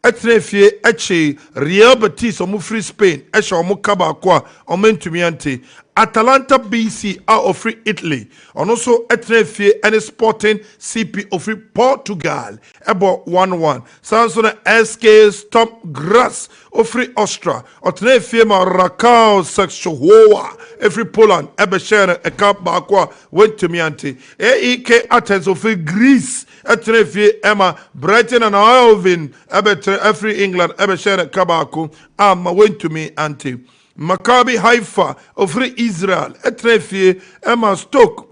etrefie eche Real Betis omu free Spain esha omu kaba kwa omentumiante Atalanta BC out of free Italy. And also etrefie any Sporting CP of free Portugal about 1-1. Sansona SK Stop Grass of free Austria. Otrefie ma Rakao Sexuoa every Poland ebeshere a cup bakwa went to miante. AEK Athens of free Greece. Etrefie Emma Brighton and Alvin ebetre every England ebeshere kabako went to me auntie. Maccabi Haifa of free Israel etrefie Emma Stoke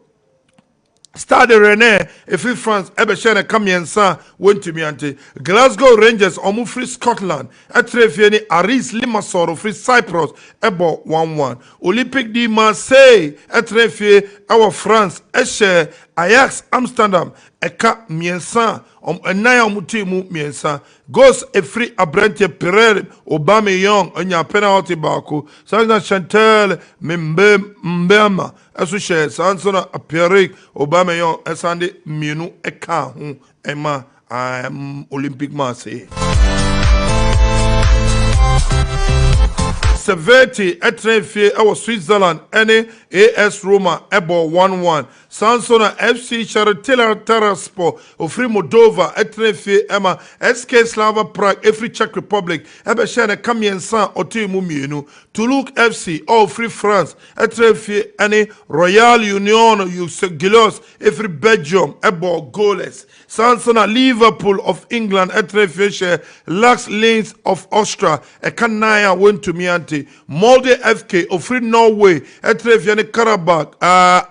Stade Rennais free France ebeshere kamiensa went to me ante Glasgow Rangers omu free Scotland etrefie ni Aris Limassol free Cyprus ebo 1-1 Olympique de Marseille etrefie our France eshe Ajax Amsterdam eka miensa enaya mutimu miensa goes a free Abrante Pereira Aubameyang onya penalty bako Sanja Chantal Mbema asushe Sansona Pierre Aubameyang esande mienu eka hu ema Olympique Marseille Severity etrefie our Switzerland any AS Roma ebo 1-1 Sansona FC Charitela Tiraspol ofri Moldova etrefie Emma SK Slava Prague every Czech Republic ebeshene kamiensa otimu mienu Toulouse FC all free France etrefie any Royal Union Gilos every Belgium ebo goalless Sansona Liverpool of England etrefie Lax Linz of Austria ekanaya went to miante Molde FK of free Norway etrefie Karabakh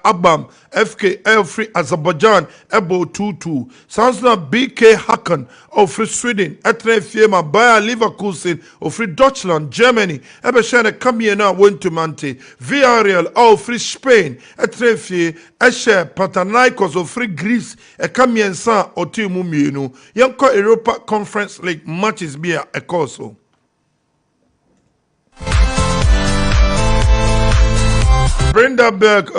Abam FK free Azerbaijan ebo 2-2 Sansona BK Hacken of free Sweden etrefie Bayer Leverkusen of free Deutschland Germany ebeshene kamiena went to mante Villarreal of free Spain etrefie eshe Panathinaikos of free Greece ekamiensa otimu mienu yanko Europa Conference League matches bia ekoso Brindaberg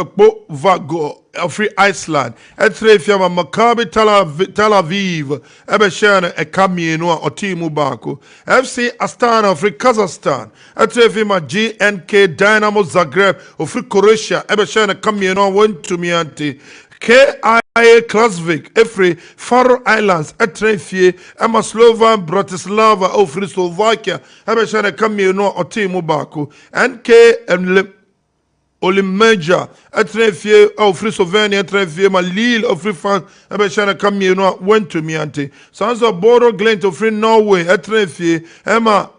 Vago free Iceland etrefie Maccabi Tel Aviv ebeshene ekamienu otimu bako FC Astana free Kazakhstan etrefie GNK Dynamo Zagreb free Croatia ebeshene kamienu went to miante 𝐒𝐏𝐎 every Faroe Islands etrefie Emma Slovan Bratislava free Slovakia ebeshene kamienu otimu bako NK Olimeja etrefie free Slovenia etrefie Lille free France ebeshana kamienu went to miante Sansa Bodo Glent free Norway etrefie Emma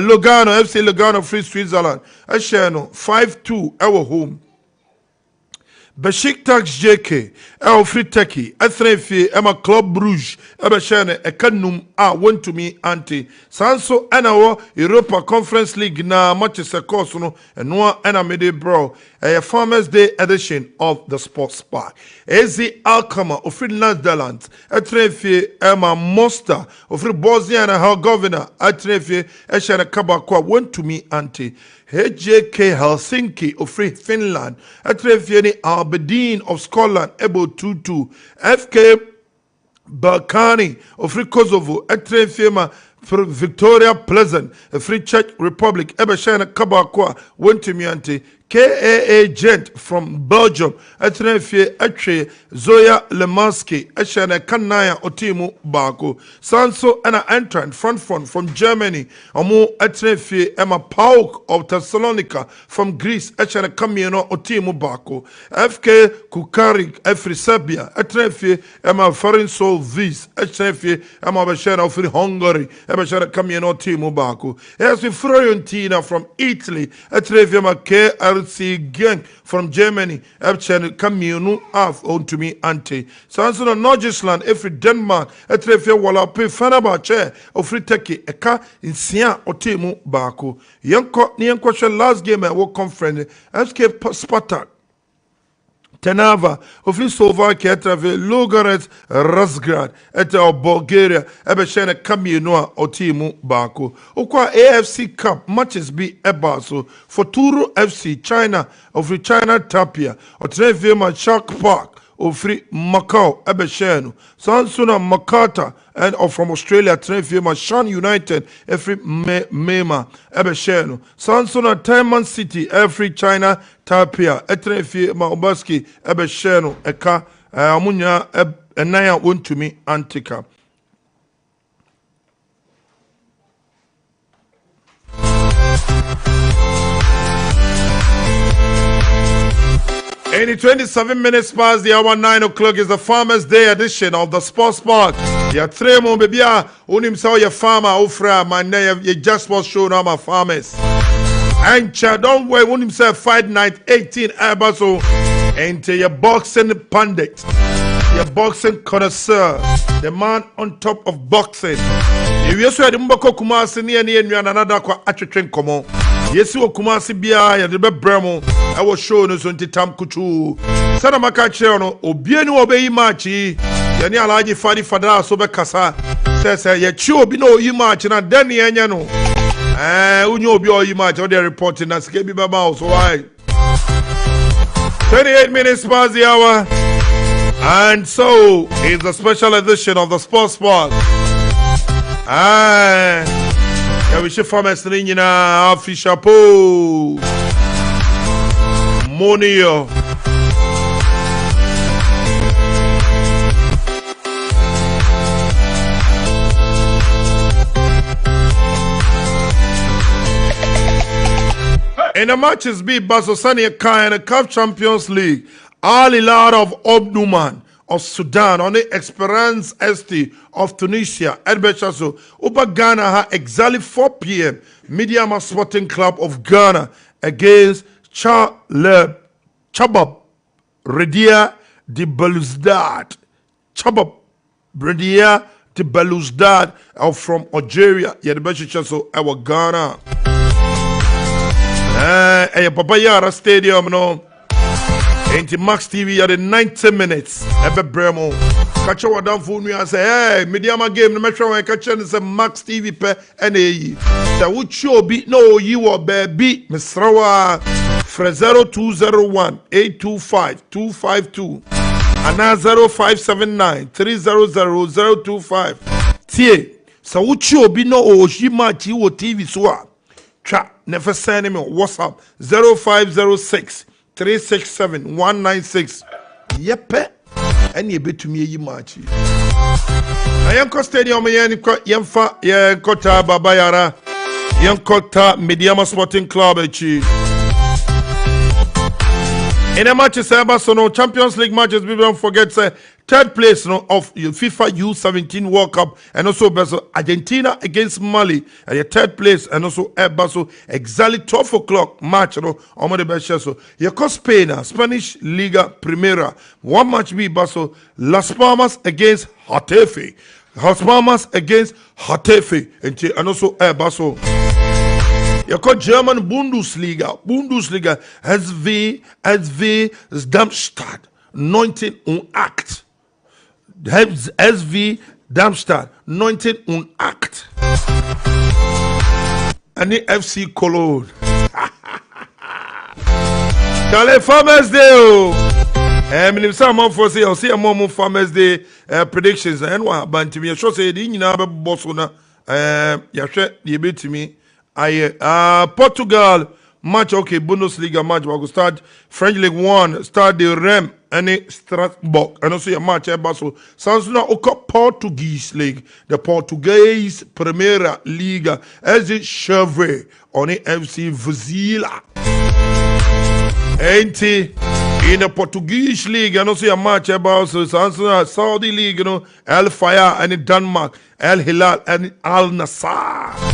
Lugano FC Lugano free Switzerland esheno 5-2 our home Besiktas JK free Turkey etrefie Emma Club Brugge ebeshane ekanum went to me anti Sanso enawo Europa Conference League na matches course no eno enamede bro a Farmers Day edition of the Sports Park AZ Alkmaar of free Netherlands etrefie Emma Monster of free Bosnia and Herzegovina etrefie eshane kabakwa went to me anti HJK Helsinki of free Finland etrefie Aberdeen of Scotland able 2-2 FK Balkani of free Kosovo etrefie Victoria Pleasant free Czech Republic ebeshene kabakwa went to miante KAA Gent from Belgium etrefie etwe Zoya Lemanski eshene kanaya otimu bako Sanso ana entrant front from Germany omu etrefie Emma Pauk of Thessalonica from Greece eshene kamieno otimu bako FK Kukarik free Serbia etrefie Emma Farinso Vis etrefie Emma beshene free Hungary ebeshene kamieno otimu bako FK Fiorentina from Italy etrefie KRC Gang from Germany ebeshene kamienu onto me ante Sansona Norgisland every Denmark etrefie Walape Fenerbahce free Turkey eka insia otemu bako yanko last game at World Conference SK Spartak Tenava free Slovakia etrefie Lugarets Razgrad Bulgaria ebeshene kamienu otemu bako okwa AFC Cup matches be ebaso for Turo FC China of China Tapia etrefie Shark Park ofri Macau ebe share no Sansuna Makata and from Australia Trefie Shan United every Mema ebe share no Sansuna Taiman City every China Tapia Etrefie Maobaski ebe share no eka amunya enaya wontumi antika. In 27 minutes past the hour 9 o'clock is the Farmers Day edition of the Sports Park. Ya tremo bebia unim saw your farmer ofra my name you just was show now my farmers. And don't worry unim say fight night 18 abaso into your boxing pundit. Your boxing connoisseur, the man on top of boxing. If you saw the Mbako Kumasi near another kwa atwetwen komo. Yes, you Kumasi bia ya debe bremo. I was showing us on Tam Kuchu. Sana makache ono obienu obeyi machi. Yani alaji fadi fada sobe kasa. Says ya chu bi no yi machi na deni enya no. Unyo obi o yi machi o dey reporting na skebi baba so why. 28 minutes past the hour. And so it's a special edition of the Sports Park. Yeah, we should farm as Nina Fishapo Monio. In the matches be Basosani Kai and the CAF Champions League. Al Hilal of Omdurman of Sudan on the Esperance ST of Tunisia. Edbechaso Uba Ghana ha exactly 4 p.m. Mediama Sporting Club of Ghana against Chabab Redia de Belouizdad. Chabab Redia de Belouizdad from Algeria. Edbechaso our Ghana. Papa Yara Stadium no. Into Max TV at the 90 minutes. Ebe Bremo. Catch our down phone and say, hey, Mediama game, no matter what I catch and say Max TV pe NAE. So would show beat no you or baby Miss Rawa for 0201 825 252 and now 0579 300 025. Tie. So would show be no Oshima you TV so tra never send me WhatsApp 0506 367-196. Yepe. And you bet to me ye march. I am Stadium Yemfa Yankota Babayara Yankota Mediama Sporting Club. In a match, so Champions League matches, we don't forget third place of FIFA U17 World Cup and also Argentina against Mali and the third place and also exactly 12 o'clock match on the best so you Spain Spanish Liga Primera one match be Baso Las Palmas against Getafe and also Baso. You got German Bundesliga SV Darmstadt 1908 SV Darmstadt 1908 and the FC Cologne. Kale Farmers Day. Some for say I'll see a moment Farmers Day predictions and what but to me I should say the bossona you bet to me. Portugal match okay Bundesliga match we go start French League 1 start the Rem and Strasbourg and also a match so sounds now okay Portuguese league the Portuguese Primeira Liga as it Chevre on the FC Vizela in the Portuguese league and also a match about so Saudi league Al Fayha and Denmark Al Hilal and Al Nassr.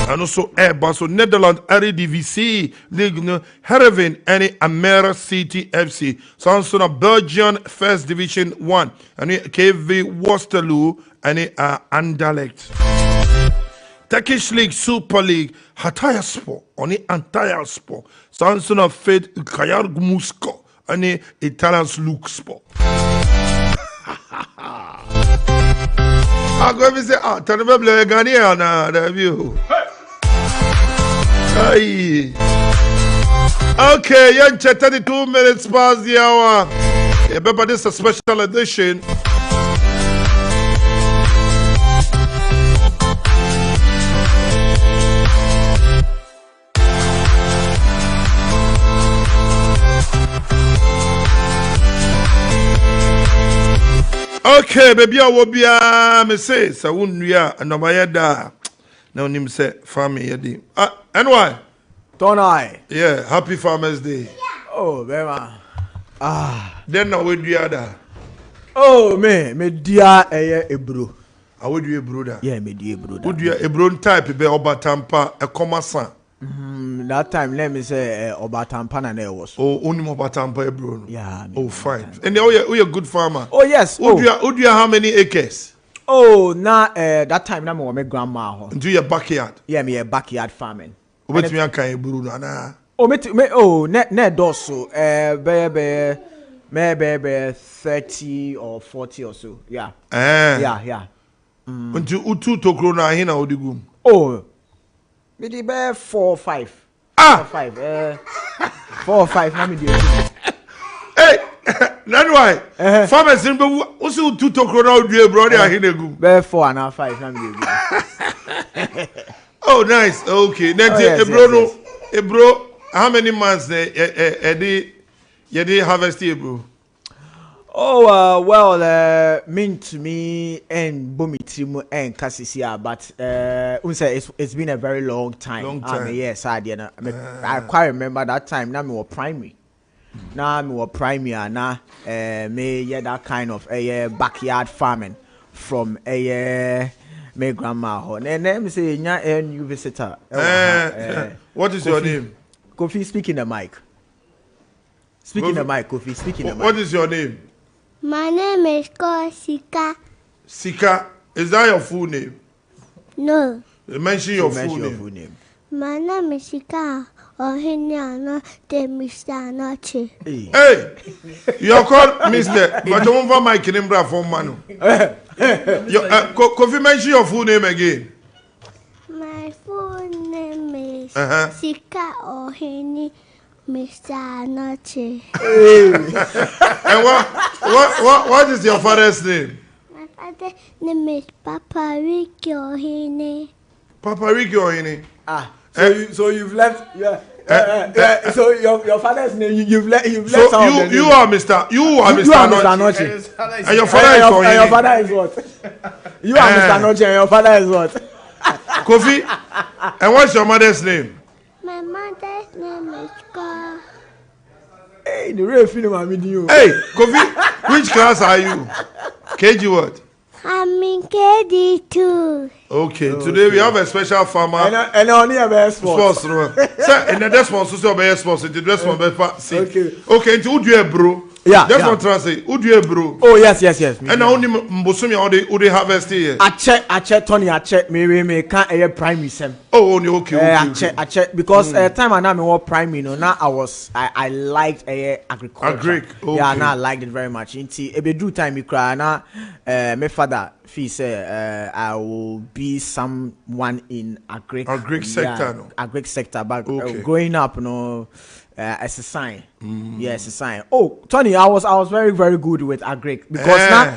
And also so Netherlands Eredivisie League Heerenveen and Amera City FC. So also Belgian First Division 1 and KV Westerlo and Anderlecht. Turkish League Super League Hatayspor on the Antalyaspor. So also Fed Kayargmusko and Italian Luxpor. I'm going to say, Tony Bebli Ghanaian review. Okay, 32 minutes past the hour. Remember, this is a special edition. Okay, baby, I will be me say, so wouldn't ya and no my da. No name say family yadi. And why? Tony. Yeah, happy Farmers Day. Oh, Bema. Then I would do other. Oh, me dear a bro. I would do a brother. Yeah, me dear brother. Would you a brown type be Obatampa a commerçant? That time, let me say Obatampa and there was. Oh, only Obatampa a brown. Yeah. Oh, fine. And you're a good farmer. Oh, yes. Would you how many acres? Oh, now that time, now my grandma. Do your backyard? Yeah, me a backyard farming. What me can you brew na? Oh, net doso. Maybe 30 or 40 or so. Yeah. Yeah. Until utu to grow na hina odigum. Oh, maybe 4 or 5. 4 or 5. Let me do it. Hey, that's why. Farmers in also utu to grow na odie bro dey hina gum. Be 4 and 5. Let me do it. Oh, nice. Okay. Then bro, how many months you did harvest here, bro? Oh, well, mean to me and Bomitimu and Cassisia, but it's been a very long time. Yes, I quite remember that time. Now we were primary. Now me that kind of a backyard farming from a my grandma. And then me say a new visitor. What is your name? Kofi, speaking the mic. Kofi, speaking the mic. What is your name? My name is called Sika. Sika, is that your full name? No. Mention your full name. My name is Sika. Ohinyana de Mr. Noche. Hey, you're called Mr. But don't over my Kimbra for Manu. Kofi, mention your full name again. My full name is Sika Ohini Mr. Noche. And what is your father's name? My father's name is Papa Ricky Ohini. Papa Ricky Ohini. So you've left. Yeah. So your father's name you've left. So you are Mr. Noche. And your father is Ohini. And your father is what? You are Mr. Noche and your father is what? Kofi. And what's your mother's name? My mother's name is called. Hey, the real film I'm with you. Hey, Kofi, which class are you? KG what? I'm in KD2. Okay, today we have a special farmer. And only a best sports. Sir, in the sports, so best sports. The dress one best. Okay, into who do you bro? Yeah, that's what I'm trying to say. Who do you bro? Oh yes. And now only Mbosumi who they harvest here. I check Tony. I check me can't a primary sem. Oh, only okay. I check because time and now me was primary. Now I liked agriculture. Okay. Yeah, now I liked it very much. Until a bit do time me cry now. My father say I will be someone in agric sector. No? Agric sector, but growing up, as a sign. Yeah, as a sign. Oh, Tony, I was very, very good with agric because now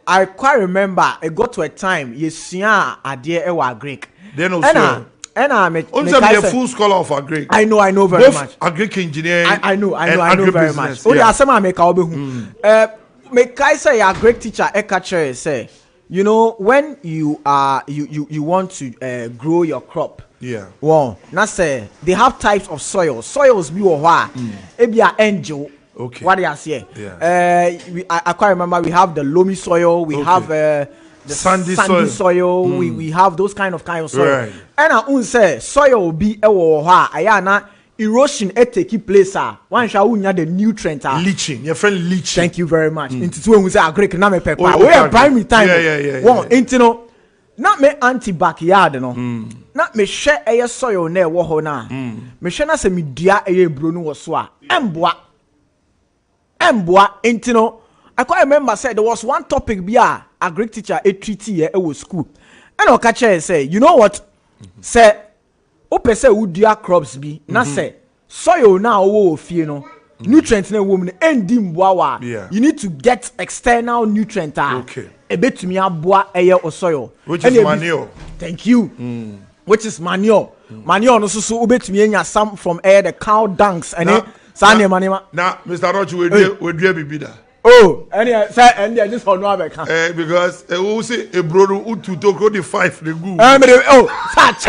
I quite remember it got to a time you see idea agric. Then also and I'm a full scholar of agric. I know very both much. Agric engineering. I know very much. Oh, yeah, some make I say a great teacher catcher say, when you want to grow your crop. Yeah. Well, now say they have types of soil. Soils be or it be an angel. Okay. What they say? Yeah. I quite remember we have the loamy soil. We have the sandy soil. We have those kind of soil. Right. And I say soil be a or erosion take place. One shall unya the nutrient leaching. Your friend leaching. Thank you very much. Into two we say agric na me pepper. We are primary time. Yeah. One into not me anti backyard na me share a soil na wo ho na me share na se me dua bro no wo so a emboa into I quite remember said there was one topic be a agric teacher a treaty here was school and o catch say you know what say o pese wo dua crops bi na say soil na wo fie no nutrient na woman endi mboa Yeah. you need to get external nutrient Okay. ebetumi aboa eye soil Which is manure. thank you which is manure manure no so obetumi enya some from the cow dunks and manema Now Mr. Roach we do bibi da. oh any say and just for no abeka Because we say a brother who to go the 5 the good. Such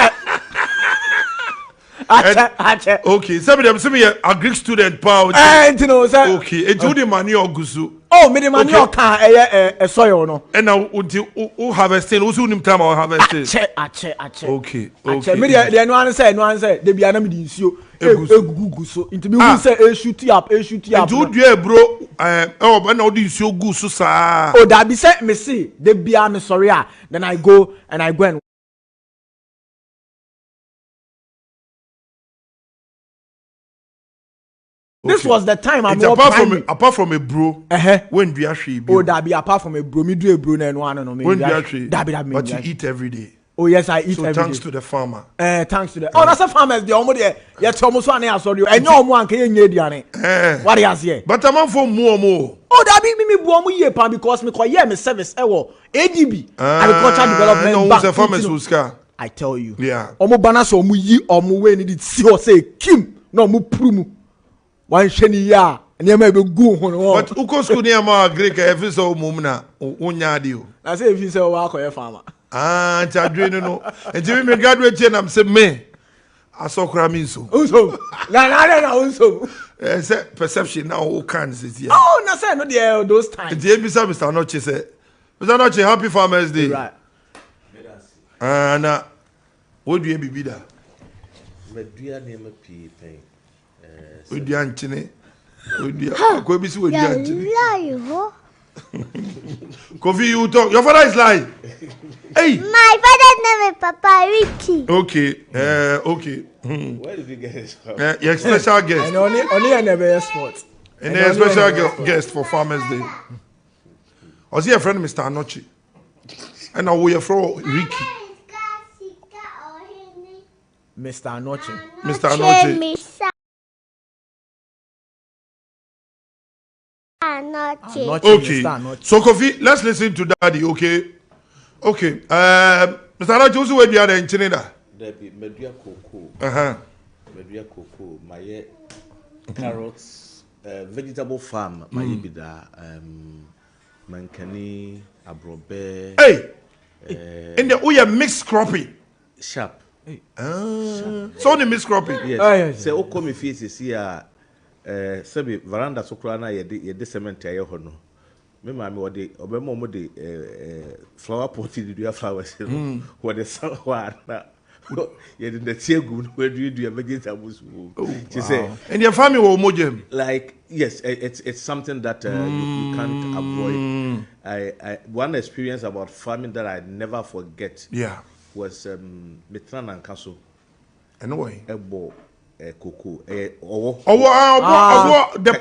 Ache. Okay, some of them say me a Greek student power. You know, sir. Okay, and do the manure gusu. Oh, me the manure can a soil no. And now until who harvesting, who soon time or harvesting. Ache. Okay. Me the no one say they be anam di nsuo. Egugu so. Into me who say e shoot up. And do you bro but now the nsuo gu so sa. Oh, that be say me see, they be am sorry then I go and This was the time I'm apart from a bro. When we actually oh that be apart from a bro me do a bro na no one no me. When we actually that be but you eat every day. Oh yes, I eat so every thanks day. to the farmer. Thanks to the. Oh, that's a farmers. The omo there. Yeah, Thomas one here sorry. And your omo anke ye diane. What you say? But I'm for more. Oh, that be me bu omo ye pan because me call me service ewo ADB Agricultural Development Bank. No, farmers who scar. I tell you. Yeah. Omo bana so omo yi omo we need see or say Kim no omo prumu. One sheni ya. And you may be good. But uko school near my Greek every so mumna unyadio. I say if you say work or farmer. Chadwin no. And Jimmy me graduate here I'm say me. I saw Kramiso. Unso. Na unso. Say perception now who can sit here. Oh, na say no there those times. The Mr. Noche say. Mr. Noche, happy Farmers Day. Right. And what do you be da? Medua name pii pen. We do anchine. We do. Ko bi si we do anchine. Lie, ho. Kofi, you talk. Your father is lying. Hey. My father's name is Papa Ricky. Okay. Okay. Where did you get this from? Your special guest. And only never sport. And a special guest for Farmers Day. Was he a friend, Mr. Anochi? And now we are from Ricky. Mr. Anochi. Mr. Anochi. Okay. So Kofi, let's listen to Daddy. Okay. Okay. Mr. Anochi, who's where you are in Trinidad? Debbie, Medua cocoa. Medua cocoa. My carrots, vegetable farm. My bida. Mankani, abrobe. Hey. And the we are mixed cropping. Sharp. So the mixed cropping. Yes. Say, come if you see sebi veranda so kura na ye cement aye ho no me ma me wode obema mo de flower pot di flowers no wode sawa na ye de tiegu no we do vegetables she say and your family wo mojem like yes it's something that you can't avoid. I one experience about farming that I never forget was metna nankaso anyway ebo cocoa the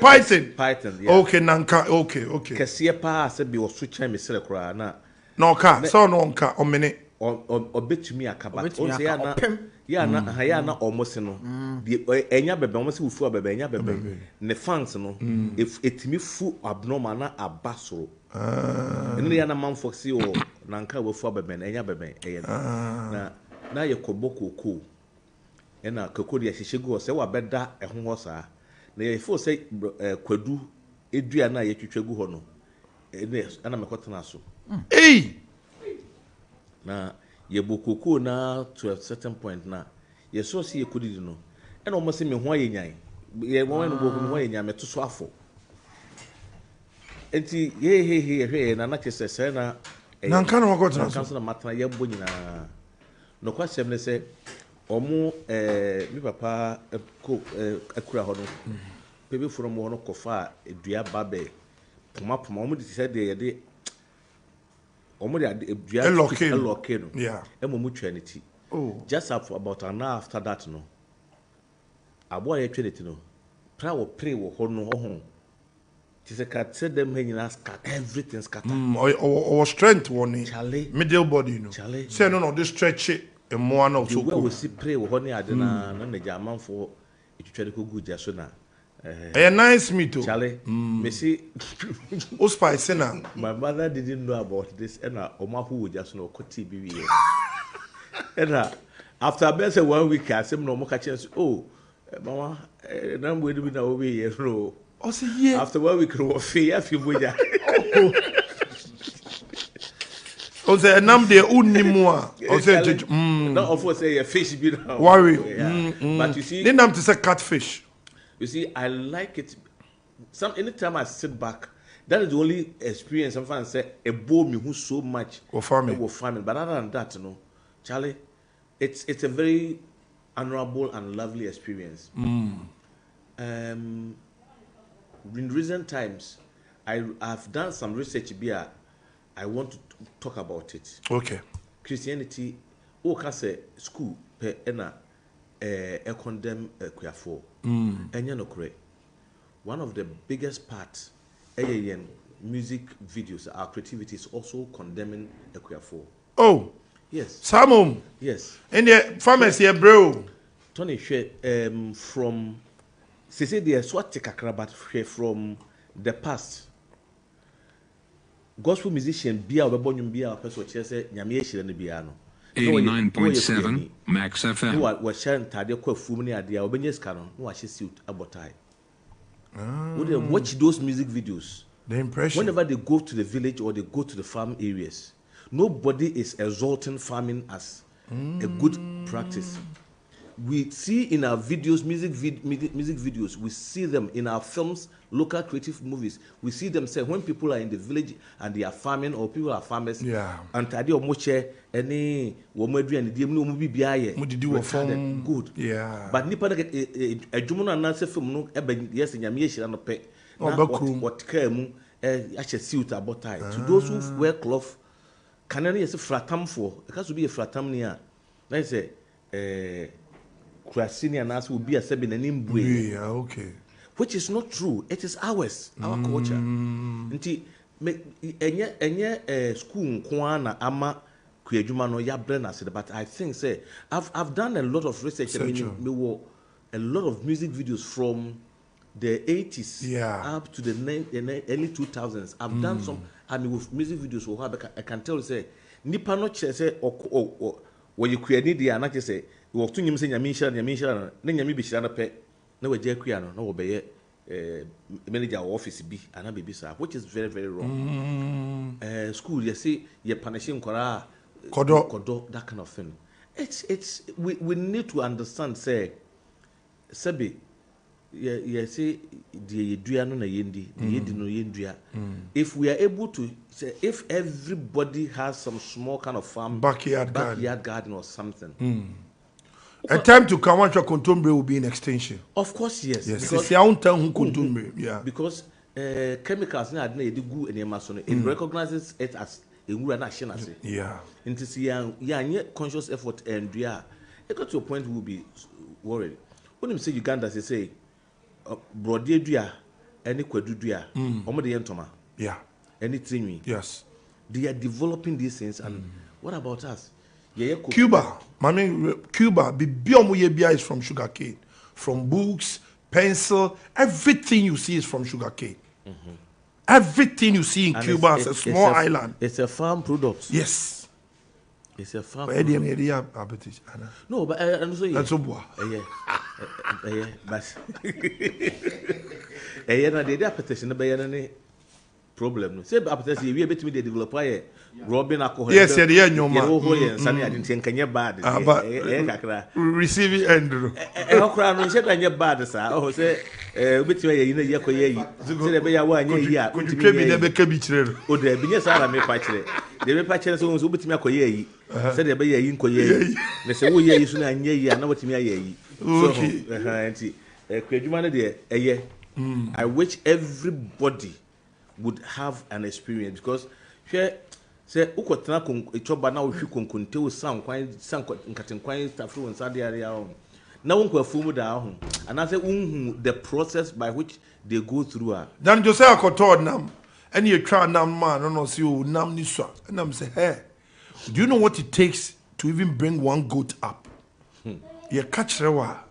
python yeah. Okay nanka okay kesiye pa se bi wo switch me sele kura na no ka so no nka o mene obetumi akaba o se ya na omosi no enya bebe omosi wufu abebe enya bebe ne fans no if etimi fu abnormal na abasoro ene ya na manfoxi o nanka wufu abebe na enya bebe eye na ye koboko ena kokodi ya hihegu se wa beda ehun ho saa na ye fo se kwadu edua na ye twetwegu ho no ene ana mekotena so na ye bokoko na to a certain point na ye so se ye kodi no ena o mo se me ho ayenyan ye mo no bokoko ho ayenyan meto so afo enti ye hwe na kese se na nanka na wakotena so na matana ye bo nyina no kwasem ne se omo mi papa ko akura ho no bebe from ho no kofa edua babe poma omo di se de ye de omo de edua eloke no yeah emomu twanity just about an hour after that no abo ye twanity no pra wo pray wo ho no ho ti se ka tell them nyina scatter everything scatter or strength one middle body you know say no this stretch it more no so we see pray wo ho ne ade na na ja amanfo etwetwade ko gu ja so na A nice meat too. Charlie, me see. Oh, spicy now. My mother didn't know about this, and Oma who would just know TV. And after about 1 week, I said no more catches. Oh, Mama, and I'm waiting away. Yes, no. Oh, see, yeah. After 1 week, no fear if you would. Oh, say nam de unimwa. Oh, say not of say a fish be now. Worry. But you see, then nam to say catfish. You see, I like it. Anytime I sit back, that is the only experience. Sometimes say a bow me who so much or farming. But other than that, Charlie, it's a very honorable and lovely experience. In recent times, I've done some research here. I want to talk about it. Okay. Christianity, can say school per ena condemn 𝐒𝐏𝐻𝐒. No correct. One of the biggest parts, music videos, our creativity is also condemning 𝐒𝐏𝐻𝐒. Oh, yes. Samum. Yes. And the pharmacy, bro. Tony, from say the Swati Kakrabat from the past. Gospel musician, Bia Babonium Bia, person say Nyamiation and the piano. 89.7 Max FM. Who was sharing Tadia Fumini at the Albanian canon, who was suit about time. When they watch those music videos, the impression whenever they go to the village or they go to the farm areas, nobody is exalting farming as a good practice. We see in our videos, music videos, we see them in our films, local creative movies. We see them say when people are in the village and they are farming or people are farmers. Yeah. And tadi omoche any womedri and the no mubi biaye. Good. Yeah. But nipa na a jumuno anase film no yes nyame yeshira no pe. What came actually suit about tie. To those who wear cloth, canary is a fratam for. It has to be a fratam near. Let's say Krasini and us will be a seven and in yeah, okay. Which is not true. It is ours, our culture. Nti enye school kwana ama kuyejuma no ya brand said, but I think say I've done a lot of research. I mean, a lot of music videos from the 80s up to the early 2000s. I've done some. I mean, with music videos, I can tell you say nipa no say or when you create the anake say you walk to him saying Yamisha, then Yami be shana pe, no way Jaquiano, no obey manager office be and I be sir, which is very, very wrong. School, you see, you're punishing Kodo, that kind of thing. We need to understand, say, Sebi, you say, the Duano na yendi, the Yedino Yendria. If we are able to say, if everybody has some small kind of farm, backyard garden or something. A time to come out your contumbre will be an extension. Of course, yes. Yes, it's your own town who contumbre. Yeah. Because chemicals now they do in Amazon. It recognizes it as a nation. Yeah. Into see conscious effort and it got to a point we will be worried. When you say Uganda, they say Brodia any Quadudia, Omode Yentoma. Yeah. Anything. Yes. They are developing these things, and what about us? Cuba, Cuba, the is from sugarcane, from books, pencil, everything you see is from sugarcane. Everything you see in and Cuba is a small island. It's a farm product. Yes, it's a farm. No, but I'm sorry. That's so but na the appetition na problem. Say appetition we bet me the developer Robin alcohol. Yes, yeah, no man. Sunny, I didn't think any bad. Receiving end. Okra no say any bad, sir. Oh, say, which way you know, you could say the way 1 year. Could you pay me the cabbage? Oh, there be yes, I may patch it. The repatcher songs will be me a coye. Said the bay in coye. They say, oh, yeah, you soon and ye, I know what you may. Okay, I wish everybody would have an experience because say ukotena echoba na ohwi konkonte o san nkatenkwan tafro nsa de area ho na wonko afumu da ho and I say the process by which they go through then Josiah Quaye nam and you try nam man no see o nam ni so and I'm say hey do you know what it takes to even bring one goat up you catch rewa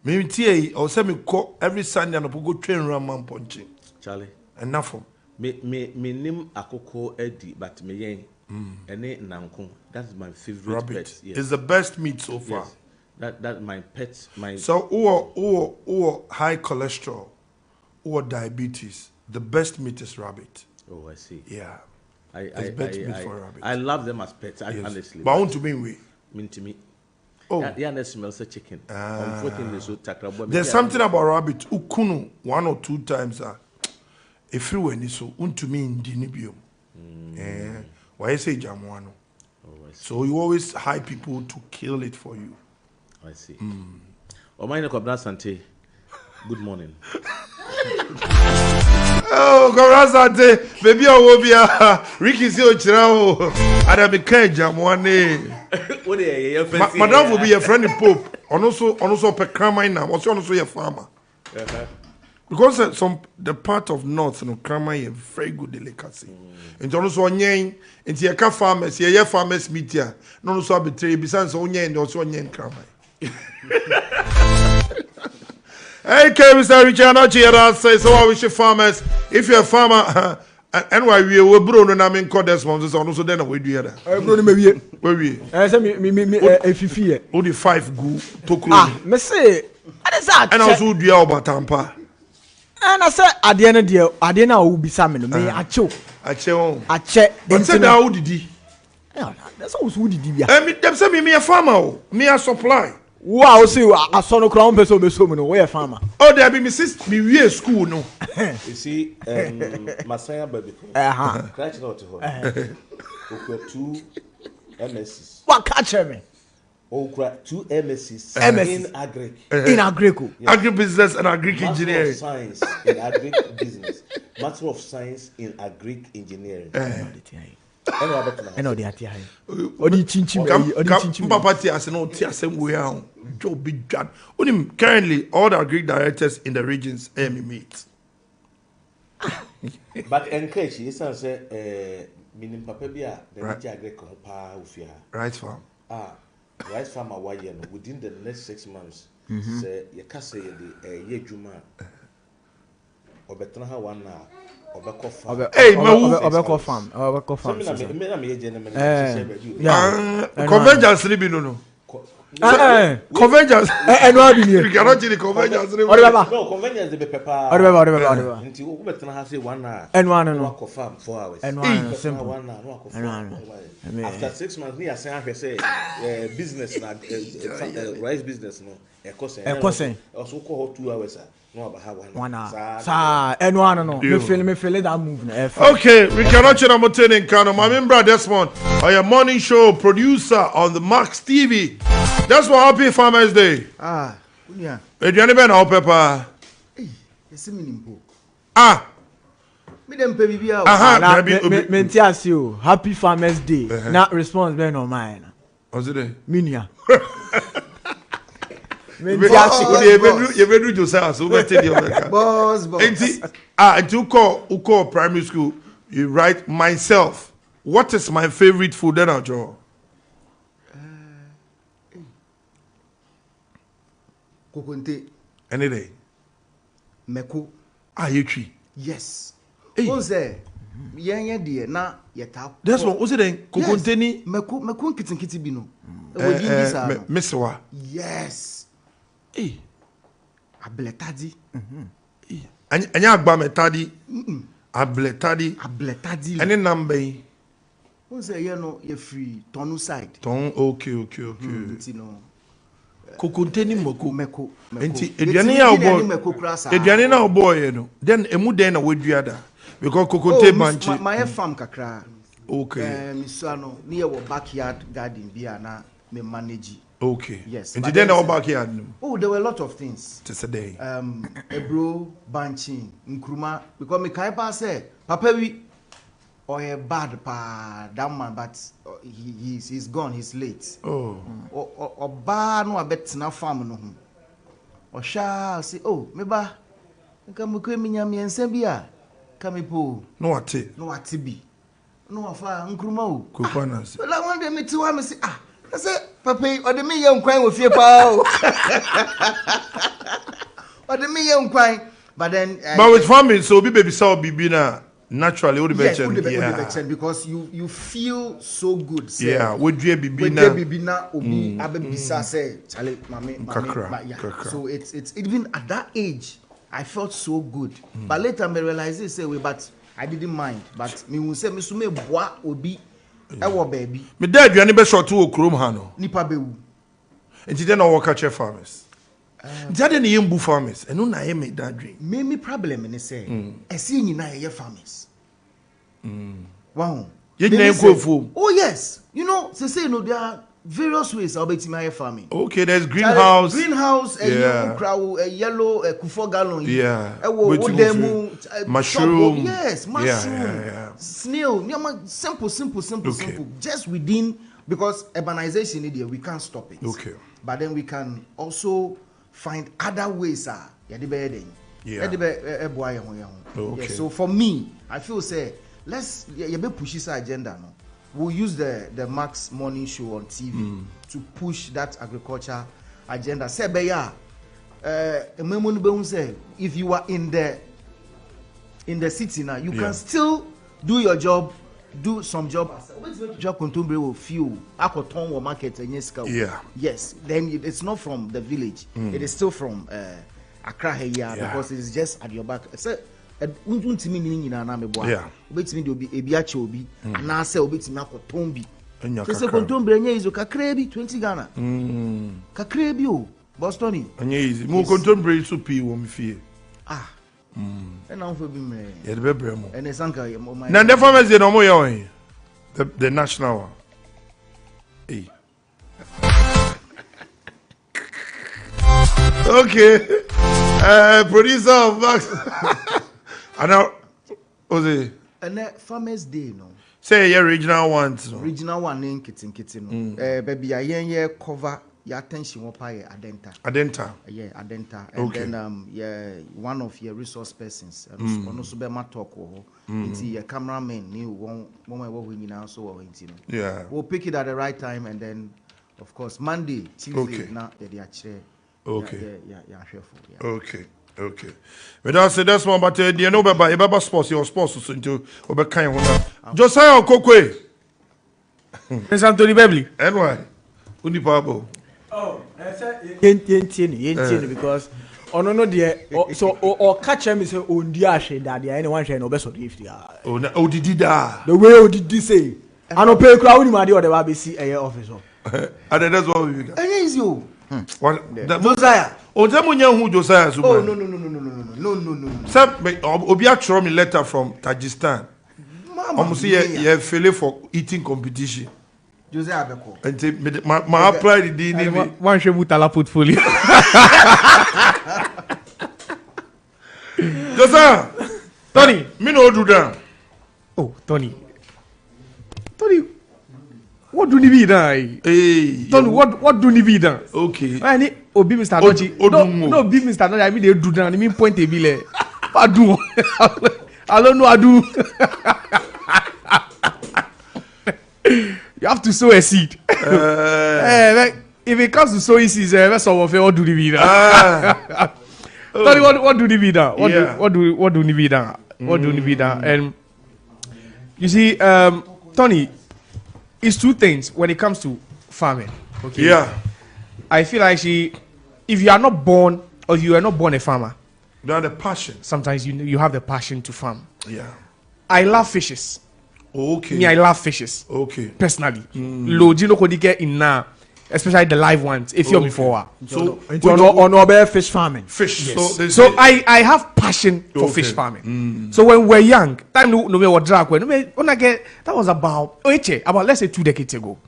Me tie or say me call every Sunday and go train Raman punching. Charlie. Enough. Me name akoko edi but me yen. Ene nanko. That's my favorite Rabbit. pet. Yes. It's the best meat so far. Yes. That my pet. My so or high cholesterol or diabetes. The best meat is rabbit. Oh, I see. Yeah. It's best meat for rabbit. I love them as pets. Yes. Honestly. But I want to be with. Mean to me. Oh. Yeah, that smells like chicken. Unfortunately, so there's something about rabbit. Ukunu 1 or 2 times. If you were so, to me in Dinibium. Why say Jamuano? So you always hire people to kill it for you. I see. Omaine Kobna Sante. Good morning. Oh, Gorasante, baby, I will be Ricky Chirao. And I became Jamuane. Madame will be a friend in Pope. Also, Pecramina was also a farmer. Because the part of North, Krama is a very good delicacy. And also, Onyeng, and Tiaka farmers, here farmers meet here. No, also betray, besides Onyeng, and also Onyeng Krama. Hey, Mr. Richard, not here. I say, so I wish you farmers, if you're a farmer, and why we were Bruno and I mean, Desmond, so also then we do that. Bruno, maybe. Where we? I said, if you fear. Only 5 go to close. Ah, me say, and also do your batampa. And I said, at the end of the day, I didn't know who be salmon. Me, I choke. I check. But said now who did he? That's all who did he. Them say me a farmer, me a supply. Wow, see, I saw no crown person be so many. Where farmer? Oh, there be me sis, me we school no. You see, Masaya baby. Scratch out to her. Okay, 2 MSCs. What catch me? Okra 2 MSCs in agric. In agric. Agribusiness and agric engineering. Master of Science in agric business. Master of Science in agric engineering. I know they are here. Odi chinchim. Papa Tias no Tias we are Joe Big John. Currently all the agric directors in the regions meet. But encourage you say meaning papa bia the agric pa ufia. Right farm. Rice farmer within the next 6 months. Say you can say the year juma. Obetana ha 1 hour. Hey, Obeko farm. Convergence libi no. Convergence. You cannot the convergence. No, convergence be pepper. Until Obetana ha say 1 hour. And one no. Farm 4 hours. And one simple. 1 hour. After 6 months, we are saying business na rice business no. Ekosen. Also call 2 hours. No, about 1 hour. Sa, and one no. Me feel that move. Okay, we cannot change our turning Kano. My main brother Desmond, our morning show producer on the Max TV. That's what Happy Farmers Day. Yeah. Hey, do you know how pepper? Hey, it's a minimum. Me Happy Farmers Day. Not response be no mine. What's it? Minia. You better Josiah, so we tell you. Boss. And you call primary school, you write myself. What is my favorite food? Then I'll draw. Kokonte. Any day. Meko. You tree. Yes. Hey. What's there? Yenye die na yeta. That's what was it then? Kokonte ni. Meko kitty bino. Miswa. Yes. Abletadi. Anya agba metadi. Abletadi. Any number. What's there? You know, you free tonu side. Okay. Kokonte ni meko. Enti eduane na oboy no. Then emu den na weduada. Because kokonte banchi. My farm kakra. Okay. Misano near our backyard garden biana me manage. Okay. Yes. And then our backyard. Oh, there were a lot of things. Today. Ebro banching nkruma because me kai say papa we or a bad pa that man, but he's gone, he's late. Or ba no abet na farm no ho. Or sha say me ba nka mukwe minya miense bia kamipo no ati bi no afa nkruma o kupanas la one day me ti wa me say I say Papa, or the me young crying with your power. Or the me young crying. But then, but with family, so baby saw bibina naturally would be better. Because you feel so good. Say, yeah, would you bibina obi abebisa say chale mame. So it's even at that age I felt so good. But later I realized say but I didn't mind. But me will say me sume boa obi ewo baby. Me dad you be short to okrom ha no. Nipa bewu. Enti den na work catch farmers. Jade ne yembu farmers eno na ye make that dream. Me problem ni say esi nyina ye farmers. Wow. Oh yes. You know, say no there are various ways I'll be to farming. Okay, there's greenhouse. Greenhouse, a yellow, a kufo gallon. Yeah. Mushroom. Yes, mushroom. Snail. Simple. Just within, because urbanization in there, we can't stop it. Okay. But then we can also find other ways. Okay. So for me, I feel say let's push this agenda now. We'll use the Max Morning Show on TV to push that agriculture agenda. Say if you are in the city now, you can still do your job, do some job. Will fuel market and yes, then it's not from the village. It is still from Accra here because it's just at your back. So, untimi ni nyina na mebo a obetimi de obi ebiache obi na se obetimi akoton bi se konton bre nya izo kakra bi 20 Ghana kakra bi o Boston anya easy mo konton bre so pi wo mfie e na mfo bi mre ye de bebre mo ene sanka na the farmers dey no mo ye the national one okay producer of Max and now, Ose. And Farmers Day, no. Say your regional ones. No? Regional one in kitten. Baby, I cover your attention up by Adenta. Yeah, Adenta. And okay. Then one of your resource persons. And also be my talk. It's your cameraman. You won't win now. So yeah. We'll pick it at the right time, and then, of course, Monday, Tuesday. Now they are okay. Yeah. Okay. But that's one, but you know, about sports, your sports into over kind of Josiah Quaye. It's Tony Bebli. And why? Uni Pabo. Oh, yen because no dear so or catch him is on the ash that anyone shall know best of if oh did that the way did say I don't pay crowd in my dear or the BBC officer. And that's what we got. Is you. What Josiah? Oh, who Josiah? Oh no. Sir, Obia throw me letter from Tajikistan. I'm saying you failure for eating competition. Josiah Beko. And my apply the DNA. One should put a portfolio. Josiah, Tony, me no do that. Oh, Tony, what do you need? Hey, Tony, what do you need? Okay. I need Obi Mr. Nochi. No, Obi Mr. Nochi. I mean they do that. I mean point a bill. I do. I don't know. I do. You have to sow a seed. If it comes to sowing seeds, that's all of it. What do you need? Tony, what do you need? What do you need? What do you need? And you see, Tony. It's two things when it comes to farming. Okay. Yeah. I feel like if you are not born or you are not born a farmer, you have the passion. Sometimes you have the passion to farm. Yeah. I love fishes. Okay. Me, I love fishes. Okay. Personally. Lojino kodike in now, especially the live ones. If you're before. So on fish farming. Fish. Yes. So I have passion for fish farming. So when we're young, time no me what drag when that was about let's say 2 decades ago.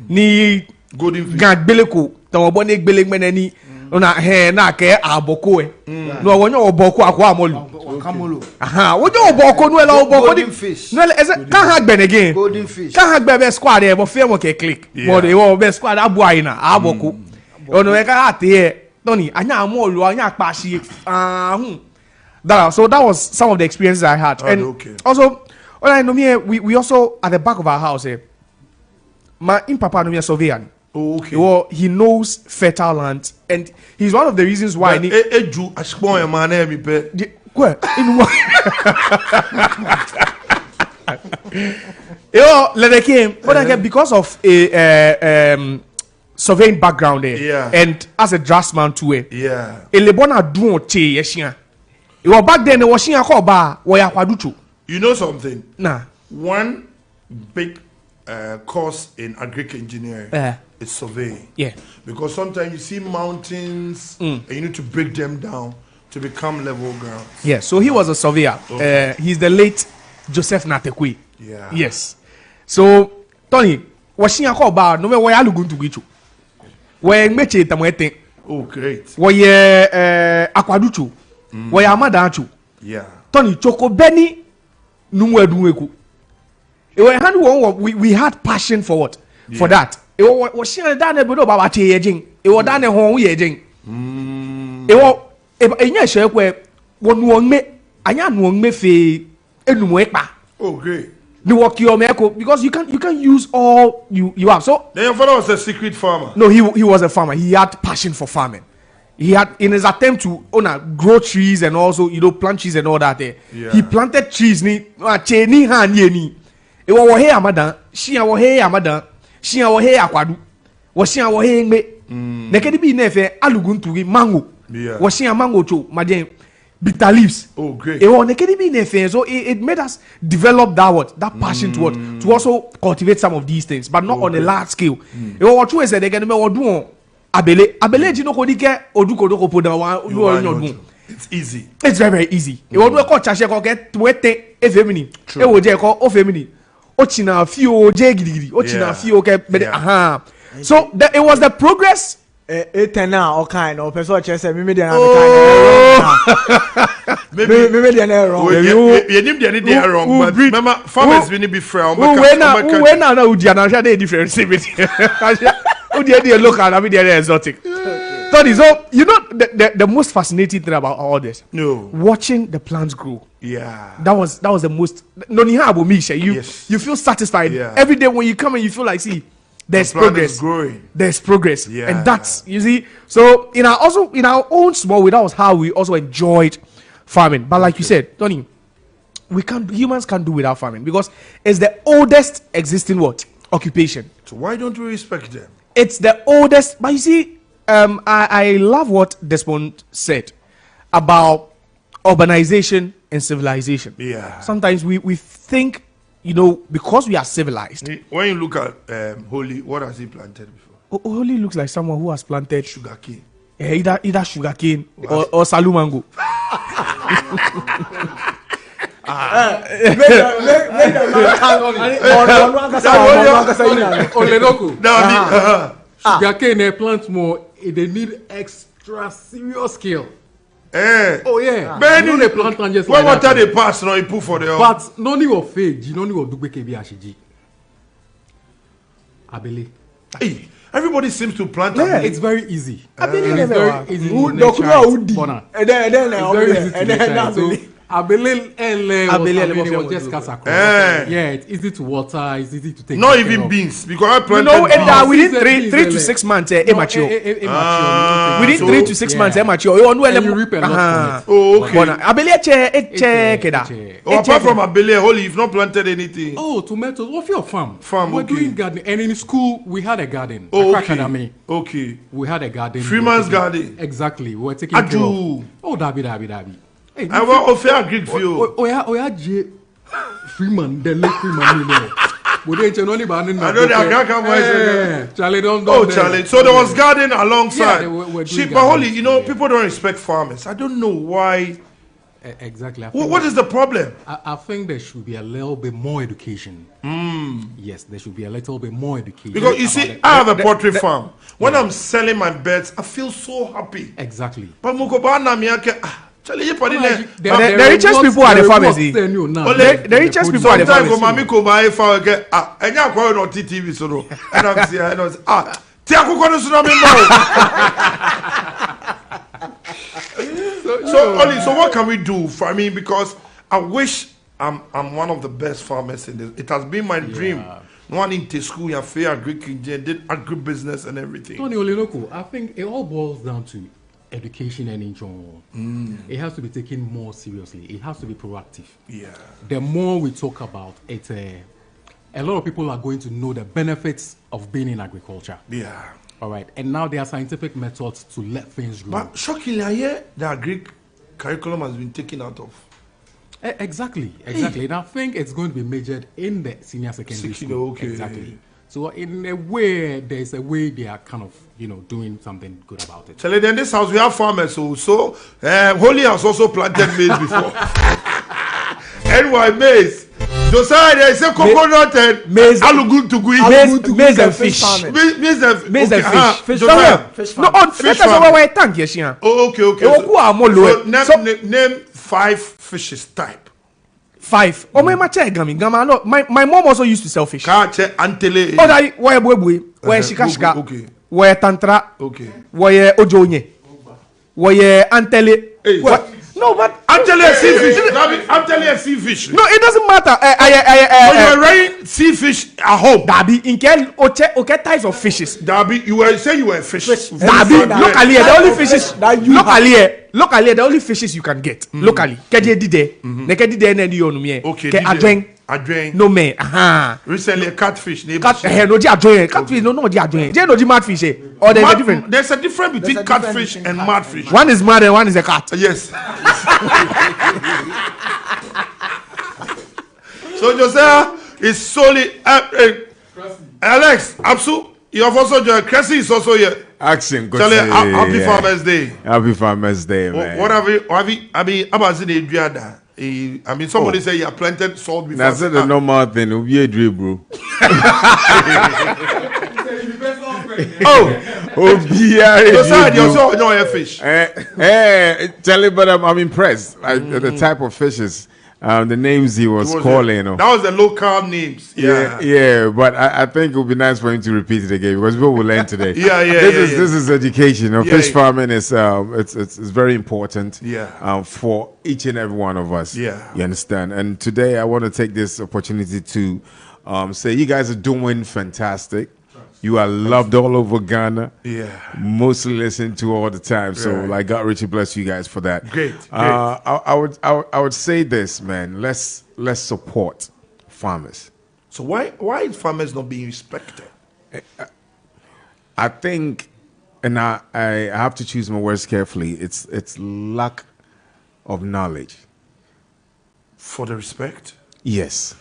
Ni golden fish. Beleko, the one belek meneni na he na ke aboko no wonyo oboko akwa amolu kamolo wonyo oboko no ela oboko golden fish no can hag ben again golden fish can hag be squad e bo fe mo ke click but e wo be squad abu ayi na aboko ono e ka ate Tony anya amolu anya pashi so that was some of the experiences I had. And also we also at the back of our house my papa no me surveyor Oh, okay. Well, he knows fertile land, and he's one of the reasons why. In because of a surveying background there, and as a draftsman too. Yeah. Back then, You know something? Nah. One big course in agric engineering is surveying. Yeah. Because sometimes you see mountains and you need to break them down to become level ground. Yeah. So he was a surveyor. Okay. He's the late Joseph Natekwe. Yeah. Yes. So Tony, washing call bar no matter where you going to get you. Where meche tamwete. Oh, great. Where akwaduchu. Where amadachu. Yeah. Tony Choko Benny Numweduweku. We had passion for what? Yeah. For that. It was she done a bit about changing. It was done a home yaging. It was a year where one me, I am me fe enumwepa. Oh, great. No work your meko because you can use all you have. So then your father was a secret farmer. No, he was a farmer. He had passion for farming. He had in his attempt to grow trees and also plant trees and all that. Yeah. He planted trees ni cheni han yeni. E wo he amadan, shi wo he amadan, shi wo he akwadu. Wo shi wo he ngbe. Nekedi bi na efe alugunturi mango. Yeah. Wo shi mango cho maden bitter leaves. Oh, great. E wo nekedi bi na efe so it made us develop that passion to also cultivate some of these things but not on a large scale. E wo chu ese de gene me wo do Abele jino kodike odukodoko poda wa it's easy. It's very, very easy. E wo do ko chase ko get wete efemini. E wo je ko ofemini. O china fio je gidigidi. O china fio ke aha. So it was the progress etena o kind of person chese me dey na me dey na wrong. You nim dey dey wrong but remember farmers we need be fair. We na udia na dey different look at I mean they're exotic. Tony, so you know the most fascinating thing about all this. No. Watching the plants grow. Yeah. That was the most you feel satisfied. Yeah. Every day when you come and you feel like there's progress. Growing. There's progress. Yeah. And that's you see. So in our own small way, that was how we also enjoyed farming. But like you said, Tony, humans can't do without farming because it's the oldest existing occupation. So why don't we respect them? It's the oldest, but you see, I love what Desmond said about urbanization and civilization. Yeah. Sometimes we think, because we are civilized. When you look at Holy, what has he planted before? Holy looks like someone who has planted sugarcane. Either sugarcane or salumango. Sugarcane plant more, they need extra serious skill. Oh yeah. No, they plant just like that. What they pass now, you put for the but no need of faith, you don't need of do BKB Ashiji. Abele. Hey, everybody seems to plant. Yeah, it's very easy. Abele it's very easy. Abele was just cast across. Yeah, it's easy to water, it's easy to take. Not even beans because I planted beans. Within 3 to 6 months, immature. Within 3 to 6 months, immature. You reap a lot from it. Oh, okay. Abele apart from Abele, Holy, you've not planted anything. Oh, tomatoes. What's your farm? We're doing gardening, and in school we had a garden. Oh, okay. Okay. We had a garden. Freeman's garden. Exactly. We were taking care of. Oh, Dabi. I want to fair Greek view. Freeman, the late Freeman. We didn't know about it. I know that can't voice. Charlie, don't. Charlie. So there was garden alongside. Yeah, but Holy, people don't respect farmers. I don't know why. Exactly. What is the problem? I think there should be a little bit more education. Yes, there should be a little bit more education. Because you see, I have a poultry farm. When I'm selling my birds, I feel so happy. Exactly. But the richest people are the farmers. The richest people are the farmers. Sometimes go buy farm and I'm on TV so and I'm so what can we do for because I wish I'm one of the best farmers in this. It has been my dream one into school, you fair agriculture, did agribusiness and everything. Tony Olenoko, I think it all boils down to education and insurance. It has to be taken more seriously. It has to be proactive. Yeah. The more we talk about it, a lot of people are going to know the benefits of being in agriculture. Yeah. All right. And now there are scientific methods to let things grow. But shockingly, I hear the agri curriculum has been taken out of. Exactly. And I think it's going to be majored in the senior secondary school. Okay. Exactly. So in a way, there's a way they are kind of, doing something good about it. Tell you, in this house we have farmers, so Holy has also planted maize before. Anyway, maize. Josiah, there is a coconut and maize. Alugun to go. Maize and fish. Maize and fish. Fish. No, fish farm. No, tank yes, yeah. Oh, okay. So name 5 fishes type. 5. Oh, my mom also used to sell fish. Kache antele. Oh, that where shikashika. Okay. Where tantra. Okay. Where ojonye. Where antele. What? No, but antele sea fish. Antele sea fish. No, it doesn't matter. You were raising sea fish at home. Dabi, in Kel, okay types of fishes. Dabi, you were saying you were a fish. Dabi, locally, the only fishes locally, the only fishes you can get locally. Keje dide, ne keje dide ne di onumie. Okay. Ke adwen. No me. Recently, a catfish. No di adwen. Catfish no di adwen. Je no di madfish. Or there's a difference. There's a difference between catfish and madfish. One is mad and one is a cat. Yes. So Josiah is solely Alex Absu. You have also joined. Cressy is also here. Action. Charlie, happy Farmers Day. Happy Farmers Day, man. What have you? I mean, somebody say you have planted salt before. That's the normal thing. It'll be a drill, bro. Josiah, you also know your fish. Charlie, but I'm impressed. The type of fishes. The names he was calling. That was the local names. Yeah. But I think it would be nice for him to repeat it again because people will learn today. This is education. Fish farming is it's very important. For each and every one of us. Yeah. You understand? And today I want to take this opportunity to say you guys are doing fantastic. You are loved all over Ghana. Yeah. Mostly listened to all the time. So like God richly bless you guys for that. Great. I would say this, man. Let's support farmers. So why is farmers not being respected? I think, and I have to choose my words carefully. It's lack of knowledge. For the respect? Yes.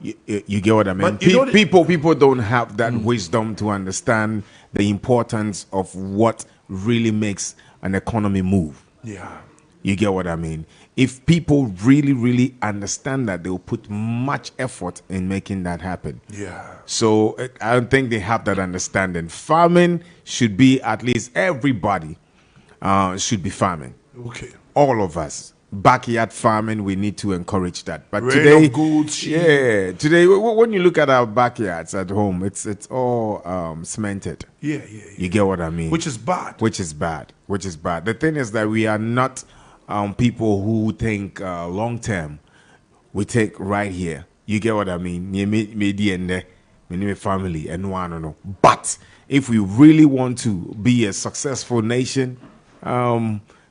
You get what I mean? People don't have that wisdom to understand the importance of what really makes an economy move. Yeah. You get what I mean? If people really understand that, they'll put much effort in making that happen. Yeah. So I don't think they have that understanding. Farming should be, at least everybody should be farming. Okay. All of us. Backyard farming, we need to encourage that. But today, today when you look at our backyards at home, it's all cemented. Yeah. You get what I mean? Which is bad. The thing is that we are not people who think long term. We think right here. You get what I mean? Family and no. But if we really want to be a successful nation,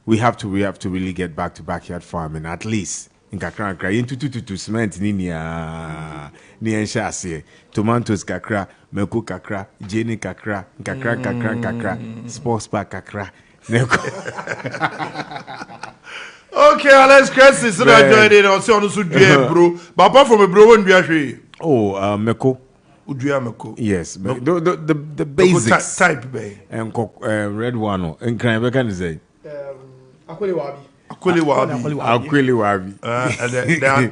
we have to really get back to backyard farming, at least in kakra into cement ni enshase tomatoes kakra, meko kakra, jenny kakra sports park kakra. Okay, Alex Cressy, so that joining us on the bro. But apart from a bro, when we are meko. Meko. Yes, the basics type bay and red one and can I say Akwili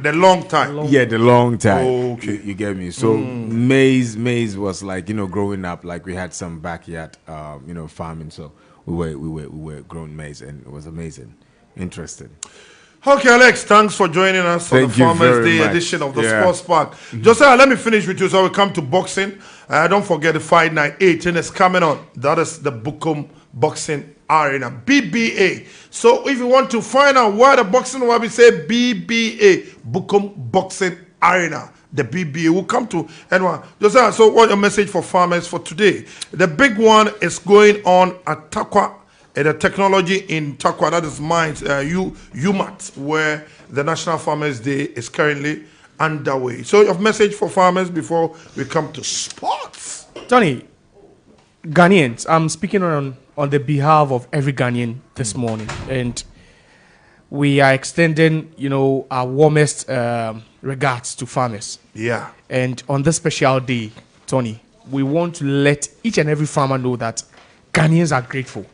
the long time. Yeah, the long time. Oh, okay. You get me. So maize was like, growing up, like we had some backyard farming, so we were growing maize and it was amazing. Interesting. Okay, Alex, thanks for joining us on the Farmers Day edition of the Sports Park. Josiah, let me finish with you so we come to boxing. Don't forget the Fight Night 18 is coming on. That is the Bukom Boxing Arena, BBA. So if you want to find out where the boxing will be, say BBA, Bukom Boxing Arena. the BBA. We'll come to anyone. Josiah, so what your message for farmers for today? The big one is going on at Takwa, the technology in Takwa, that is mines, UMAT, where the National Farmers Day is currently underway. So your message for farmers before we come to sports. Tony, Ghanaians, I'm speaking on the behalf of every Ghanaian this morning, and we are extending, our warmest regards to farmers. Yeah. And on this special day, Tony, we want to let each and every farmer know that Ghanaians are grateful.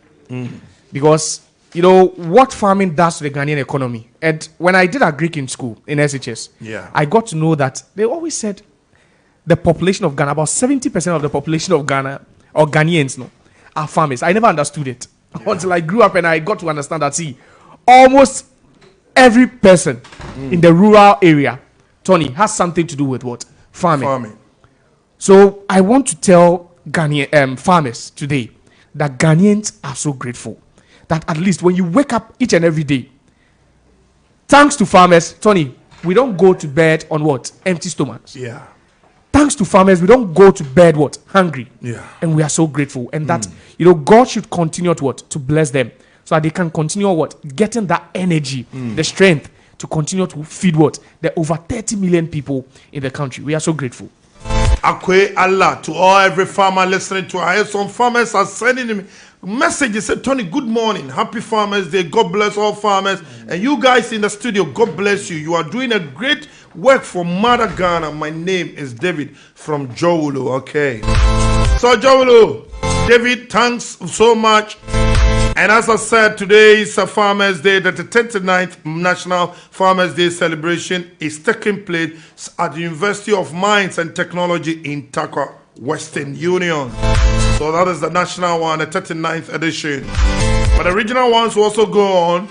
Because, what farming does to the Ghanaian economy. And when I did Agric in school, in SHS, I got to know that they always said the population of Ghana, about 70% of the population of Ghana, or Ghanaians, are farmers. I never understood it until I grew up and I got to understand that, almost every person in the rural area, Tony, has something to do with what? Farming. So I want to tell Ghanaian farmers today that Ghanaians are so grateful that at least when you wake up each and every day, thanks to farmers, Tony, we don't go to bed on what? Empty stomachs. Yeah. Thanks to farmers, we don't go to bed what? Hungry. Yeah. And we are so grateful. And that, God should continue to what? To bless them. So that they can continue what? Getting that energy, the strength to continue to feed what? The over 30 million people in the country. We are so grateful. Akwe Allah to every farmer listening to us. Some farmers are sending me messages. Say, Tony, good morning. Happy Farmers Day. God bless all farmers. And you guys in the studio, God bless you. You are doing a great work for Mother Ghana. My name is David from Jowulu. Okay. So, Jowulu, David, thanks so much. And as I said, today is a Farmers Day, that the 39th National Farmers Day celebration is taking place at the University of Mines and Technology in Takwa, Western Union. So that is the national one, the 39th edition. But the regional ones will also go on.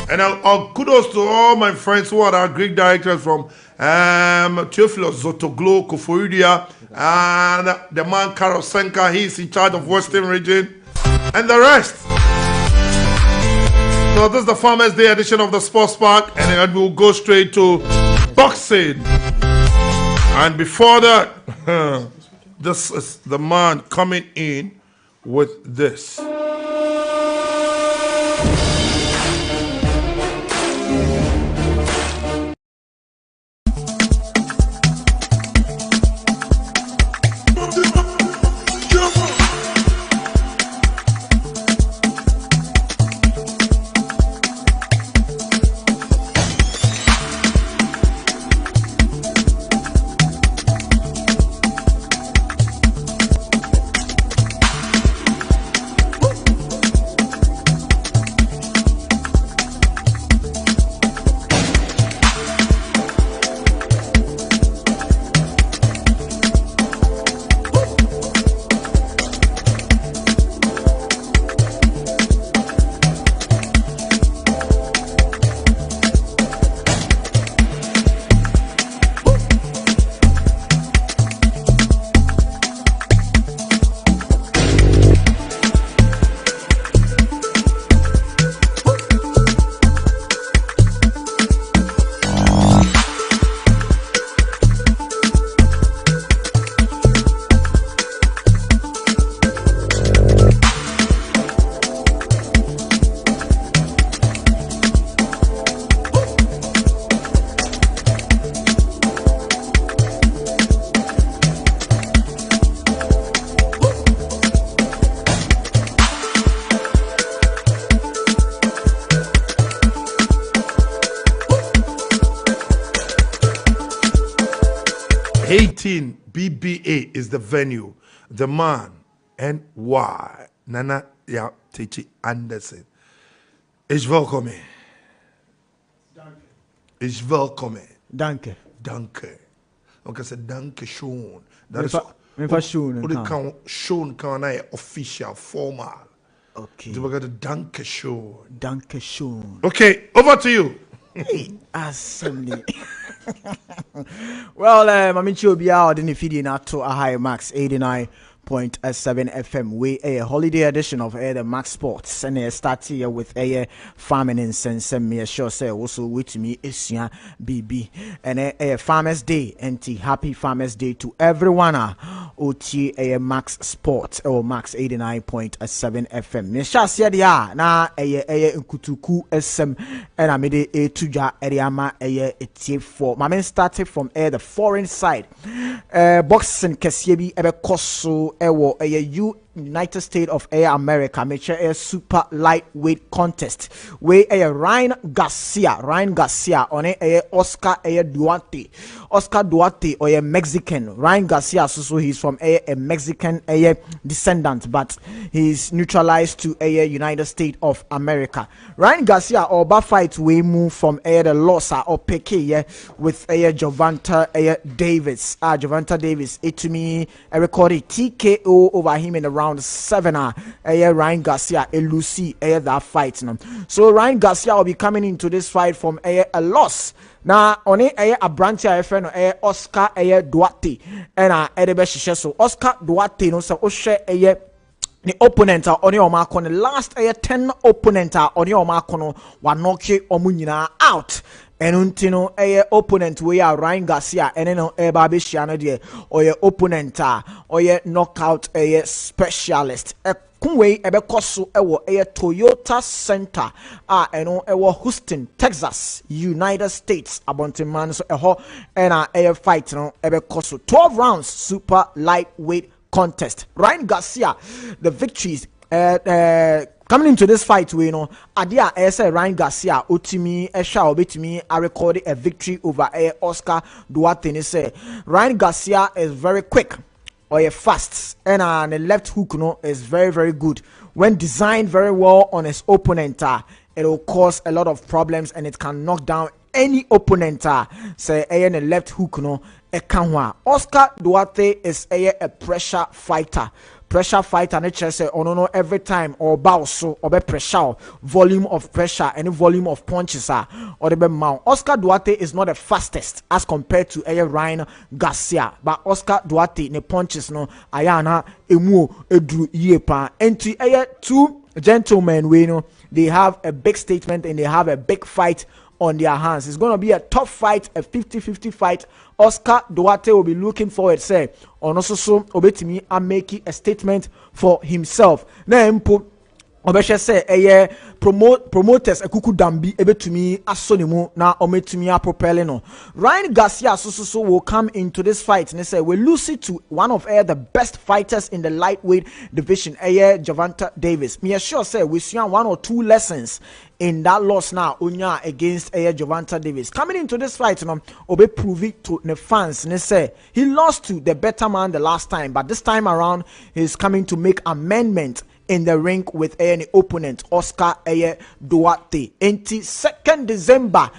And kudos to all my friends who are our Greek directors from Theophilus Zotoglo, Kofoidia, and the man Karol Senka, he's in charge of Western region, and the rest. So this is the Farmers Day edition of the Sports Park, and then we'll go straight to boxing. And before that, this is the man coming in with this. 18 BBA is the venue. The man, N.Y. Nana Adu Anderson. Is welcome. Is welcome. Danke. Danke. Okay, say danke schön. That is schön. Schön can I official, formal. Okay. So we got the danke schön. Danke schön. Okay, over to you. Assembly. Well, Mamichi Obia or the feeding out to a high max 89.7 FM. We a holiday edition of the Max Sports and start here with a farming and sense. Me sure say also with me is BB and a Farmers Day and happy Farmers Day to everyone. OT a Max Sports or Max 89.7 FM. Me sure say dia na a kutuku SM and I made a tuja eriama a tie for. My men started from the foreign side. Boxing Kesiebi ebe koso ewo United States of America make a super lightweight contest where Ryan Garcia on a Oscar Duarte or a Mexican. Ryan Garcia so he's from a Mexican descendant, but he's neutralized to a United States of America. Ryan Garcia or fight we move from the Losa or Peke with a Gervonta Davis. Gervonta Davis it to me a recorded TKO over him in the round 7. Ryan Garcia Lucy that fight now. So Ryan Garcia will be coming into this fight from a loss. Now on a branch friend Oscar Duarte and so Oscar Duarte no so share the opponent on your mark on the last 10 opponent on your mark on one knock omunina out. And untino opponent we are Ryan Garcia and then baby shiana or your opponent or your knockout specialist. Kunwe ebe koso ewo Toyota Center eno ewo Houston, Texas, United States. Abonteman so eho and fight no ebe koso 12 rounds super lightweight contest. Ryan Garcia, the victories coming into this fight, we know Adia say Ryan Garcia Utimi Esha Obetimi I recorded a victory over Oscar Duarte. They say Ryan Garcia is very quick or fast and the left hook is very very good. When designed very well on his opponent, it will cause a lot of problems and it can knock down any opponent. Say and the left hook Oscar Duarte is a pressure fighter. Nature say no every time or bow so or be pressure volume of pressure any volume of punches or the mount. Oscar Duarte is not the fastest as compared to Ryan Garcia, but Oscar Duarte ne punches no ayana emu edru yepa enti two gentlemen we know they have a big statement and they have a big fight on their hands. It's going to be a tough fight, a 50-50 fight. Oscar Duarte will be looking forward, say, on also so obetimi and making a statement for himself. Now, Obesha say promoters ekuku dambi ebetumi asonimu na ometumi apropel no. Ryan Garcia so will come into this fight and say we lose it to one of the best fighters in the lightweight division, Gervonta Davis. Me sure say we see 1 or 2 lessons in that loss now unya against Gervonta Davis. Coming into this fight obe prove it to the fans and say he lost to the better man the last time, but this time around he's coming to make amendment in the ring with any opponent, Oscar Duarte. 2nd December,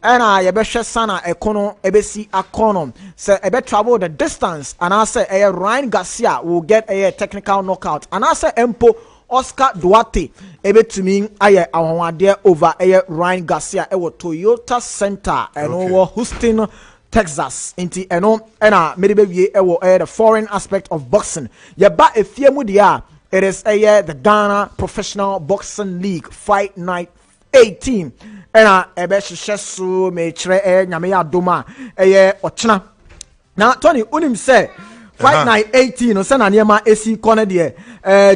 and I beshe sana ekono ebesi akono. So ebe travel the distance, and I say Ryan Garcia will get a technical knockout, and I say Empo Oscar Duarte ebe to me awade over Ryan Garcia ewo Toyota Center and over Houston, Texas. Inti ena medibe wie ewo the foreign aspect of boxing. Yeba efiemu dia. It is the Ghana Professional Boxing League Fight Night 18. And ebeshesu mechre nyame adoma ochna. Now Tony unim say Fight Night 18 no say na niema esi kone de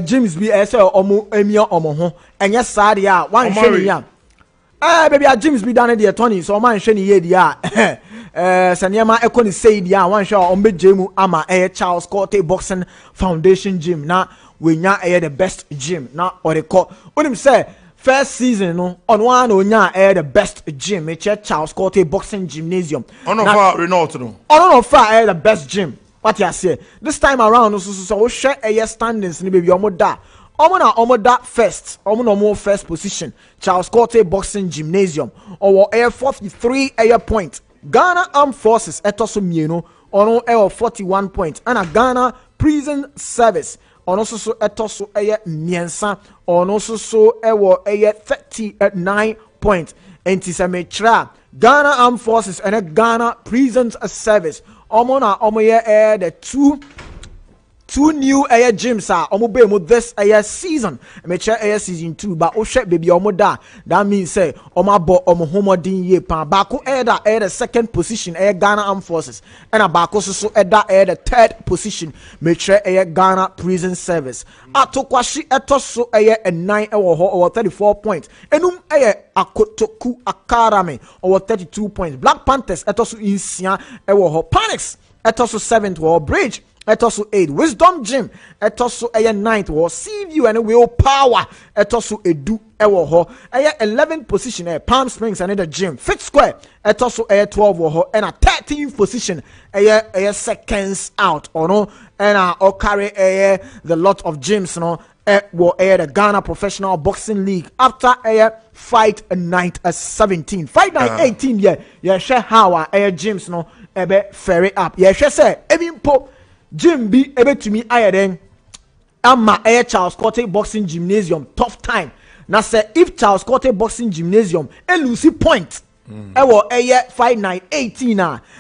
James B say omo emia omo ho enye saa de a wan hwe ni ya. Baby James B dane de Tony so man hwe ni ye de a Sanyama Ekoni said, yeah, one shot on Jemu Ama Charles Quaye Boxing Foundation Gym. Now we now the best gym. Now or the call. What him say? First season no on one on the best gym. It's Charles Quaye Boxing Gymnasium. On of Renault no. On of the best gym. What you say? This time around, so share standings. Ni baby omoda. Omoda first. Omo first position. Charles Quaye Boxing Gymnasium. Or 43 point. Ghana Armed Forces etoso mieno ono 41 points and a Ghana Prison Service ono so etoso miensa ono so 39 points enti se metra Ghana Armed Forces and a Ghana Prison Service omo na omo the two 2 new air gyms are omo this air season. Me check air season 2, but oshe baby omo da. That means say omo bo omo homodin ye pan. Bako air the second position air Ghana Armed Forces. And a bako so air the third position. Me check air Ghana Prison Service. Atokwashi etoso air a 9 or 34 points. Enum air Akotoku Akarame or 32 points. Black Panthers etoso insia ewo Panics etoso 7th or Bridge. Etosu 8 Wisdom Gym etosu 9th or Seaview and Will Power etosu edu ewo ho 11th position Palm Springs and the gym Fit Square etosu 12 ho and a 13th position seconds out or no and or carry the lot of gyms no the Ghana Professional Boxing League after fight night 17 fight night 18 share how gyms no ebe ferry up share say even po Jim B able to me then Amma Charles Quaye Boxing Gymnasium tough time. Now say if Charles Quaye Boxing Gymnasium Lucy point fight night 18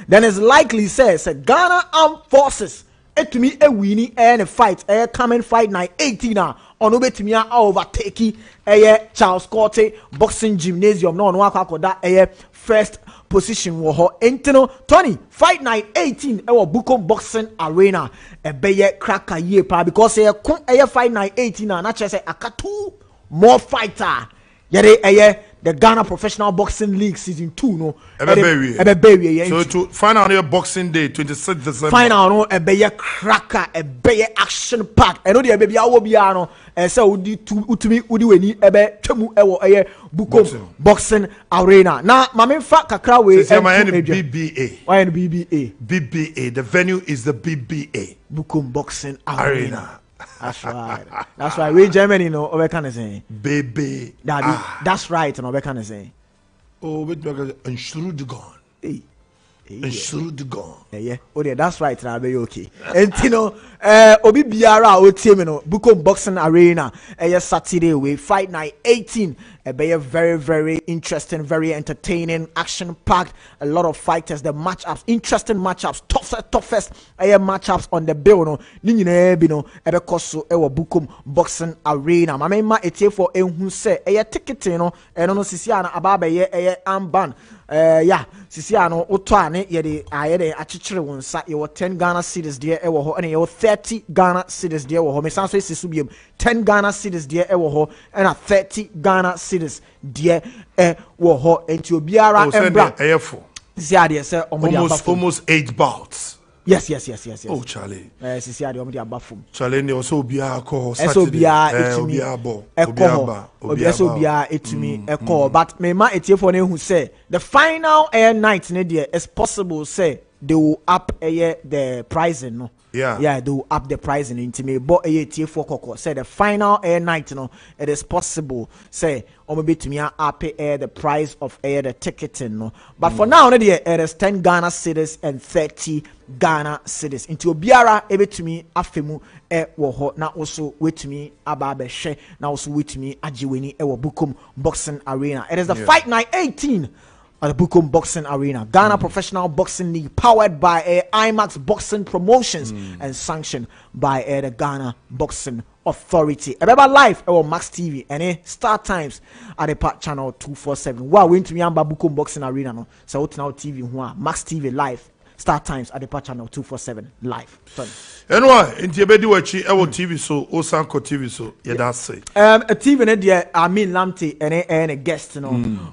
then it's likely says Ghana Armed Forces to me winning and fight coming fight night 18 on obetimi overtake Charles Quaye Boxing Gymnasium no that first position wo ho entino Tony fight night 18 Bukom Boxing Arena beye cracker ye pa because fight night 18 na say akatu more fighter the Ghana Professional Boxing League season 2 no so to final your Boxing Day 26th December final no beye cracker beye action pack and no the baby awo bia no say udi utumi udi weni twemu Bukom Boxing Arena na mame fa kakra we BBA the venue is the BBA Bukom Boxing Arena. That's right. That's right. We Germany, no, what can I say? Baby. That's right, no, what can I say? Oh, wait, and shrewd gone. And shrewd gone. Yeah. Oh, yeah, that's right. Now, be okay. And you know, Obi Biara, o team, you know, Bukom Boxing Arena. Saturday we fight night 18. Be a very, very interesting, very entertaining, action-packed. A lot of fighters. The matchups, interesting matchups, toughest matchups on the bill. No, Koso Bukom Boxing Arena. My main ete for who say ticket, you know, and no Sisiana Ababe amban. Sisiano Otwane yede achichire wonsa ye 10 Ghana cedis there ewo ho and ye 30 Ghana cedis there ewo ho me sanso sisubium 10 Ghana cedis there ewo ho and 30 Ghana cedis there ewo ho enti obiara embra say almost 8 bouts. Yes. Oh, Charlie. Sisi ade omudi abafum. Charlie ne also obiara call Saturday. Obiara etumi eko but me ma etiefo ne hu say the final air night ne there is possible say they will up the pricing no. Yeah, they will up the pricing into me. But etiefo koko say the final air night no it is possible say omobi to me up the price of the ticketing no. But for now no there it is 10 Ghana cedis and 30 Ghana cedis. Into obiara ebetumi afemu wo ho na also wetumi ababe hwe na also wetumi ajiweni wo Bukom Boxing Arena. It is the fight night 18 at the Bukom Boxing Arena. Ghana Professional Boxing League powered by IMAX Boxing Promotions and sanctioned by the Ghana Boxing Authority. Remember live Max TV and Star Times at the part channel 247. Wow, we into Yamba Bukom Boxing Arena no. So what now TV Max TV live. Star Times at the part channel 247 live. Anyway, in Tibedi wachi ewo TV so Osanko TV so that's say. A TV ne dia Amin Lamte and a guest no.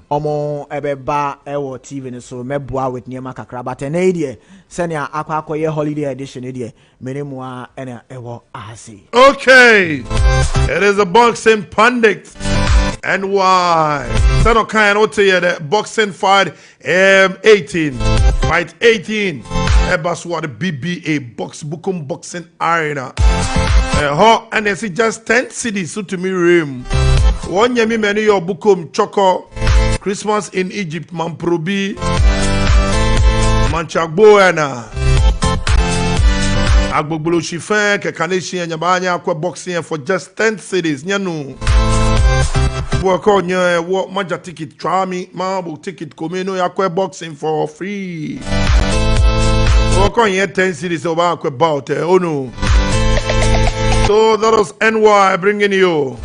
Omo ebeba ewo TV ne so meboa with niema kakra but ene dia senia akwakoye holiday edition ne dia menemu ene ewo ahase. Okay. It is a boxing pundit. And why? Sano kan ote the boxing fight 18. Fight 18. Ebaswa the BBA Bukom Boxing Arena. And they see just 10 cities so to me room. One yemi many your Bukom Choco. Christmas in Egypt, Mamprobi. Manchagboana. Agbogbolo Chifin, Kekaneshi and Yabanya Aqua Boxing for just 10 cities. Nyanu. Work on your what major ticket, try me, marble ticket, Comino Aqua Boxing for free. Work on your 10 cities of Aqua Bout, oh no. So that was NY bringing you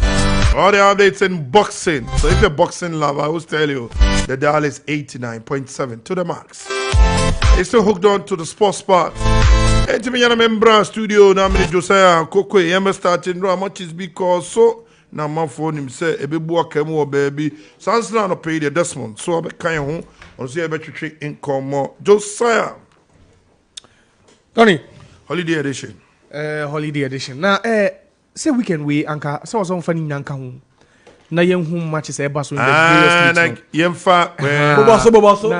all the updates in boxing. So if you're boxing lover, I always tell you the dial is 89.7 to the max. It's still hooked on to the sports part. And to me, I'm in studio. Now, I'm Josiah Quaye. I'm starting how much is because so now my phone him say a baby boy came over baby. Sounds now no pay the Desmond. So I'm kind of home. On see a better trick income more. Josiah. Tony. Holiday edition. Holiday edition. Now, say weekend we anchor. So was on funny anchor home. Na yen home matches e baso in the various leagues. Yen fa boboso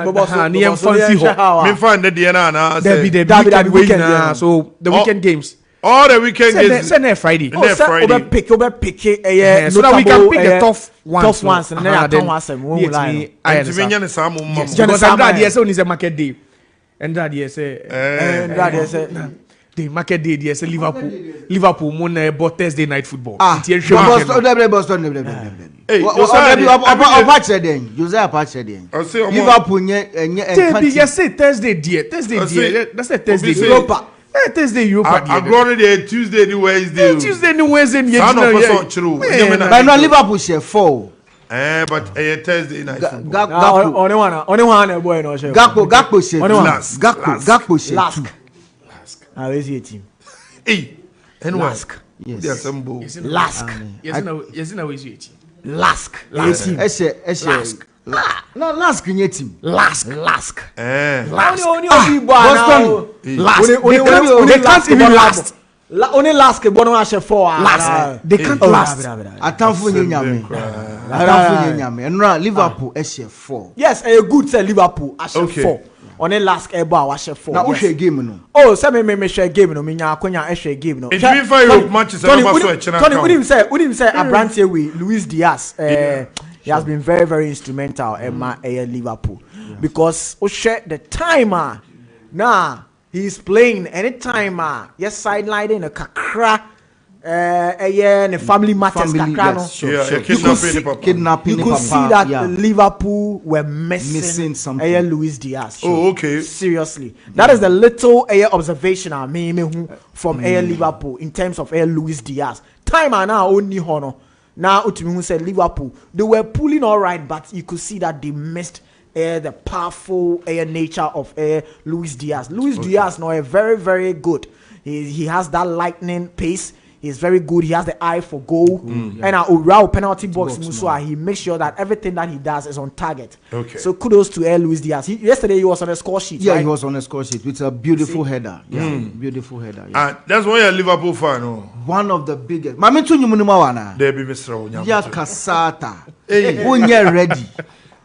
ni yen fancy ho. Me fan the dia na the weekend na so the weekend games. All the weekend games. Say Friday. Oh, Friday. Over pick so that we can pick the tough ones and then I come once and we line. And to me yen some mum. Because that day say is a market day. And that day say the market day there say Liverpool mon bought Thursday night football. Hey, Liverpool yes say Thursday there. That's a Thursday Europa. Thursday Europa. I go there Tuesday and Wednesday. Tuesday and Wednesday. But no Liverpool share 4. But Thursday night football. Gakpo share 2. How is your team? Hey, and Lask. Yes. Lask. Yes, no, is your team. Lask. Lask. No, Lask in your team. Lask. Boston. They can't even last. Only Lask one watch 4. Last. They can't last. Atamfu nyame. And Liverpool share 4. Yes, a good say Liverpool share 4. Only Lask eba wa share 4. Now who share game no? Oh, say me share game no. Me nya akonya share game no. If you find Europe matches Tony, we say Abrantie we Luis Diaz. He has been very, very instrumental in my Liverpool because share the timer. Nah, he's playing anytime. Yes, sidelining a kakra. The family matters. Kidnapping. You could see that Liverpool were missing something. Luis Diaz. Oh, okay. Seriously, that is the little observation I mean from Liverpool in terms of Luis Diaz. Time now only honor. Now Utimi said Liverpool they were pulling all right, but you could see that they missed the powerful nature of Luis Diaz. Luis Diaz now very, very good. He has that lightning pace. He's very good. He has the eye for goal. And our penalty box Musua, he makes sure that everything that he does is on target. Okay. So kudos to Luis Diaz. Yesterday he was on a score sheet. Yeah, right? he was on a score sheet with a beautiful header. Yeah, beautiful header. Yeah. That's why you're a Liverpool fan. One of the biggest. Mami tu nyumunumawana. There be Mr. Ya kasata. Unye ready.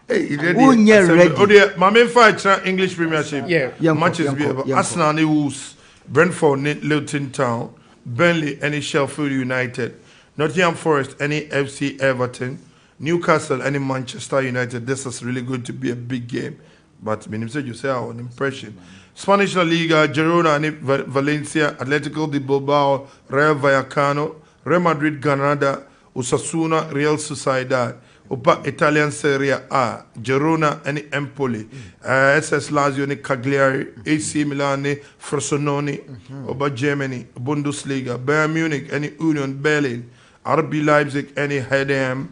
Unye ready. Oh dear, my main fight English Premiership. Yeah. Matches be about Arsenal and Wolves, Brentford, Luton Town, Burnley, any Sheffield United, Nottingham Forest, any FC Everton, Newcastle, any Manchester United. This is really going to be a big game. But when you say you say our impression. Spanish La Liga, Girona, and Valencia, Atletico de Bilbao, Real Vallecano, Real Madrid, Granada, Osasuna, Real Sociedad. Opa Italian Serie A, Girona and Empoli, SS Lazio and Cagliari, AC Milan, Frosinone, Oba Germany, Bundesliga, Bayern Munich and Union Berlin, RB Leipzig and Heidenheim,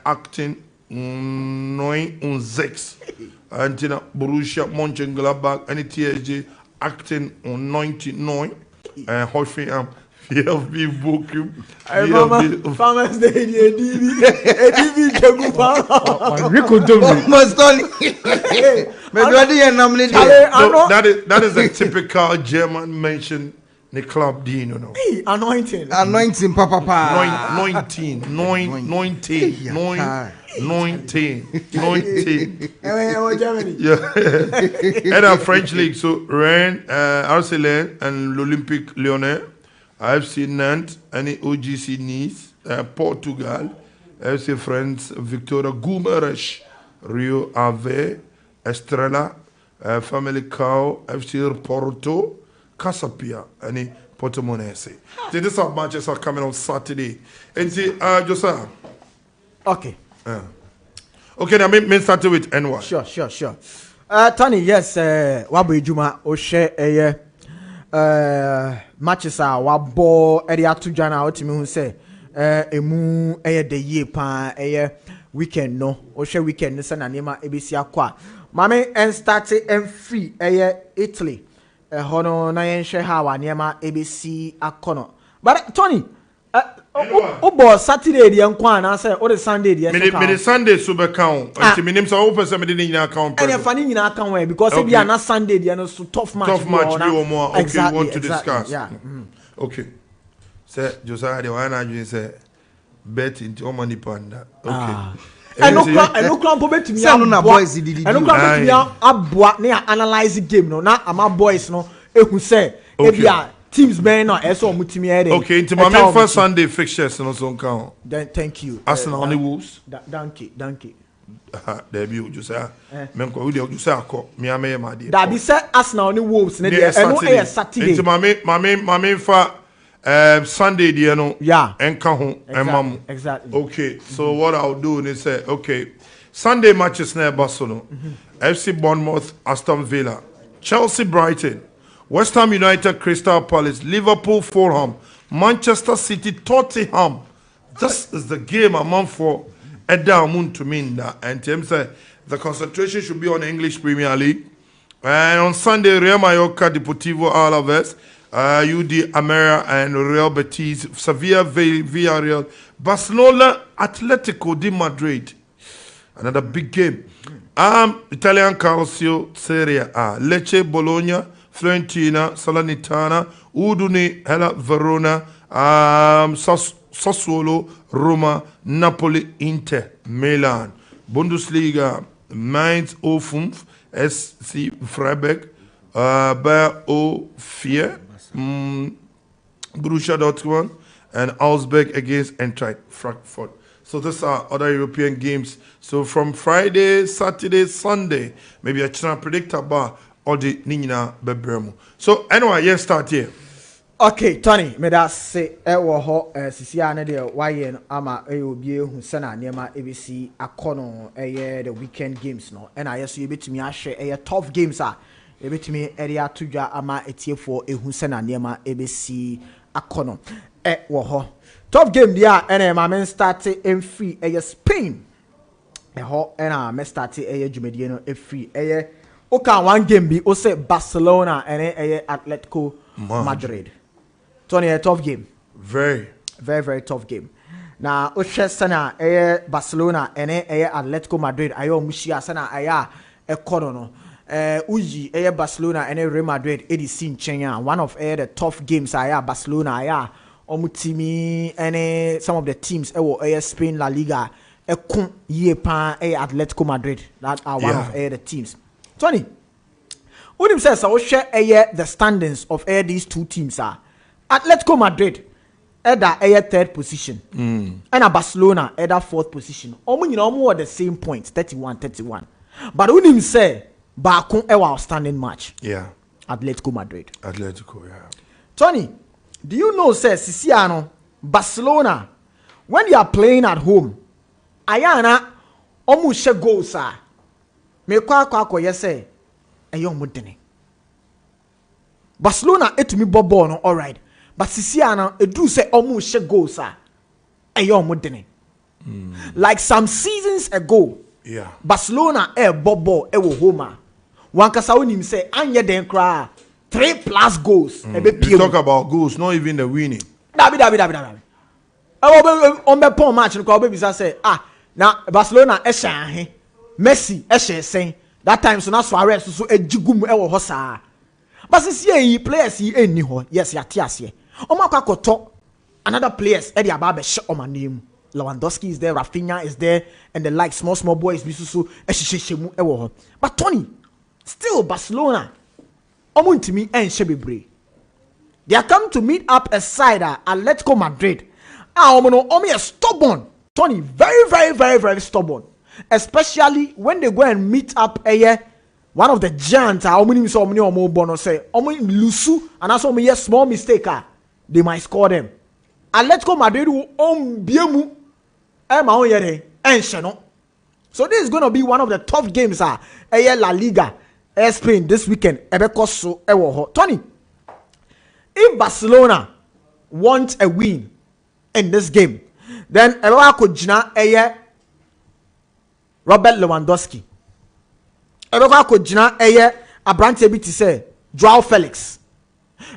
Acting 9-6, Antina Borussia Mönchengladbach and TSG Acting 99, Hoffenheim. VLB Bokum. Farmers Day, ADV Jaguar. That is a typical German mention. The club Dean, you know. Anointing, Papa. 19. Germany. Yeah. And our French league, so Rennes, Arsenal, and l'Olympique Lyonnais. AFC Nantes, any OGC Nice, Portugal, FC France, Victoria Guimaraes, Rio Ave, Estrela, Family Cow, FC Porto, Casapia, any Portimonense. So these are matches are coming on Saturday. And see, Josiah. Okay. Okay, now me start with NY. Sure. Tony, yes, Wabu Juma, Oshe, matches are wabo area to Jana ultimately who say emu the year pa weekend no or share weekend this and anima ABC aqua. Mame and started and free Italy. Hono na yen share how anima ABC akono. But Tony Obo Saturday the nkwan and say or the Sunday the me Sunday super count. Until me name so open some me didn't account. And funny in account way because if you are not Sunday the no so tough match or more. Okay, exactly, want to discuss. Yeah. Okay. Say Josiah the one I say bet into money panda. Okay. And no cramp bet me no boys did and no cramp bet me aboa na analyze game no na ama boys no ehun say e teams ben no eso mutimi ere. Okay, into my first Sunday fixtures no so count. Then thank you. Arsenal only Wolves. Donkey. There be Josiah. Men ko we Josiah ko me am my dear. That be say Arsenal only Wolves na dey no Saturday. Into my fa Sunday the no enka ho emam. Exactly. Okay, so what I'll do is say okay, Sunday matches na Barcelona, FC Bournemouth, Aston Villa, Chelsea, Brighton, West Ham United, Crystal Palace, Liverpool, Fulham, Manchester City, Tottenham. This is the game I'm for Edamun to mean that. And Tim said the concentration should be on the English Premier League. And on Sunday, Real Mallorca, Deportivo Alaves, UD Amera and Real Betis, Sevilla, Villarreal, Barcelona, Atletico de Madrid. Another big game. Italian Calcio, Serie A, Lecce, Bologna, Fiorentina, Salernitana, Udine, Hellas Verona, Sassuolo, Roma, Napoli, Inter, Milan, Bundesliga, Mainz 05, SC Freiburg, Bayer 04, Borussia Dortmund, and Augsburg against Eintracht Frankfurt. So these are other European games. So from Friday, Saturday, Sunday, maybe I can predict about all the Nina Bebremu. So anyway, let's start here. Okay, Tony, me that say wo ho sisia na de waye ama obi ehu sana niema ABC akono the weekend games no. And I yes you betimi ahwe tough games a you betimi area atodwa ama etiefo ehu sana niema ABC akono wo ho. Tough game dia and my men start in free Spain. Ho and me start dwumadie no free okay, one game be say Barcelona and Atletico Madrid. Tony, a tough game. Very tough game. Now, Sana Barcelona and Atletico Madrid. Ayo Mushia Sana Aya a Corono. Uji Barcelona and Real Madrid. Eddie Sin Chenya. One of the tough games. Aya Barcelona Aya Omutimi and some of the teams. Spain La Liga. Kun Yepa Atletico Madrid. That are one of the teams. Tony, what him says, I will share the standings of these two teams are Atletico Madrid at the third position, and Barcelona at the fourth position. Almost at the same point, 31. But when him say, Bakun outstanding match. Yeah, Atletico Madrid. Atletico, yeah. Tony, do you know, says Siciano, Barcelona, when they are playing at home, Ayana almost share goals, sir. Me kwa yese eyo mudene Barcelona etumi bobo no all right but Sisia na edu say omu she goals a eyo mudene like some seasons ago Barcelona bobo wo home wankasa onim say anye den kra 3+ goals you talk about goals not even the winning dabi on be pon match no kwa be bisa say na Barcelona ehyan Messi sen that time so na Suarez so ejigum wo ho saa but see players enni ho yes yate ase o makwakoto another players e dey aba be she o manem Lewandowski is there, Rafinha is there and the like small boys bisusu ehihihemu e wo ho but Tony still Barcelona omuntimi enhye bebre they are come to meet up a side Atletico Madrid omo stubborn Tony very stubborn. Especially when they go and meet up one of the giants, say, lusu, and also small mistake, they might score them. Atletico Madrid will so this is going to be one of the tough games, La Liga, Spain this weekend. Tony, if Barcelona want a win in this game, then Ewa Kojina eye Robert Lewandowski. Ewa Kojina eye Abrante bi ti say Joao Felix.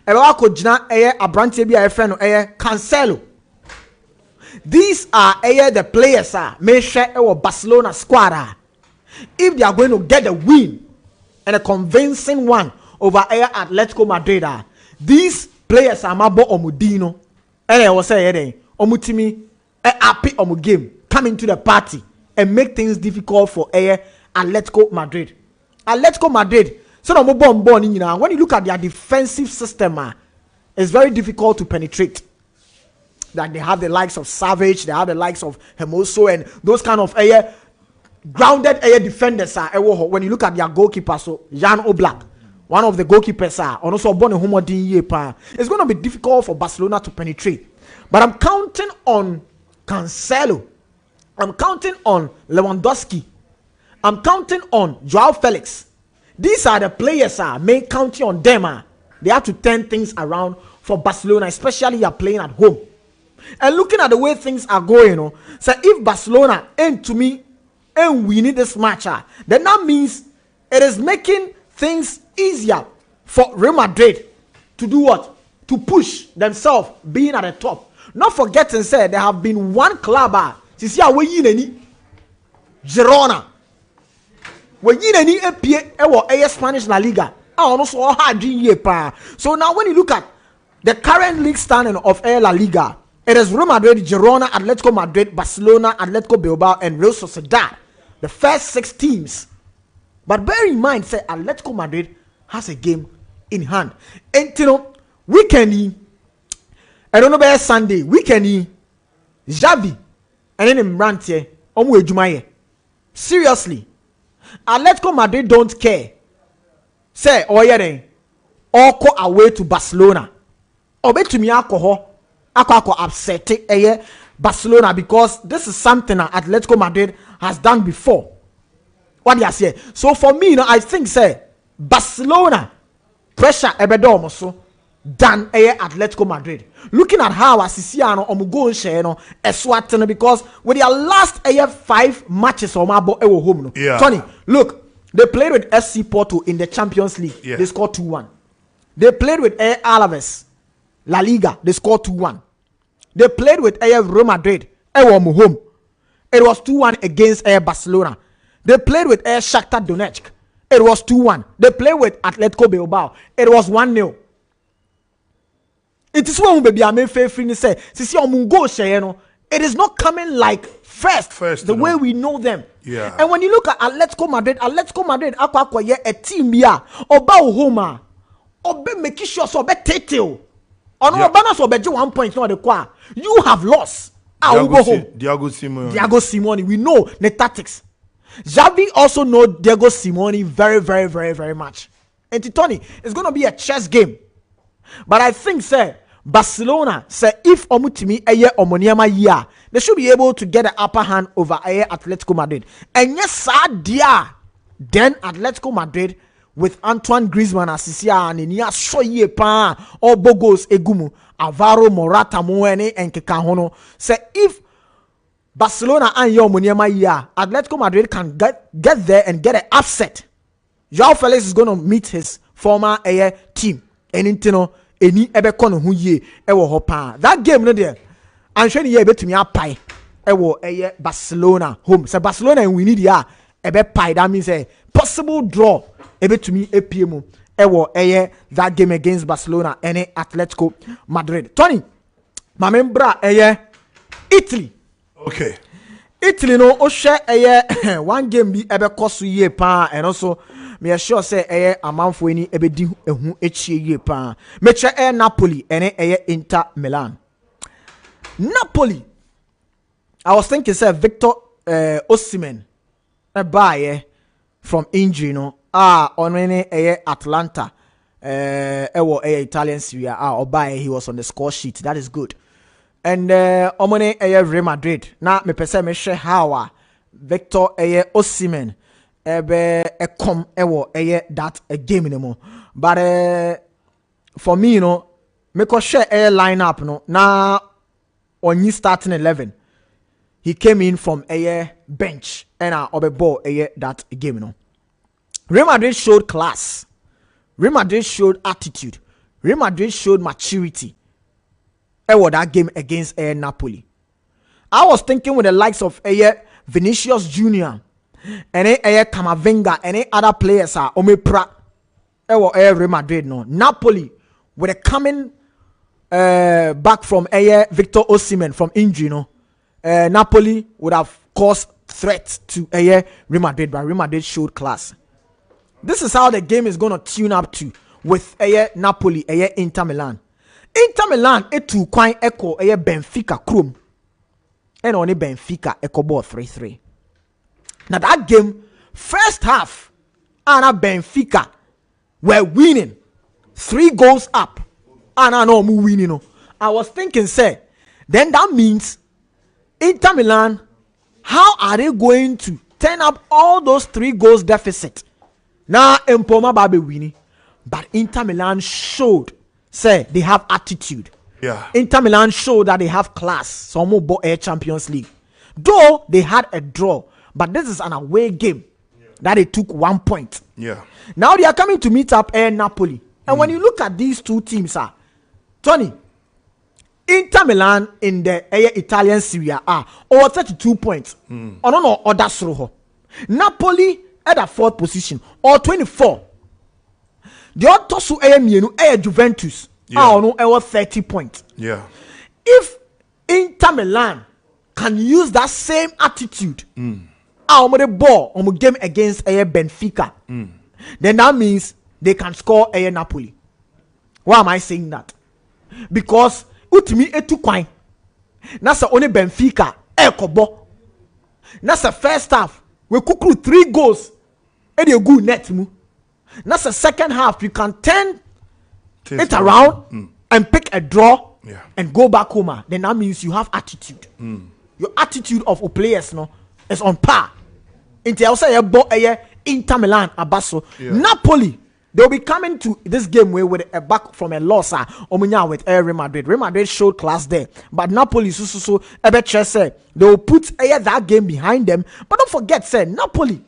Ewa Kojina eye Abrante bi a friend eye Cancelo. These are the players may share our Barcelona squad. If they are going to get a win and a convincing one over Atletico Madrid, these players are Mabo Omudino. And I was saying, Omutimi, happy Omu game, come into the party and make things difficult for Atletico Madrid. Atletico Madrid, so when you look at their defensive system, it's very difficult to penetrate. Like they have the likes of Savage, they have the likes of Hermoso, and those kind of grounded defenders. When you look at their goalkeeper, so Jan Oblak, one of the goalkeepers, and also Bonnie Humodin, it's going to be difficult for Barcelona to penetrate. But I'm counting on Cancelo, I'm counting on Lewandowski, I'm counting on Joao Felix. These are the players, may counting on them. They have to turn things around for Barcelona, especially you're playing at home. And looking at the way things are going, so if Barcelona and to me and we need this match, then that means it is making things easier for Real Madrid to do what? To push themselves being at the top. Not forgetting, say there have been one club, see how we any Girona. We any a Spanish La Liga. So now when you look at the current league standing of La Liga, it is Real Madrid, Girona, Atletico Madrid, Barcelona, Atletico Bilbao, and Real Sociedad. The first 6 teams. But bear in mind, say Atletico Madrid has a game in hand. And weekend, I don't know about Sunday, weekend, Xavi, and then Mrantie, Omwe Jumaye. Seriously, Atletico Madrid don't care. Say, oh yeah, or go away to Barcelona. Or bet to me alcohol. Upset Barcelona because this is something that Atletico Madrid has done before. What do you say? So for me, I think say Barcelona pressure ebedomoso than Atletico Madrid. Looking at how Asisiano omugo sheno eswatene because with their last 5 matches on my home. Yeah. Tony, look, they played with SC Porto in the Champions League. Yeah. They scored 2-1. They played with Alaves, La Liga. They scored 2-1. They played with Real Madrid. Home. It was 2-1 against Barcelona. They played with Shakhtar Donetsk. It was 2-1. They played with Atletico Bilbao. It was 1-0. It is when baby I may fair free say, it is not coming like first the way we know them. Yeah. And when you look at Atletico Madrid, akwa a team ya oba homa obe make sure so be tete. On our banners or 1 point, not the qua. You have lost. Diego Simeone. We know the tactics. Xavi also know Diego Simeone very, very, very, very much. And Tony, it's going to be a chess game. But I think, Barcelona, if Omutimi eye Omoniama year, they should be able to get the upper hand over Atletico Madrid. And yes, dear, then Atletico Madrid with Antoine Griezmann Asisia and Nia Soye Pa or Bogos Egumu, Alvaro Morata Moene and Kekahono. Say if Barcelona and your Muniama year, Atletico Madrid can get there and get an upset. Joao Felix is going to meet his former team. And intino any ebekono hu ye ewo hopa. That game no there. I'm sure you bet me a pie. Ewo Barcelona home. So Barcelona and we need ya ebe pie. That means a possible draw. Ebe to me APM ewo that game against Barcelona and Atletico Madrid. Tony, my membra Italy. Okay. Italy no o share one game bi ebe koso ye pa and also me sure say amanfo ni ebe di ehu echie ye pa. Me che Napoli and Inter Milan. Napoli. I was thinking say Victor Osimhen buy from injury no on Atlanta Italian Serie A he was on the score sheet. That is good. And Real Madrid. Now me pese me share how Victor Osimhen come that game anymore. But for me, make a share a lineup no na on you starting 11. He came in from a bench and ball that game no. Real Madrid showed class. Real Madrid showed attitude. Real Madrid showed maturity. That game against Napoli. I was thinking with the likes of Vinicius Jr. and Camavinga and other players are Omepra. Real Madrid no. Napoli with a coming back from Victor Osimhen from injury no. Napoli would have caused threats to Real Madrid, but Real Madrid showed class. This is how the game is going to tune up to with Napoli, Inter Milan. Inter Milan, to quite echo Benfica Chrome. And only Benfica echo ball 3-3. Now that game, first half, and Benfica were winning 3 goals up. And I know we winning. I was thinking, say, then that means Inter Milan, how are they going to turn up all those 3 goals deficit? Now, Empoma Babe winning. But Inter Milan showed, say, they have attitude. Yeah. Inter Milan showed that they have class. Some more bought Champions League. Though they had a draw, but this is an away game that they took 1 point. Yeah. Now they are coming to meet up Napoli. And when you look at these two teams, Tony, Inter Milan in the Italian Serie A over 32 points. Oh no, that's roho. Napoli at the 4th position or 24. The Otosu Juventus over 30 points. Yeah. If Inter Milan can use that same attitude on the ball on the game against Benfica, then that means they can score Napoli. Why am I saying that? Because utimi etu kwan. Nasa only Benfica kobo. Nasa first half we kukuru 3 goals. E dey good net mu. Nasa second half you can turn it around and pick a draw and go back home. Then that means you have attitude. Your attitude of players no is on par. Inter Milan abaso. Napoli, they'll be coming to this game with a back from a loss with Real Madrid. Real Madrid showed class there. But Napoli so they will put that game behind them. But don't forget, Napoli,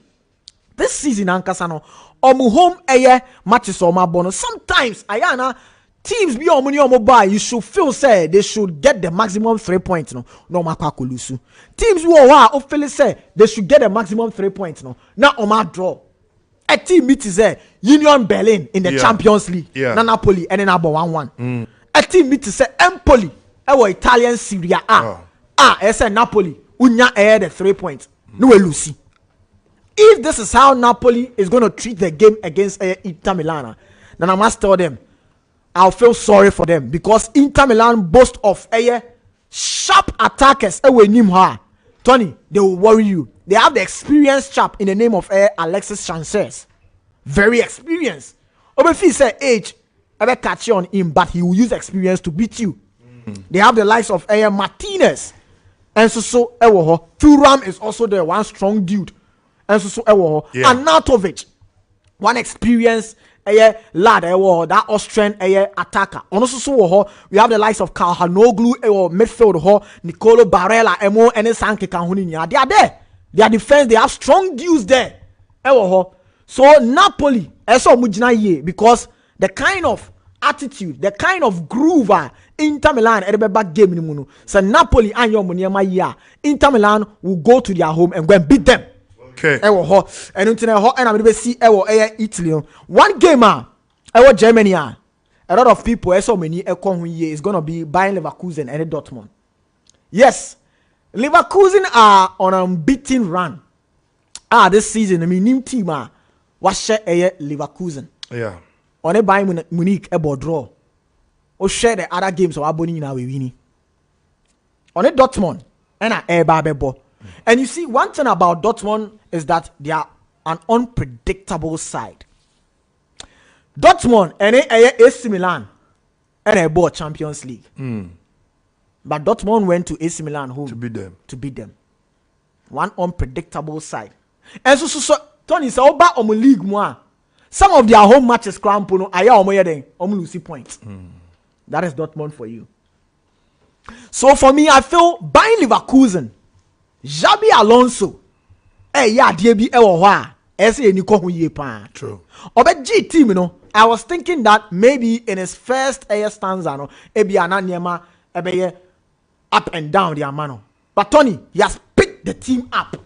this season Ankasano, home matches or bonus. Sometimes Ayana teams be on you should feel say they should get the maximum 3 points no makakulusu. Teams who feel say they should get the maximum 3 points no na oma draw. A team meet is Union Berlin in the Champions League. Na Napoli and then about 1-1. A team meet is Empoli Italian Serie A. Napoli unya the 3 points. No Lucy. If this is how Napoli is going to treat the game against Inter Milan, then I must tell them I'll feel sorry for them because Inter Milan boast of sharp attackers. Tony, they will worry you. They have the experienced chap in the name of Alexis Sanchez. Very experienced. Obefi say age, ever catch you on him, but he will use experience to beat you. They have the likes of Martinez. And so Thuram is also there, one strong dude. And and Natovic, one experienced lad, that Austrian attacker. Also, we have the likes of Calhanoglu, midfield, Nicolo Barella, and Sanke Kahuninia. They are there. Their defense, they have strong dudes there. So Napoli, because the kind of attitude, the kind of groove Inter Milan at the back game. So Napoli and your money, Inter Milan will go to their home and go and beat them. Okay. And I'm going to see Italy. One game, Germany. A lot of people, so many is going to be buying Leverkusen and Dortmund. Yes, Leverkusen are on an unbeaten run. This season, I mean, new team was share Leverkusen. Yeah. On a buy Munich a draw. Or share the other games of Aboni now we winning. On a Dortmund and a Babebo. And you see, one thing about Dortmund is that they are an unpredictable side. Dortmund and AC Milan and a bought Champions League. But Dortmund went to AC Milan home to beat them. One unpredictable side. And so Tony is over on the league more. Some of their home matches cramp no aya lose points. That is Dortmund for you. So for me, I feel buying Leverkusen, Xabi Alonso, yeah, DB Ewa, SA Nico Huyepan. True. Obe G team, you know, I was thinking that maybe in his first stanza, no, Ebiana Niema, Ebeye up and down the Amano. But Tony, he has picked the team up,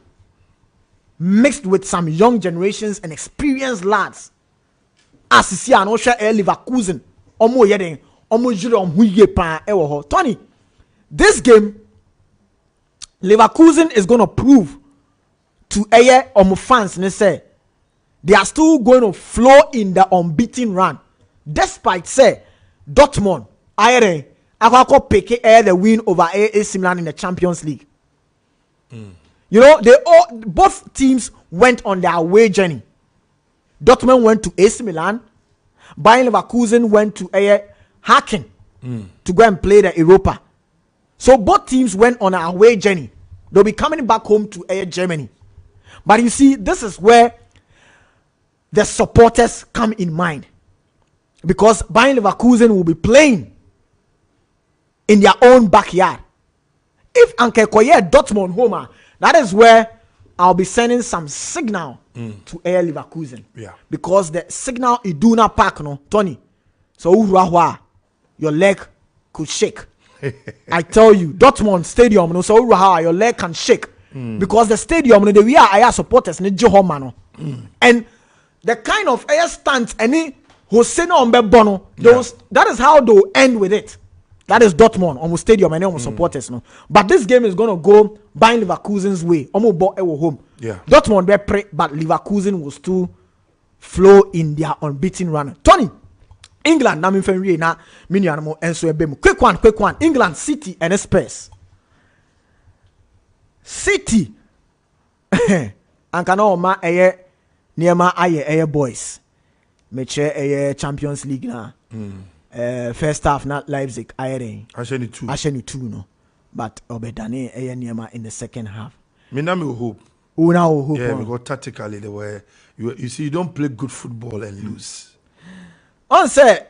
mixed with some young generations and experienced lads. As you see, I know share Leverkusen, Omo Yeding, Omo Juro Huyepan Ewo. Tony, this game, Leverkusen is going to prove to Aye Omo fans, and say they are still going to flow in the unbeaten run, despite say Dortmund, Aye, Akako Peke the win over AC Milan in the Champions League. You know, both teams went on their away journey. Dortmund went to AC Milan, Bayern Leverkusen went to Haken to go and play the Europa. So both teams went on an away journey. They'll be coming back home to Germany. But you see, this is where the supporters come in mind. Because Bayern Leverkusen will be playing in their own backyard. If Anke Koye Dortmund home, that is where I'll be sending some signal to Air Leverkusen. Yeah. Because the signal Iduna Park, no, Tony. So your leg could shake. I tell you, Dortmund Stadium, no, so your leg can shake. Because the stadium, no, we are Air supporters, and the kind of air stands any Hosena on Bono, that is how they'll end with it. That is Dortmund, almost stadium, and almost supporters, no. But this game is gonna go Bayern Leverkusen's way. Almost bought home. Yeah. Dortmund be pre, but Leverkusen will still flow in their unbeaten run. Tony, England, na minfenri na mini animo enso ebemu. Quick one. England, City, and Spurs. City. Ankana oma niema aye boys. Meche Champions League na. First half not Leipzig ayere. Asheni two no. But Obedane niema in the second half. Minami hope. Hope. Yeah, because tactically they were you see you don't play good football and lose. On say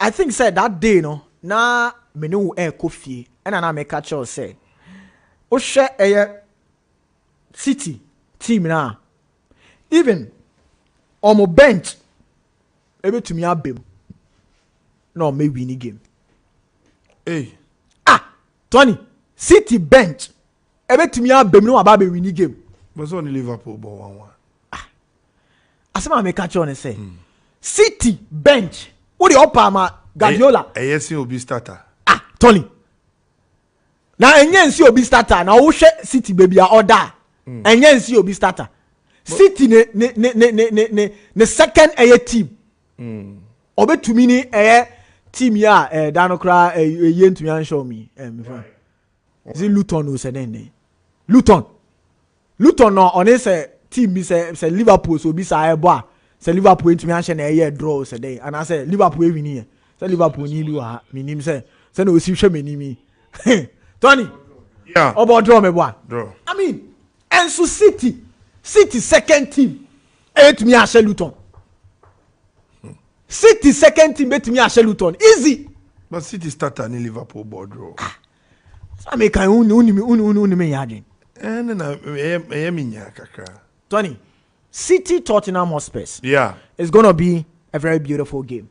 I think said that day no na menu kofi and na make catch us say o share City team na even on my bench able to me abem no may win the game. Hey. Tony, City bench able to me abem no about win the game. But only Liverpool ball 1-1. Asema make catch on say City bench. What the upper ma Guardiola? ASC will be starter. Tony. Now NC will be starter. Now who share City baby order? NC will be starter. City ne second team. Obe to me ni team ya danokra yen to me show me. Is it Luton who said then? Luton no on this team be say Liverpool so be say boy. Say Liverpool to me and a draw today, and I say Liverpool win here. Say Liverpool need you. Minim say no see me. Tony, yeah. About draw me boy. Draw. I mean, and so City second team. To me and Luton. City second team to me and Luton. Easy. But City starter ni Liverpool ball draw. So I make uni me yarding. And then Tony. City Tottenham Hotspur. Yeah. It's going to be a very beautiful game.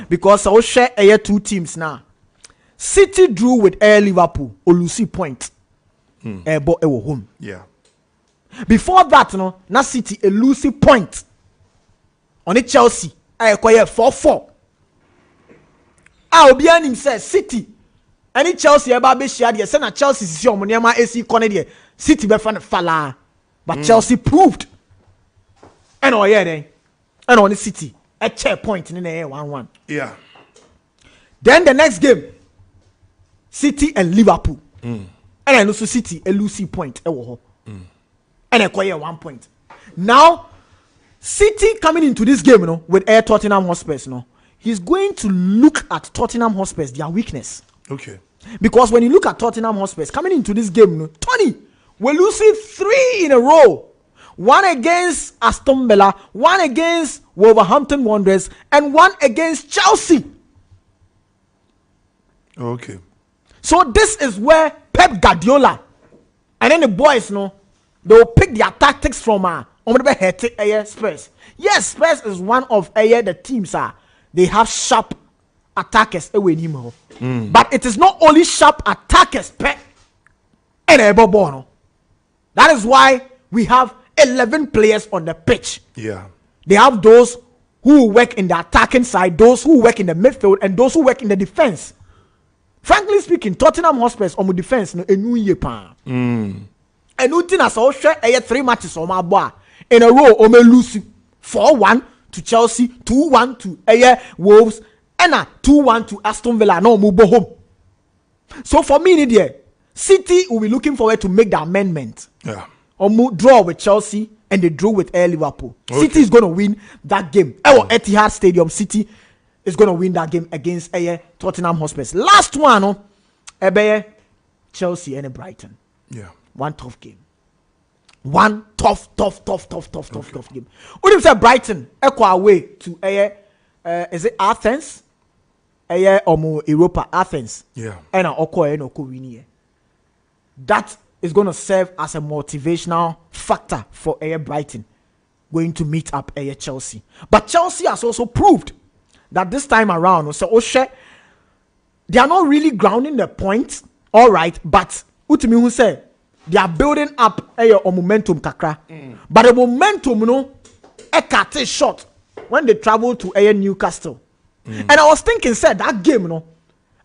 Because I'll share two teams now. City drew with Liverpool or Lucy Point. But home. Yeah. Before that, na City a Lucy Point. On it Chelsea. I acquire 4-4. I'll be an him say City. Any Chelsea about be shared here. Send Chelsea see on Moniama AC Corner. City be fan fala. But Chelsea proved. And on the City a chair point in the 1-1. Yeah. Then the next game, City and Liverpool. And then also City a Lucy Point. And acquire 1 point. Now, City coming into this game, with Tottenham Hotspur, he's going to look at Tottenham Hotspur, their weakness. Okay. Because when you look at Tottenham Hotspur coming into this game, Tony, we're losing 3 in a row. 1 against Aston Villa, 1 against Wolverhampton Wanderers, and 1 against Chelsea. Okay. So this is where Pep Guardiola and then the boys, no, they will pick their tactics from Spurs. Yes, Spurs is one of the teams they have sharp attackers but it is not only sharp attackers and that is why we have 11 players on the pitch. Yeah. They have those who work in the attacking side, those who work in the midfield, and those who work in the defense. Frankly speaking, Tottenham Hotspur on the defense no enu ye pa. And uti na so hwe 3 matches on my boy in a row o me lose 4-1 to Chelsea, 2-1 to Wolves, and 2-1 to Aston Villa. No mo go home. So for me there, City will be looking forward to make the amendment. Yeah. Or draw with Chelsea and they drew with Liverpool. Okay. City is going to win that game. Etihad Stadium, City is going to win that game against Tottenham Hotspur. Last one, Chelsea and Brighton. Yeah. One tough game. One tough game. What if say Brighton echo away to is it Athens? Or Europa, Athens. Yeah. And win. That is going to serve as a motivational factor for Brighton going to meet up Chelsea. But Chelsea has also proved that this time around, so they are not really grounding the point, all right, but Utimi who say they are building up a momentum kakra. But the momentum, a short when they travel to Newcastle. And I was thinking, said that game,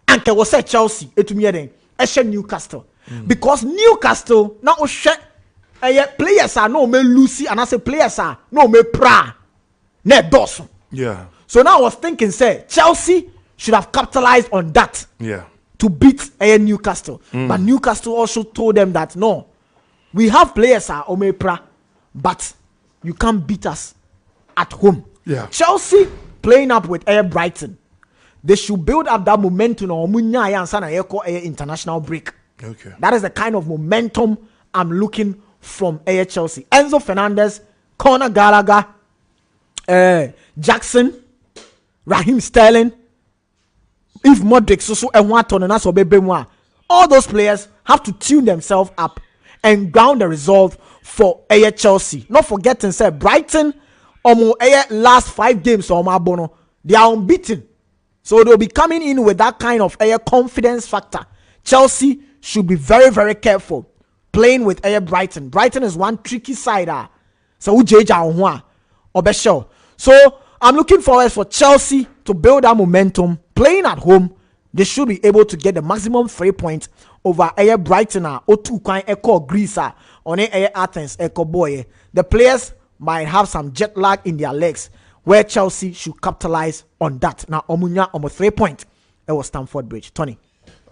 and there was Chelsea, Newcastle. Because Newcastle now players are no me Lucy and I say players are no me pra ne Dawson. Yeah. So now I was thinking, say Chelsea should have capitalized on that. Yeah. To beat Newcastle. But Newcastle also told them that no, we have players are me pra, but you can't beat us at home. Yeah. Chelsea playing up with Brighton. They should build up that momentum on international break. Okay. That is the kind of momentum I'm looking from Chelsea. Enzo Fernandez, Conor Gallagher, Jackson, Raheem Sterling, if Modric, all those players have to tune themselves up and ground the resolve for Chelsea. Not forgetting, say Brighton, last 5 games, they are unbeaten. So they'll be coming in with that kind of confidence factor. Chelsea should be very, very careful playing with Brighton. Brighton is one tricky side. So I'm looking forward for Chelsea to build that momentum. Playing at home, they should be able to get the maximum 3 points over Brighton or 2 Greece on Athens boy. The players might have some jet lag in their legs, where Chelsea should capitalize on that. Now Omunya on 3 points. It was Stamford Bridge. Tony.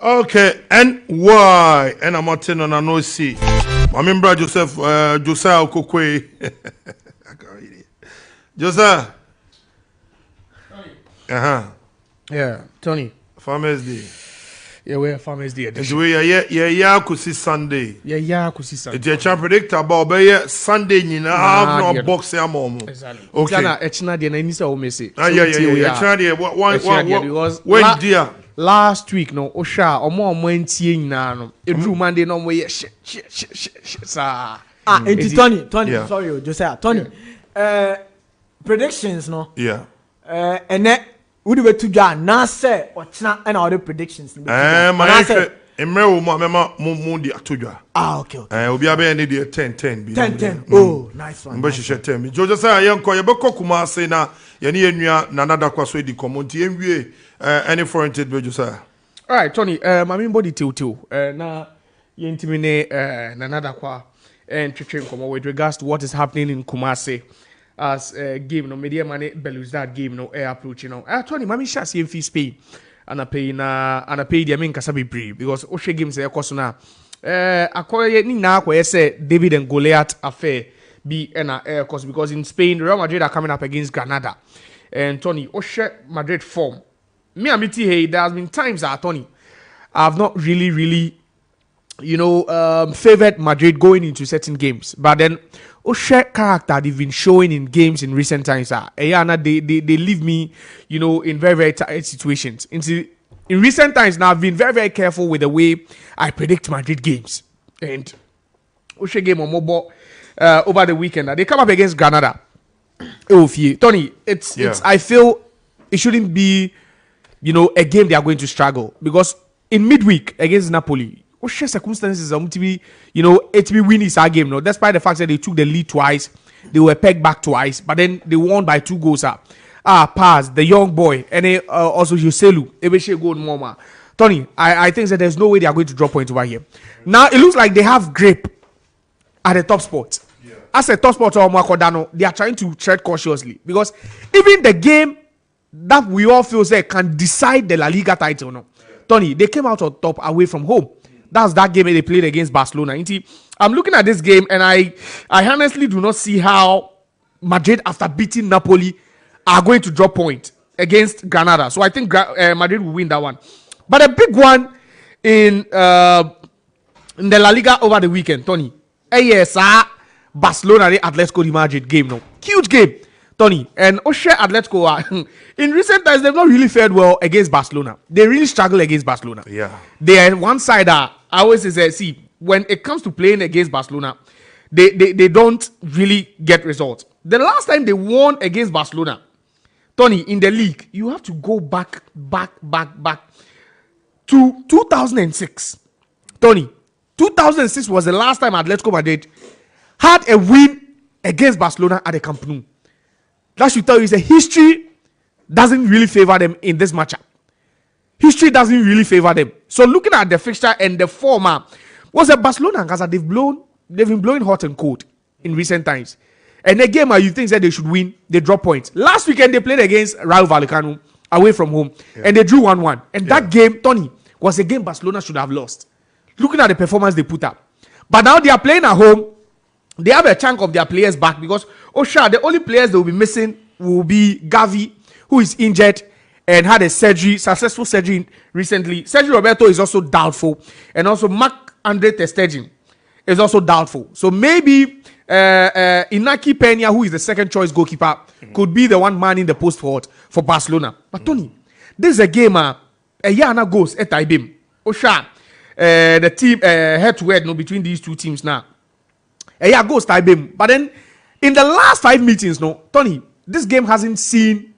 Okay, and why? And I'm not saying on no see. My member Josiah Quaye. Josiah. Yeah, Tony. Farmers Day. Yeah, we're Farmers Day. And yeah, could see Sunday. Yeah, could see Sunday. It's a predict about Sunday. You know, have no box here, mom. Exactly. Okay. It's not the Nisa Omesi. Yeah. When dear. Last week, no, Osha, or more Monty no. It drew Monday, no way. Tony, yeah. Sorry, Josiah. Tony, predictions, no? Yeah. And then, would you to John? Now, say, or China and other predictions. My Mundi Atuja. Okay. We'll be able 10. Oh, nice one. But she should tell me. Josiah, young Koyaboko Kuma say now, Yania, Nanada Kwaswe di Community, MBA. Any foreign trade, Josiah? All right, Tony. My main body till. Now, you intimidate Nanada Kwa and Chichin with regards to what is happening in Kumasi as game. No media money belus that game. No air approach. Tony, my mission is in Spain. And I pay the main Kasabi pre because Oshe games are cost now. Acquire ni na kwa say David and Goliath affair be an air cost because in Spain Real Madrid are coming up against Granada and Tony Oshe Madrid form. Me and hey, there has been times that Tony I've not really favored Madrid going into certain games, but then Oshe character they've been showing in games in recent times they leave me in very, very tight situations. in recent times now, I've been very, very careful with the way I predict Madrid games. And Oshe game on mobile over the weekend. They come up against Granada. Tony, it's I feel it shouldn't be, a game they are going to struggle, because in midweek against Napoli, Oshe circumstances are to be, it be winning our game now. Despite the fact that they took the lead twice, they were pegged back twice, but then they won by 2 goals up. Paz, the young boy, and also Joselu, Ebeshe goal more. Tony, I think that there's no way they are going to drop points over here. Now it looks like they have grip at the top spot. Yeah. As a top spot or Makodano, they are trying to tread cautiously, because even the game that we all feel can decide the La Liga title. No? Yeah. Tony, they came out on top away from home. That's that game they played against Barcelona. I'm looking at this game and I honestly do not see how Madrid, after beating Napoli, are going to drop point against Granada. So I think Madrid will win that one. But a big one in the La Liga over the weekend, Tony. Barcelona Atletico de Madrid game, no, huge game, Tony. And Oshe Atletico in recent times they've not really fared well against Barcelona. They really struggle against Barcelona. Yeah, they are one side. I always say, see, when it comes to playing against Barcelona, they don't really get results. The last time they won against Barcelona, Tony, in the league, you have to go back to 2006. Tony, 2006 was the last time Atletico Madrid had a win against Barcelona at the Camp Nou. That should tell you the history doesn't really favor them in this matchup. History doesn't really favor them. So looking at the fixture and the former, was a Barcelona and Gaza, they've been blowing hot and cold in recent times. And the game you think that they should win, they drop points. Last weekend they played against Rayo Vallecano away from home, and they drew 1-1. And that game, Tony, was a game Barcelona should have lost. Looking at the performance they put up. But now they are playing at home. They have a chunk of their players back, because the only players they will be missing will be Gavi, who is injured and had a successful surgery recently. Sergio Roberto is also doubtful, and also Marc-Andre ter Stegen is also doubtful. So maybe Inaki Peña, who is the second choice goalkeeper, could be the one man in the post forward for Barcelona. But Tony, this is a game Yana goes at Ibim. The team head to head between these two teams now. Goes Ibim. But then in the last 5 meetings, Tony, this game hasn't seen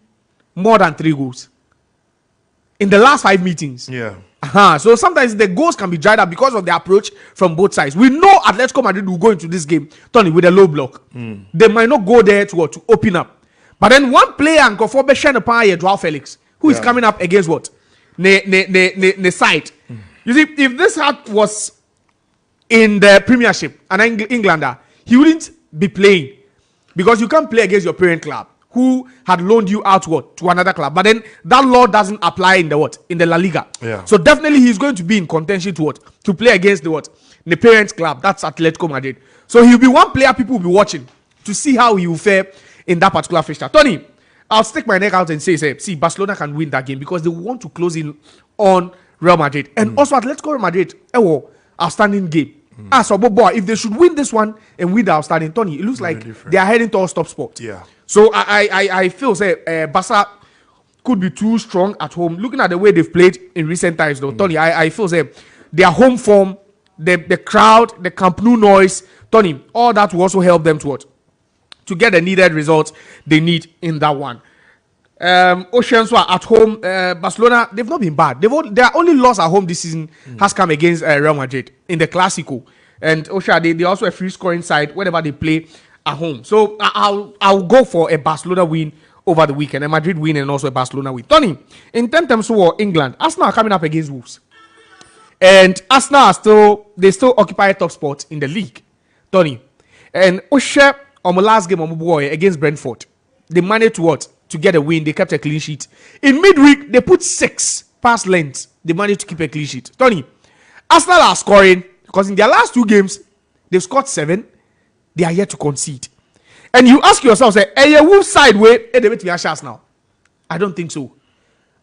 more than 3 goals. In the last 5 meetings. Yeah. So sometimes the goals can be dried up because of the approach from both sides. We know Atletico Madrid will go into this game, Tony, with a low block. They might not go there to open up. But then one player and for Joao Felix, who is coming up against what? The side. You see, if this was in the Premiership and Englander, he wouldn't be playing, because you can't play against your parent club who had loaned you out to another club. But then that law doesn't apply in the La Liga. Yeah. So definitely he's going to be in contention to play against the parent club. That's Atletico Madrid. So he'll be one player people will be watching to see how he will fare in that particular fixture. Tony, I'll stick my neck out and say, see, Barcelona can win that game because they want to close in on Real Madrid. And also Atletico Madrid, outstanding game. So boy, if they should win this one and win the outstanding, Tony, it looks like they are heading towards top spot. Yeah. So I feel Barca could be too strong at home. Looking at the way they've played in recent times, though, Tony, I feel their home form, the crowd, the Camp Nou noise, Tony, all that will also help them to get the needed results they need in that one. Oceans were at home. Barcelona, they've not been bad. Their only loss at home this season has come against Real Madrid in the Clásico. And they also a free scoring side whenever they play at home. So I'll go for a Barcelona win over the weekend, a Madrid win and also a Barcelona win. Tony, in terms of England, Arsenal are coming up against Wolves. And Arsenal they still occupy top spot in the league. Tony. And Oshe on the last game on boy against Brentford, they managed to get a win. They kept a clean sheet. In midweek, they put 6 pass lengths. They managed to keep a clean sheet. Tony, Arsenal are scoring because in their last 2 games, they've scored 7. They are yet to concede. And you ask yourself, Wolves side way, they wait to be Arsenal. I don't think so.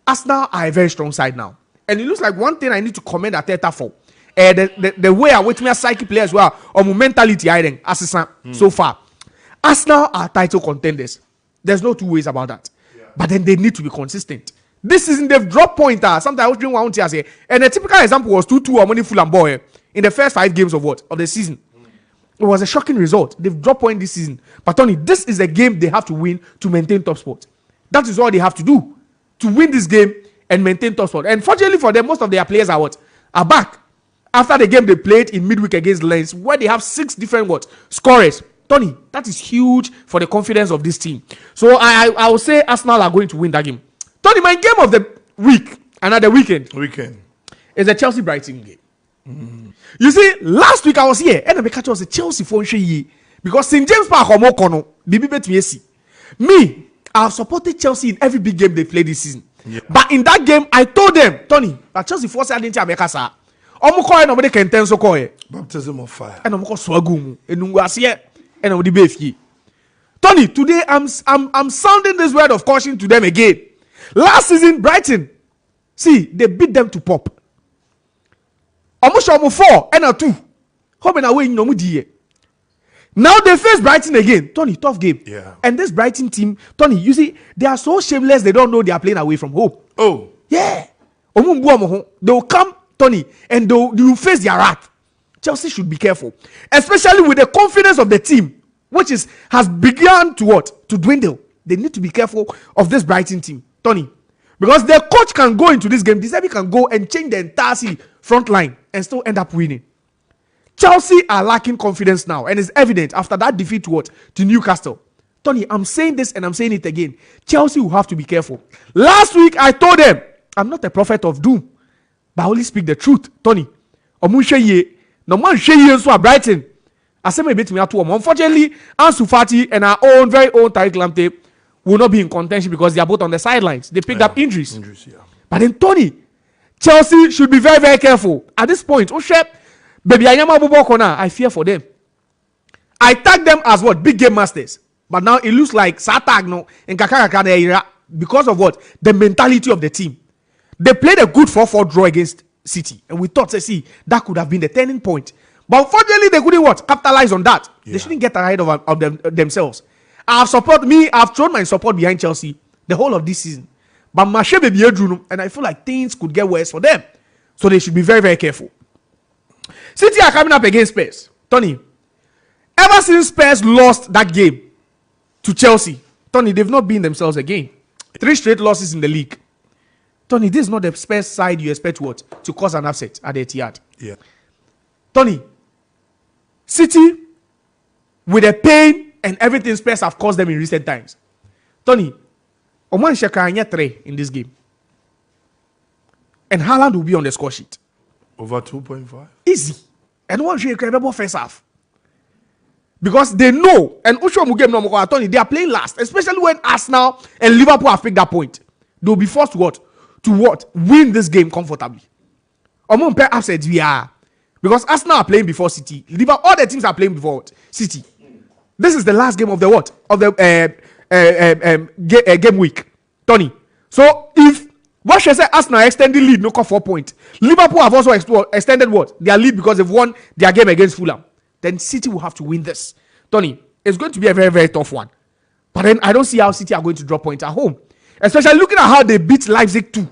Arsenal are a very strong side now. And it looks like one thing I need to commend Arteta for. The way I wait me as psyche players well, or mentality hiding assistant so far. Arsenal are title contenders. There's no 2 ways about that. Yeah. But then they need to be consistent. This season they've dropped pointer. Sometimes I was doing one say, and a typical example was 2-2 or money Fulham boy in the first 5 games of the season. It was a shocking result. They've dropped point this season. But Tony, this is a game they have to win to maintain top spot. That is all they have to do to win this game and maintain top spot. And fortunately for them, most of their players are back after the game they played in midweek against Lens, where they have 6 different scorers. Tony, that is huge for the confidence of this team. So I will say Arsenal are going to win that game. Tony, my game of the week, another weekend, is the Chelsea Brighton game. You see, last week I was here and I catch was a Chelsea for because St. James Park or Mokono, me, I've supported Chelsea in every big game they played this season. Yeah. But in that game, I told them, Tony, that Chelsea forced I didn't make us. Nobody can tell so baptism of fire. And I'm swagum and was here and I'm the Tony, today I'm sounding this word of caution to them again. Last season, Brighton, see, they beat them to pop. Almost 4 and 2. Hoping away no mudi. Now they face Brighton again. Tony, tough game. Yeah. And this Brighton team, Tony, you see, they are so shameless they don't know they are playing away from home. Oh. Yeah. They will come, Tony, and they will face their wrath. Chelsea should be careful. Especially with the confidence of the team, which has begun to dwindle. They need to be careful of this Brighton team. Tony. Because their coach can go into this game. This can go and change the entire front line and still end up winning. Chelsea are lacking confidence now, and it's evident after that defeat to Newcastle. Tony, I'm saying this and I'm saying it again. Chelsea will have to be careful. Last week I told them I'm not a prophet of doom, but I only speak the truth. Tony, no man so Brighton. I say maybe me at home. Unfortunately, Ansu Fati and our very own Tariq Lamptey will not be in contention because they are both on the sidelines. They picked up injuries. Yeah. But then Tony, Chelsea should be very, very careful. At this point, I fear for them. I tag them as big game masters. But now it looks like Satagno and Kakaka because of the mentality of the team. They played a good 4-4 draw against City. And we thought, that could have been the turning point. But unfortunately, they couldn't capitalize on that. Yeah. They shouldn't get ahead of themselves. I've thrown my support behind Chelsea the whole of this season. But and I feel like things could get worse for them. So they should be very, very careful. City are coming up against Spurs. Tony, ever since Spurs lost that game to Chelsea, Tony, they've not been themselves again. 3 straight losses in the league. Tony, this is not the Spurs side you expect to cause an upset at the Etihad. Yeah. Tony, City, with the pain and everything Spurs have caused them in recent times. Tony, Oman Shekanya 3 in this game. And Haaland will be on the score sheet. Over 2.5? Easy. And one should incredible first half. Because they know, and Tony, they are playing last, especially when Arsenal and Liverpool have picked that point. They'll be forced to win this game comfortably. Oman pair upsets we are. Because Arsenal are playing before City. All the teams are playing before City. This is the last game of the game week, Tony. So if what should I say, Arsenal extended lead, no 4 points. Liverpool have also extended their lead because they've won their game against Fulham. Then City will have to win this, Tony. It's going to be a very, very tough one. But then I don't see how City are going to drop points at home, especially looking at how they beat Leipzig too.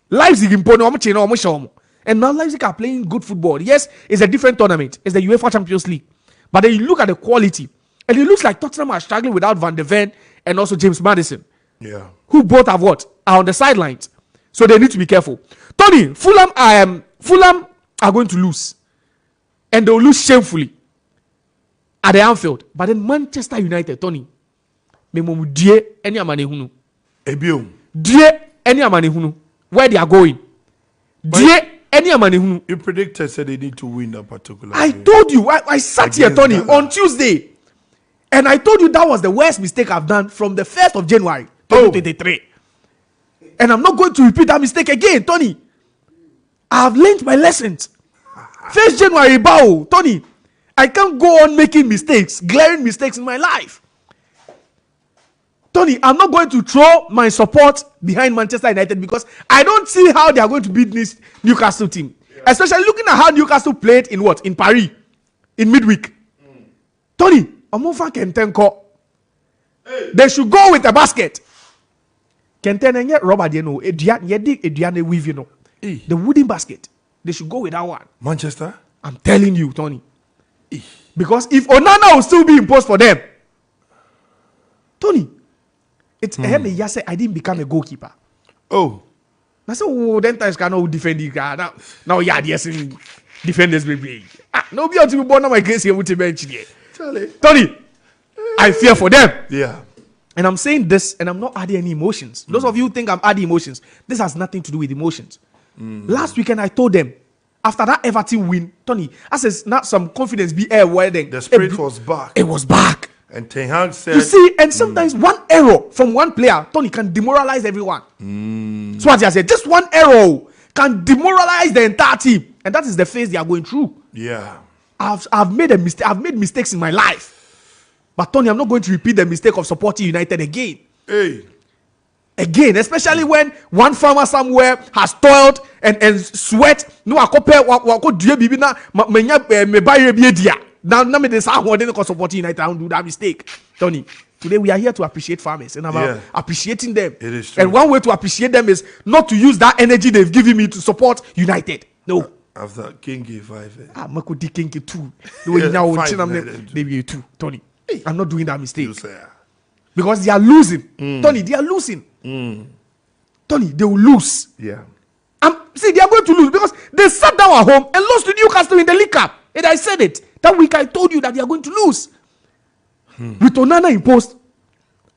Leipzig and now Leipzig are playing good football. Yes, it's a different tournament. It's the UEFA Champions League, but then you look at the quality. And it looks like Tottenham are struggling without Van de Ven and also James Maddison. Yeah. Who both are are on the sidelines. So they need to be careful. Tony, Fulham are going to lose. And they will lose shamefully at the Anfield. But then Manchester United, Tony, where they are going. You predicted said they need to win that particular I game. told you. I sat here, Tony, on Tuesday. And I told you that was the worst mistake I've done from the 1st of January 2023. And I'm not going to repeat that mistake again, Tony. I've learned my lessons. 1st January, Tony. I can't go on making mistakes, glaring mistakes in my life. Tony, I'm not going to throw my support behind Manchester United because I don't see how they are going to beat this Newcastle team. Yeah. Especially looking at how Newcastle played in Paris, in midweek. Tony, they should go with a basket. Kenten and yet rubber, you know, Ediane weave, you know. The wooden basket. They should go with that one. Manchester? I'm telling you, Tony. Because if Onana will still be imposed for them, Tony, it's I didn't become a goalkeeper. Oh. I said, oh, then times cannot defend the guy. Now, yeah, yes, defenders will be. No, be able to be born on my case here with the bench here. Tony, I fear for them. Yeah. And I'm saying this, and I'm not adding any emotions. Those of you who think I'm adding emotions, this has nothing to do with emotions. Last weekend, I told them, after that Everton win, Tony, I says, not some confidence be air wedding. The spirit was back. It was back. And Ten Hag said, you see, and sometimes one error from one player, Tony, can demoralize everyone. So what I said, just one error can demoralize the entire team. And that is the phase they are going through. Yeah. I've made a mistake. I've made mistakes in my life. But Tony, I'm not going to repeat the mistake of supporting United again. Again, especially when one farmer somewhere has toiled and sweat. No, I compare what do you na me buy dia. Now me this how they can support United. I don't do that mistake, Tony. Today we are here to appreciate farmers and about appreciating them. It is true. And one way to appreciate them is not to use that energy they've given me to support United. No. After King gave 5. Makudi King 2. Maybe 2, Tony. I'm not doing that mistake. Because they are losing. Tony, they are losing. Tony, they will lose. Yeah. See, they are going to lose because they sat down at home and lost to Newcastle in the League Cup. And I said it. That week I told you that they are going to lose. With Onana imposed.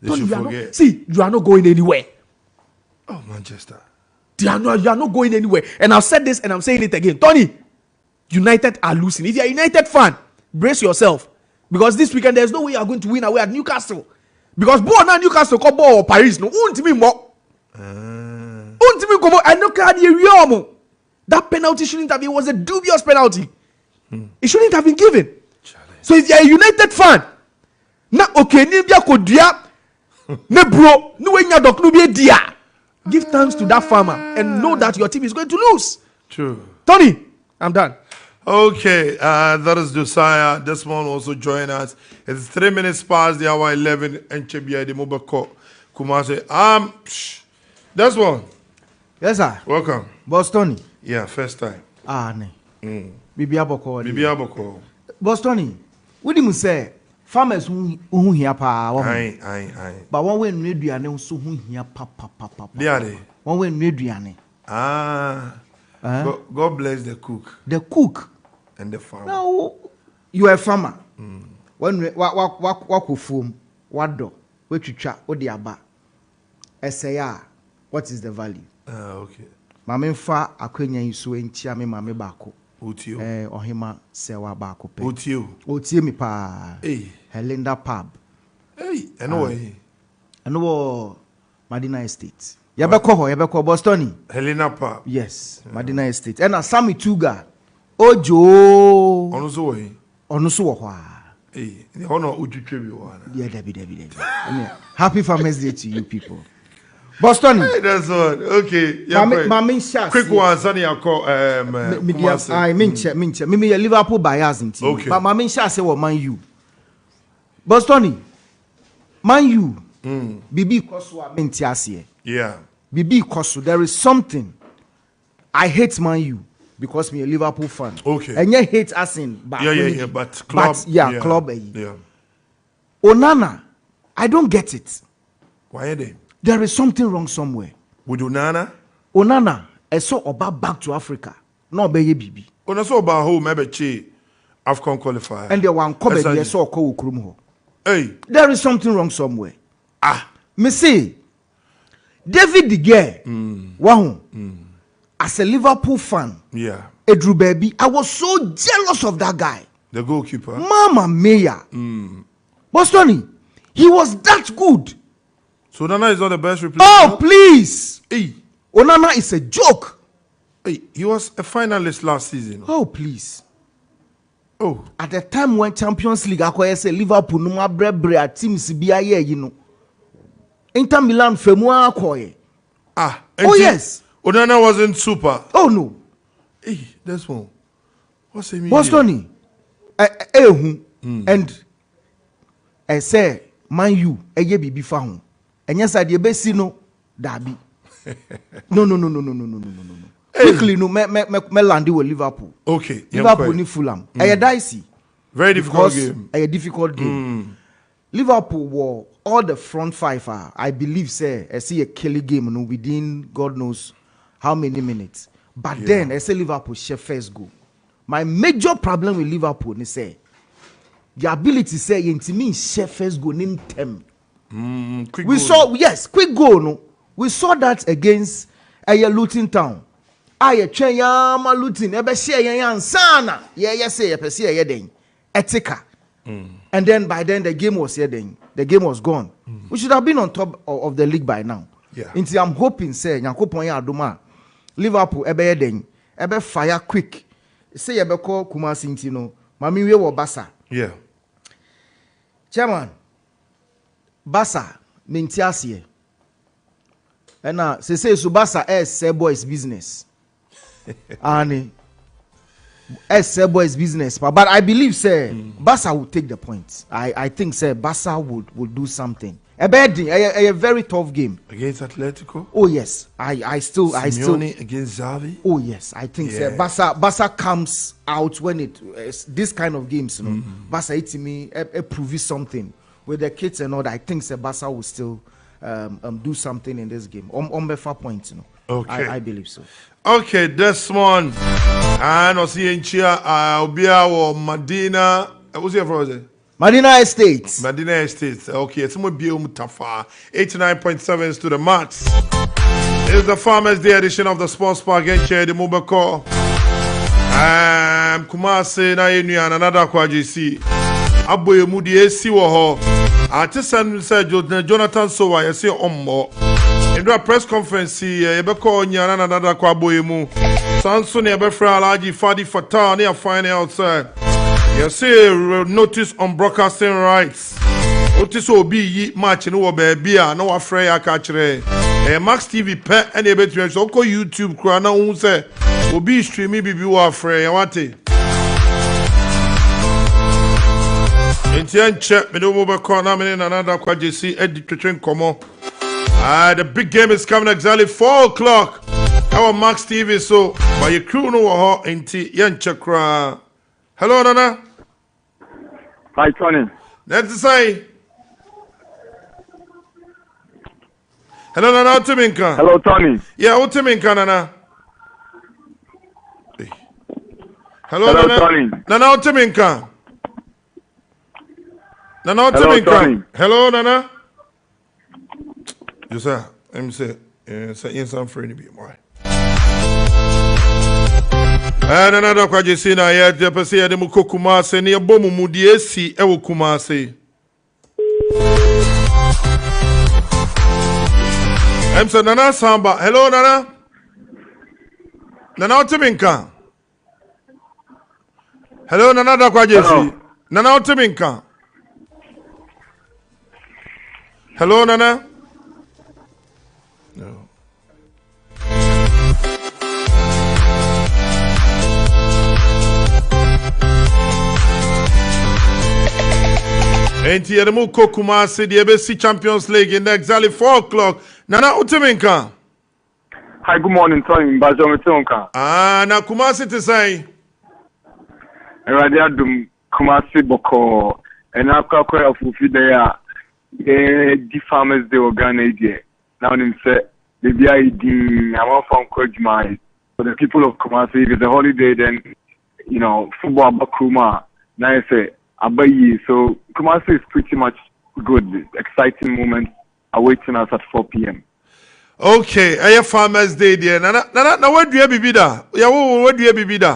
Tony, you are not going anywhere. Oh, Manchester. You are not going anywhere. And I've said this and I'm saying it again. Tony, United are losing. If you are a United fan, brace yourself. Because this weekend there's no way you are going to win away at Newcastle. Because Newcastle come ball Paris no ultimate more. Ultimate come I know that penalty shouldn't have been. It was a dubious penalty. It shouldn't have been given. So if you're a United fan, na okay nibia kodia ne bro no wenya dok no be dia. Give thanks to that farmer and know that your team is going to lose. True. Tony, I'm done. Okay, that is Josiah. This one also join us. It's 3 minutes past the hour 11 and Chebia de Mobako Kumase. That's one. Yes, sir. Welcome. Boston. Yeah, first time. Ne. Bibi Aboko. Boston. What do you say? Farmers who here pa. Aye. But one way no aduane so hu hia papa. There. One way no aduane. God bless the cook. The cook and the farmer. Now you are a farmer. When wa fom, wado, we twitwa, odi aba. Esaya, what is the value? Okay. Mame fa akwenya iso entia me mame baako. Otio. Ohima sewa baako pe. Otio mi pa. Helinda pub. Ano Madina Estate. Yabeko Boston. Helena pub. Yes, Madina Estate. And Sammy Tuga. Ojo. Onuso wo hwa. The honor ujutwe bi wana. Yeah, Debbie. Happy Farmers Day to you people. Boston. Hey, that's one. Okay. Yeah, quick one, Sonny. I call minche. Me Liverpool bias in team. Okay. But Mami Sha say what Man U. Boston. Man U. Bibi Kosu minti asiye. Yeah. Bibi Kosu. There is something. I hate Man U because me a Liverpool fan. Okay. And you hate us in. Yeah. But club. Club. Yeah. Onana, I don't get it. Why are they? There is something wrong somewhere. With Onana? Onana, I saw about back to Africa. No be bibi. Ona so about home maybe AFCON qualifier. And the one come I saw call Ukrum. Hey. There is something wrong somewhere. Me say David De Gea. As a Liverpool fan. Yeah. Edru baby, I was so jealous of that guy. The goalkeeper. Mama Mia. Boston, he was that good. So Onana is not the best replacement. Oh, please. Hey. Onana is a joke. Hey, he was a finalist last season. Oh, please. Oh. At the time when Champions League, I say Liverpool no brebre teams be you know. Inter Milan femua akoye. Oh yes. Onana wasn't super. Oh no. Hey, that's one. What's it mean? Boston. And I say Man U eye bibi fa ho. And yes, I be see no Dabi. No. Quickly, no, me landi with Liverpool. Okay. Liverpool ni Fulham. A dicey. Very difficult game. A difficult game. Liverpool were all the front five I believe say I see a killing game no within God knows how many minutes. But then I say Liverpool share first goal. My major problem with Liverpool is say the ability say into me share first goal in them. Quick We goal. saw quick goal no. We saw that against Luton Town. Train yama Luton ebe share yan sana. Say say den. Etika. And then by then the game was here then. The game was gone. We should have been on top of the league by now. Yeah. Until I'm hoping say Nyankopon ya adoma Liverpool ebe den ebe fire quick. Say ebe call Kumasi Ntino. Mami we wo Basa. Yeah. Chairman. Basa mintiasie. And now say Subasa say boys business. And say boys business. But I believe say Basa will take the point. I think say Basa would do something. A very tough game Against Atletico. Oh yes, I still Simeone against Xavi. Oh yes, I think say Basa comes out when it's this kind of games. You know, Basa it to me prove something with the kids and all that. I think say Basa will still do something in this game. On better points, you know. Okay, I believe so. Okay, this one. And I'll see in Chia. I'll be our Medina. What's your brother? Medina Estates. Medina Estates. Okay, it's more Bio Mutafa. 89.7 to the max. It's the Farmers Day edition of the Sports Park. And share the mobile call. Kumase na yenu another kwa JC. Aboye mudi esi wo ho. Artisan said Jonathan Sowa yesi ommo. In the press conference yebeko nyana another kwa aboye mu. Sanso ne ebefra Alhaji Fadi Fatah ne find outside. You see notice on broadcasting rights. Notice obi yi match no wo baby a na wafre ya ka kire. Max TV pe and e betu so ko YouTube kura na hu se obi stream bibi wo afre ya wate. Entian check me do mo be call na me na another kwa JC edit twetwen komo. The big game is coming exactly 4 o'clock. Our Max TV so by your crew no wo ho enti yen chekra. Hello, Nana. Hi, Tony. Let's say. Hello, Nana. Utiminka. Hello, Tony. Yeah, Utiminka, Nana. Hello, Hello, Nana. Tony. Nana Utiminka. Nana Hello, Tony. Utiminka. Hello, Nana. Josiah, let me say some free to be more. And another question na ya de pese ya de muko Kumase ne bomu mudi esi ewo Kumase. Emsa Nana Samba. Hello Nana. Nana Otiminka. Hello Nana da kwa jesi. Nana Otiminka. Hello Nana. No. Enti yedemu Kumase the EBC Champions League in exactly 4 o'clock. Nana Utiminka. Hi, good morning, Tony. Mbajo Metonka. Na Kumase te say. Eradi adum Kumase boko. Ena kwa of Ufidea. The Farmers Day organized. Now him say the BID. I want from 𝐒𝐏𝐬. For the people of Kumase, if it's a holiday, then football bakuma. Now I say. Abayi, so Kumasi is pretty much good. Exciting moments awaiting us at 4 p.m. Okay, I Farmers Day there. Now where do you be da? Yeah, where do you be da?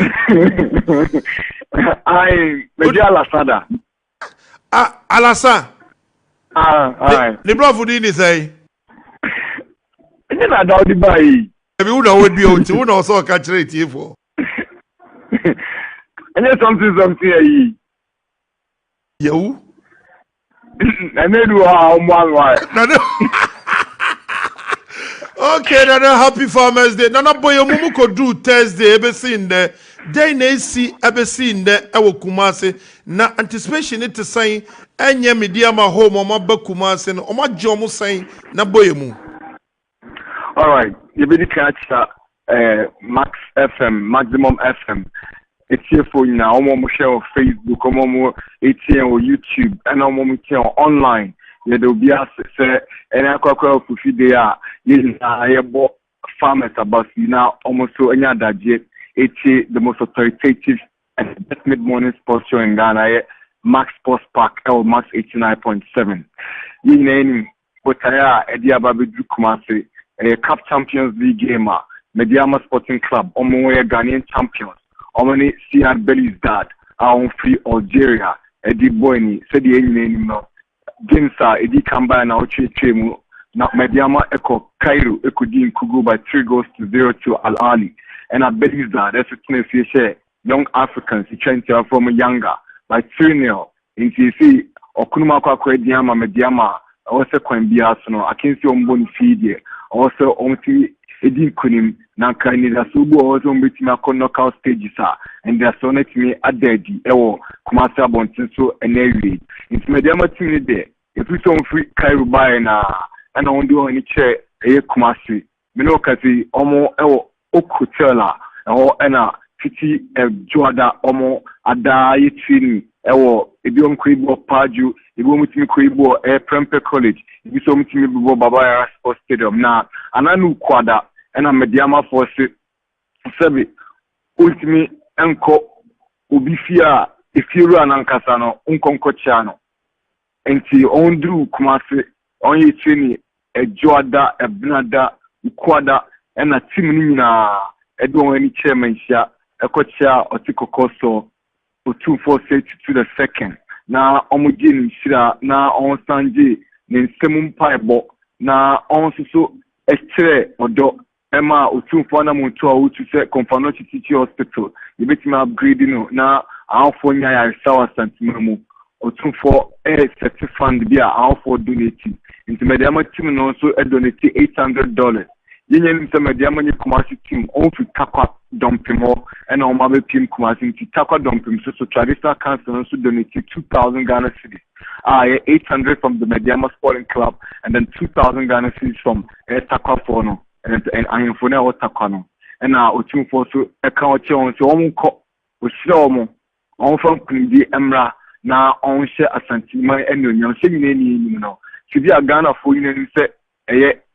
I Media Alasada. Alasa. Aye. The bravo didn't say. And then I doubt the buy. Maybe who know would be on to also catch rate here for. And then something here. You? And then you are one. Okay, Nana, happy Farmers Day. Nana boy, you could do Thursday, ever seen there. They may see, ever seen there, Ewo Kumase. Na anticipation it to say, and ye media my home, or my Kumase, or my Jomo saying, na boy mu. All right, you better catch Max FM, Maximum FM. It's here for you now. I'm on Facebook, I'm on YouTube, and I'm on online. Yeah, there'll be a say, and I can't call for there. I bought farmers about you now almost so any other jet. It's the most authoritative and best mid-morning sports show in Ghana. Max Sports Park, Max 89.7. You name what I Eddie Ababedu Kumasi, a Cup Champions League gamer, Mediama Sporting Club, Omoe Ghanaian champions, Omani Siad Belly's dad, our free Algeria, Eddie Boyni, said the name no. Ginsa, Eddie Kamba and Auchi Chemu, now Mediama Echo Cairo, Ekudin Kugu by 3-0 to Al Ali, and at Belly's dad, that's a share. Young Africans, he trained from younger by 3-0. In TC, Okunuma Quaye Diama Mediama, also Queen Biasno, I can see on Boni Feed, also on Eddie Kunim, Nankani, the Subu, also with Mako knockout stages, and there's so next me a daddy, Kumasa Bonsenso, and Navy. It's Mediama Timmy there. If we don't free Cairo by and I don't do any chair, Kumasi, Minokati, Omo, Okutela, or Anna. Titi Joada Omo Ada Yitini Ewo Ebiom Kwibo Paju Ebiom Timi Kwibo Prempe College Ebisom Timi Bibo Babaya Sports Stadium na ananu kwada ena Mediama Force Sebi ultimi enko obifia efiru anankasa no nkonko chiano enti ondu kumase onye chini Joada Ebnada kwada ena timu ni na edwo ani chairman sha Ekocha Otikokoso Otumfo to the second. Na Omujin Shira, na on Sanji, Nin Semum Paibo, na on so Estre Odo Emma Otumfo Namutua to say Confanochi Teaching Hospital. You bet me upgrading na Alphonia Sawa Santimamu. Otumfo certified beer Alpho donating. Into Mediama team also donated $800. Yen some Mediama Kumasi team on to Takwa dumping more and on my team Kumasi to Takwa dumping so traditional council also donated 2,000 Ghana cedis. 800 from the Mediama Sporting Club and then 2,000 Ghana cedis from Takwa Fono and Ayamfona or Takwano. And now Otum for so account on so on on from Kundi Emra now on share a santima and you know. To be a Ghana for you say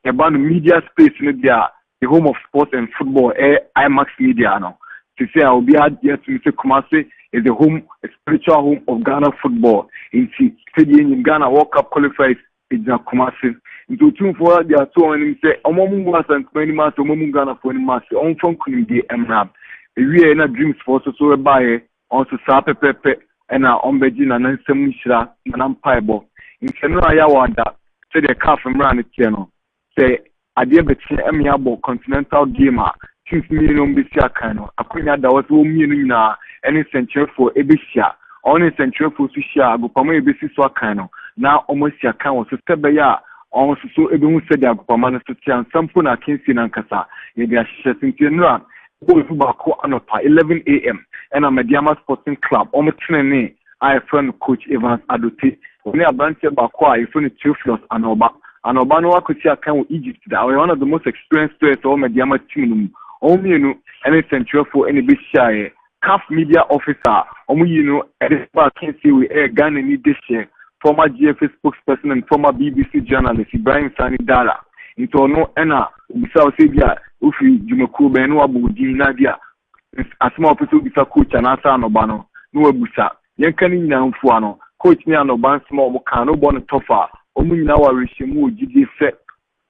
about the media space in the home of sports and football, IMAX Media now. To say I will be out here to Mr. Kumasi is the home, a spiritual home of Ghana football. In stadium in Ghana World Cup qualifiers is Kumasi. Into 2 for the 2 and say Omomu was and 20 months Omomu Ghana for the master on from Kundi Emrab. We are in a dreams for so by also Sape Pepe and our Ombejin and Semishra and Ampaibo. In Senora Yawanda, say the calf and ran it channel. Say idea between amiable continental gamer since million BC Kano. Akunya that was 1 million na any century for Ebisia, only century for Susha, Agopama Ebisi Swakano. Now almost your account was a step by ya. Also, so everyone said that Agopamana Sutia and some puna Kinsi Nankasa. Maybe I should think you know. 11 a.m. and a Mediama Sporting Club. Almost I friend Coach Evans Aduti. Only a branch of Bakwa, if only 2 floors and Oba. And Obano Akutia can Egypt. That was one of the most experienced players of Mediama team. Only you know any central for any big shy. CAF media officer. Only you know at this part can see we air Ghana need this year. Former GFA spokesperson and former BBC journalist Ibrahim Sani Dara. Into no Enna Bisao Sabia Ufi Jumoku Benu Abu Nadia. A small person with a coach and answer no Obano. No Busa. Yankani Namfuano. Coach me and Oban small Mokano Bon Tofa. Omu na wa reshimu jide se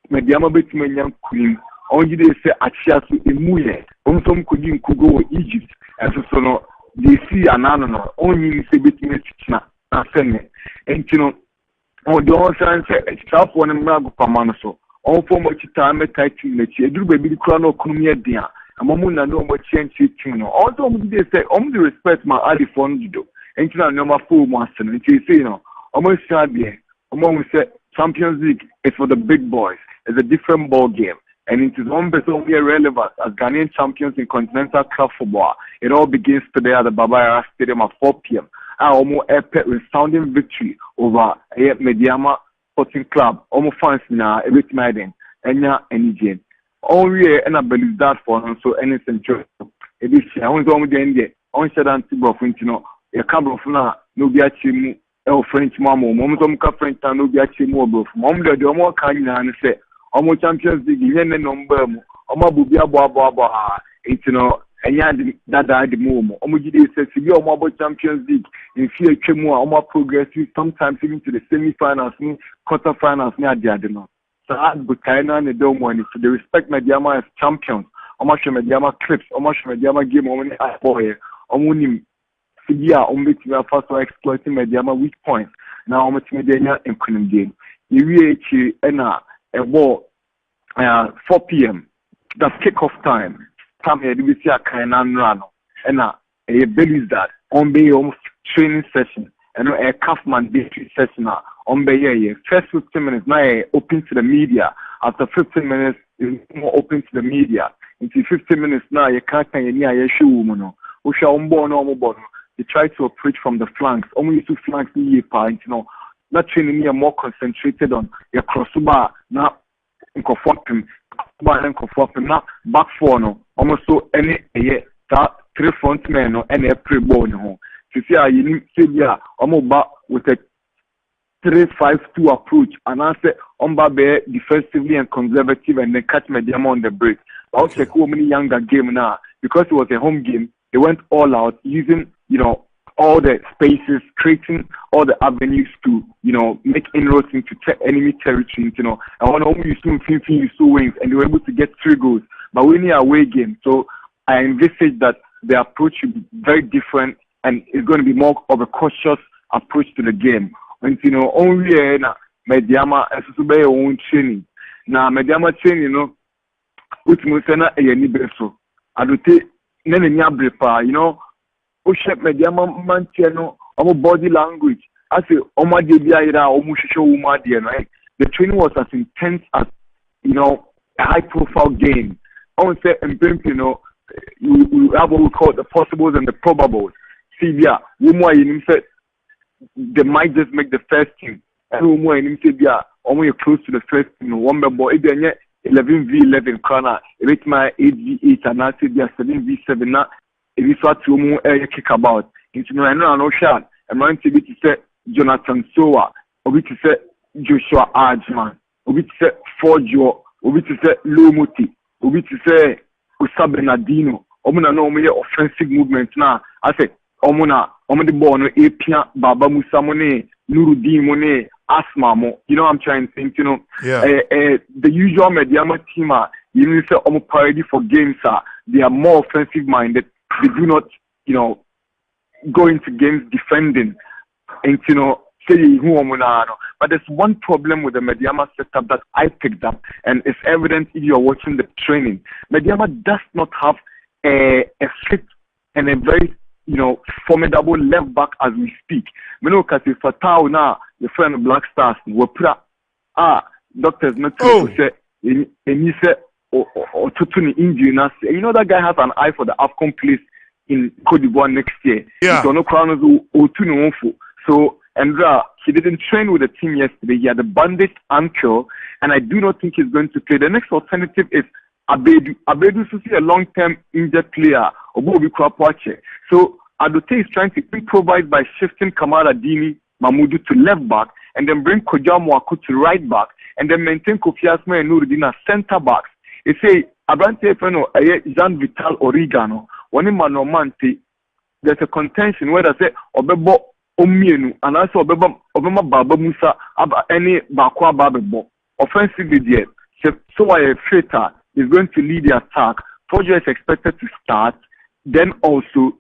Mediama betime nyam queen on jide se achia so emuye omsom kodi nkugo Egypt eso so no they see anano no onyi se betime tichina asene entino on don san se staff won mrago pamano so on form chita metai team na chi eduru baby kura no okunumi adia amamu na no mo chenchi team no also omu jide se omu the respect ma ali for njudo entino no ma full mo asene nti say no omu sabe among say Champions League is for the big boys. It's a different ball game. And it is one person we are relevant as Ghanaian champions in continental club football. It all begins today at the Babaya Stadium at 4 p.m. Almost a resounding victory over Mediama Sporting Club. Almost fans now every Enya Enigen. only and I believe that for him so anything true. It is I want to the end on said anti-bro a couple of no be achieving French mamma, moment of French and no be achieving more bro. Mom, the more kind and say, almost Champions League, yen and number, Bubia Baba, it's and yeah, that died the moment. Omojide says, if you're mobile Champions League, in fear, more progressive, sometimes even to the semi-finals, quarter-finals, near the Adeno. So I would kind of don't want it. So they respect Mediama as champions. Almost Mediama clips, almost Mediama game, only I boy, Omunim, Fibia, only to first exploiting Mediama weak points. Now, almost Mediana and Kunim game. You and a ball 4 p.m. That's kickoff time. Come here, we see a kind of run, and a belly that on the training session, and a Kaufman district session on the first 15 minutes now open to the media. After 15 minutes, is more open to the media. Into 15 minutes now, you can't any issue woman. We shall on they try to operate from the flanks. Only 2 flanks not training me more concentrated on your crossover now in conforming. Now back four no almost so any that 3 front men no any pre ball no to see you see almost back with a 3-5-2 approach and I say be defensively and conservative and then catch Mediama on the break. I'll check how many younger game now because it was a home game. They went all out using all the spaces, creating all the avenues to, make inroads into enemy territory, and when you saw wings, and they were able to get 3 goals. But we need a away game, so I envisage that the approach should be very different, and it's going to be more of a cautious approach to the game. And only Mediama as to own training. Now Mediama training, which Musena a nibeso. I do take Nene Ushep Mediama Mantiano, body language. I say, Oma Debiaira, Omusho Uma right? The training was as intense as, a high profile game. I would say, and we have what we call the possibles and the probables. See, Uma said, they might just make the first team. And Uma said, you're close to the first team. One boy, 11v11 corner, it my 8v8, and I said, 7v7 now. If you start to kick about, into no shot, and man to be to say Jonathan Sowa, or be to say Joshua Arjman, or be to say Forjo, or be to say Lomoti, or be to say Usabenadino, Omuna no more offensive movement now. I say, Omuna the ball no Apia, Baba Musamone, Nurudi Mone, Asmamo. I'm trying to think, the usual Mediama team you say parody for games they are more offensive minded. They do not, go into games defending and, say who. But there's one problem with the Mediama setup that I picked up, and it's evident if you're watching the training. Mediama does not have a fit and a very, formidable left back as we speak. Because if Fatao now, your friend Black Stars, we put doctors not to say, and you say, or to injury. That guy has an eye for the AFCON place in Cote d'Ivoire next year. Yeah. So, Andra, he didn't train with the team yesterday. He had a bandaged ankle, and I do not think he's going to play. The next alternative is Abedu. Abedu is a long-term injured player. So, Adote is trying to improvise by shifting Kamara Dini Mahmoudou to left back, and then bring Koja Mwaku to right back, and then maintain Kofi Asma and Nuruddin as centre backs. They say, Abrante Feno, Jean Vital Oregano, one in Manomante, there's a contention where they say, Obebo Omienu, and also Obema Baba Musa, any Bakwa Babebo. Offensively, there. So I Feta is going to lead the attack. Forger is expected to start, then also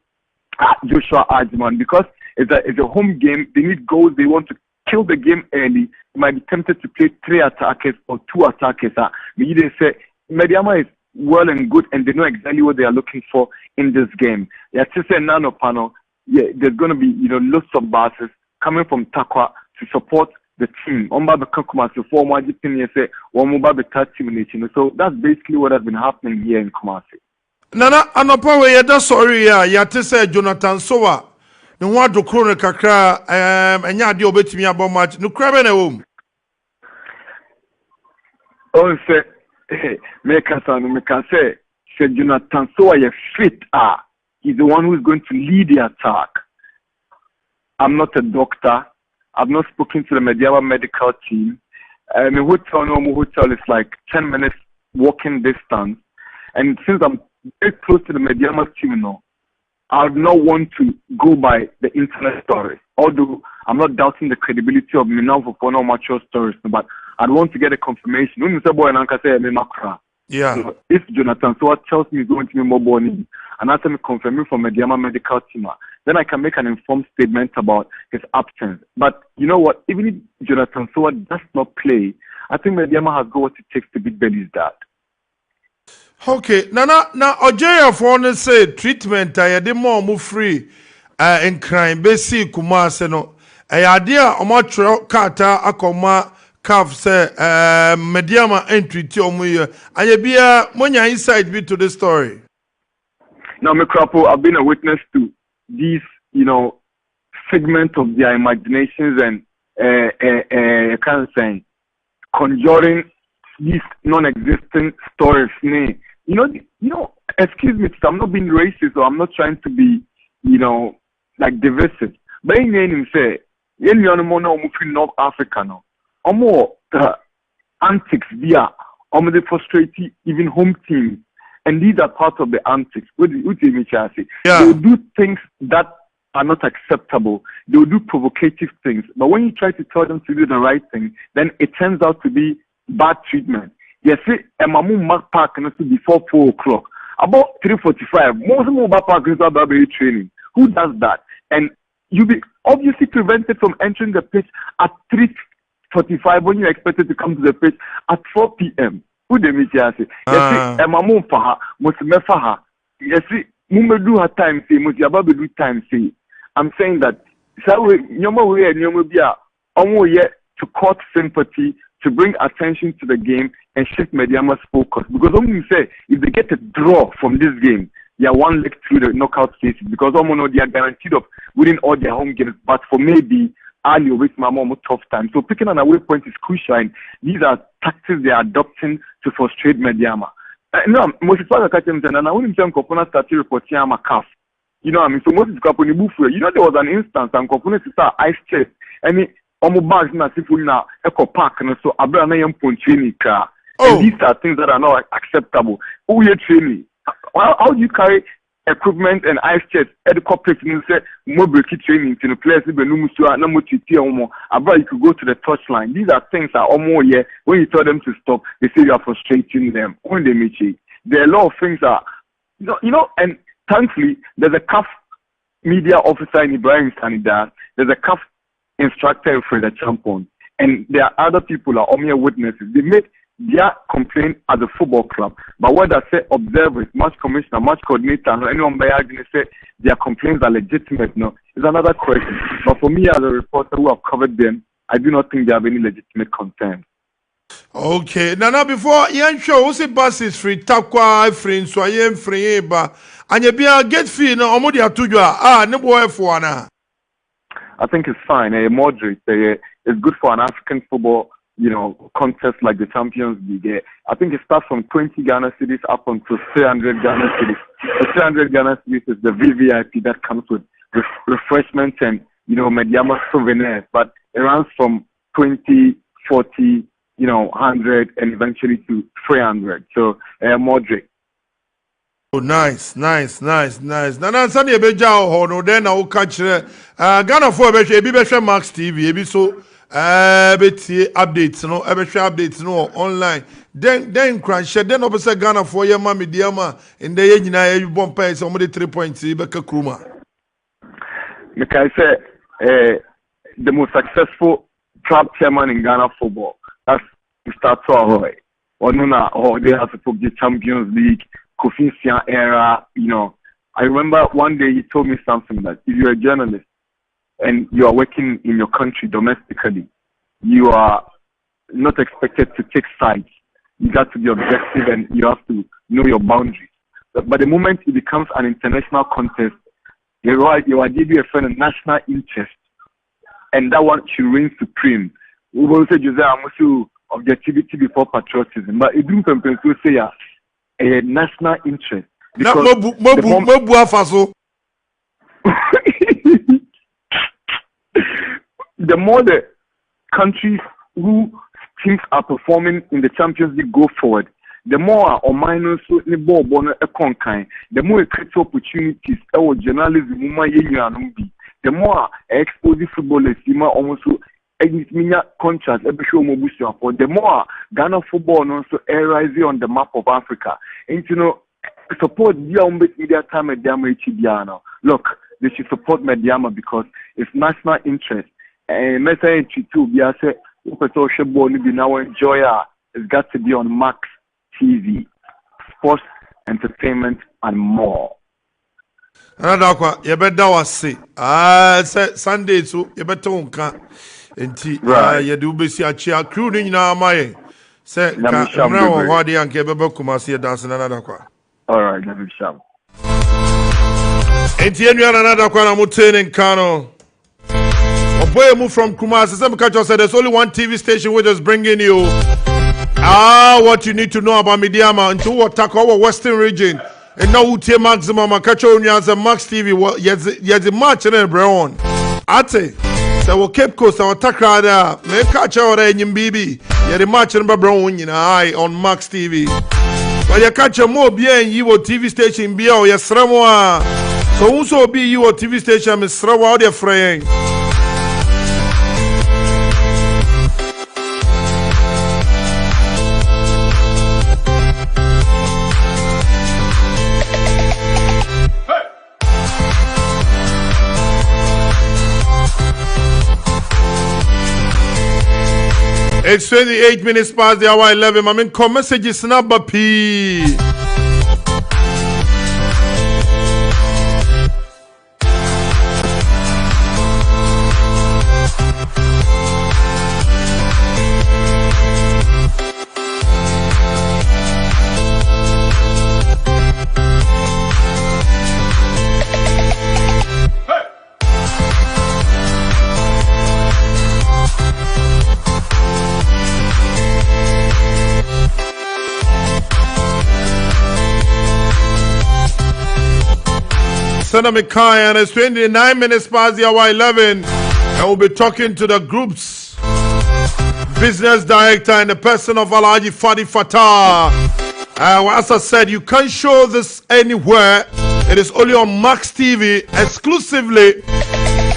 Joshua Arjman, because it's a home game, they need goals, they want to kill the game early. You might be tempted to play 3 attackers or 2 attackers. Maybe they say, Mediama is well and good, and they know exactly what they are looking for in this game. Yeah, to say Nano Pano, there's going to be lots of buses coming from Takwa to support the team. So that's basically what has been happening here in Kumasi. Nana anopa we yeda sorry ya te say Jonathan Sowa ne ho adokro ne kakra enya ade obetimi abo match no kra be na wo On say make can say Jonathan so are fit. He's the one who's going to lead the attack. I'm not a doctor. I've not spoken to the Mediama medical team. My hotel is like 10 minutes walking distance. And since I'm very close to the Mediama team now, I would not want to go by the internet stories. Although I'm not doubting the credibility of me now for no mature stories, but I'd want to get a confirmation. Yeah. So if Jonathan Soa tells me he's going to be more born and after me confirming from Mediama medical team, then I can make an informed statement about his absence. But you know what? Even if Jonathan Soa does not play, I think Mediama has got what it takes to beat Beli's dad. Okay, now Ojaya for say treatment I did more free in crime basic Kumase no. A idea omatro kata akoma calf say Mediama entry to omuye. Ayebia monya inside bit to the story. Now Mekrapo, I've been a witness to these, segment of their imaginations and kind of saying conjuring these non-existent stories. Excuse me, I'm not being racist or I'm not trying to be, like divisive. But in name say, North Africa no, or more antics via they frustrate even home teams. And these are part of the antics. Yeah. They'll do things that are not acceptable. They'll do provocative things. But when you try to tell them to do the right thing, then it turns out to be bad treatment. Yes, a mamu mark park before 4 o'clock. About 3:45, most mobile park is about training. Who does that? And you'll be obviously prevented from entering the pitch at 3:45 when you're expected to come to the pitch at 4 p.m. Who the meet you say? Yes, a mamu faha, must mefaha. Yes, mumedu her time say, must yababe do time say. I'm saying that so nyoma we and nyoma bia omo yet to court sympathy, to bring attention to the game and shift Mediama's focus. Because when you say if they get a draw from this game, they are one leg through the knockout stages. Because they are guaranteed of winning all their home games. But for maybe Ali with my mom tough time. So picking an away point is crucial, and these are tactics they are adopting to frustrate Mediama. No, most people are catching them, and I wouldn't say Kopona started reporting a calf. You know what I mean? So most people there was an instance and Kopona start ice chest and bags na sifu na eco park and so abra na yam training car. And these are things that are not acceptable. Who you training? How do you carry equipment and ice chest at the corporate and say mobile training to the players when you could go to the touchline? These are things that almost when you tell them to stop, they say you are frustrating them. When they meet you, there are a lot of things that and thankfully there's a CAF media officer in Ibrahim Sanida, there's a CAF instructor in Freda Champon, and there are other people are mere witnesses. They made their complaint at the football club, but what I say observers, match commissioner, match coordinator, and anyone by arguing say their complaints are legitimate, no, is another question. But for me as a reporter who have covered them, I do not think they have any legitimate concerns. Okay, now before you show who say buses free, takwa free, so I am free, but and you be a get fee no omodi atujwa no boy for na. I think it's fine. Moderate. It's good for an African football, contest like the Champions League. I think it starts from 20 Ghana cedis up until 300 Ghana cedis. The 300 Ghana cedis is the VVIP that comes with refreshments and Mediama souvenirs. But it runs from 20, 40, 100, and eventually to 300. So moderate. Oh, nice. Nana Sunday beja ho then I will catch Ghana for be Max TV ebi so beti updates no updates no online then crash then obese Ghana for your mama diama in the ye nyina you bomb pay some 3 points be ka kruma. Like I say the most successful club chairman in Ghana football, that's Mr. Tohoe. They have to the Champions League Kofi Sian era, I remember one day he told me something that if you're a journalist and you are working in your country domestically, you are not expected to take sides. You got to be objective and you have to know your boundaries. But the moment it becomes an international contest, you are giving a national interest, and that one should reign supreme. We will say Josiah objectivity before patriotism. But it didn't compensate say a national interest. Because the more the countries who teams are performing in the Champions League go forward, the more or minus the more the more it creates opportunities or journalism, the more exposing footballers, almost contrast the more Ghana football also rising on the map of Africa. And support media time at Diama. Look, they should support Mediama because it's national interest. And message too, we are saying, now enjoy it's got to be on Max TV, sports, entertainment, and more. Another you better say Sunday so you better unka enti you do be see a chia crew ni na amaye say ka mra wo hwade anke bebe kumase dance another kwa. All right, let me shout. Enti enu another kwa na mutene nkano. Boy, move from Kumasi. Some culture said there's only one TV station which is bringing you what you need to know about Mediama into what our Western region. And now we take maximum. I catch on as a Max TV. Yes, the match in Brown. Ate. So we Cape Coast. Our Takrada. Me catch our in BB. Yeah, the match in Brown. You know, on Max TV. But you catch more bien you TV station be or yes Ramwa. So also be you TV station Miss Rawa their friend. It's 28 minutes past the hour 11. I mean, come messages number P. Senator Mekai, and it's 29 minutes past the hour 11. And we'll be talking to the group's business director in the person of Alhaji Fadi Fatah. As I said, you can't show this anywhere. It is only on Max TV exclusively.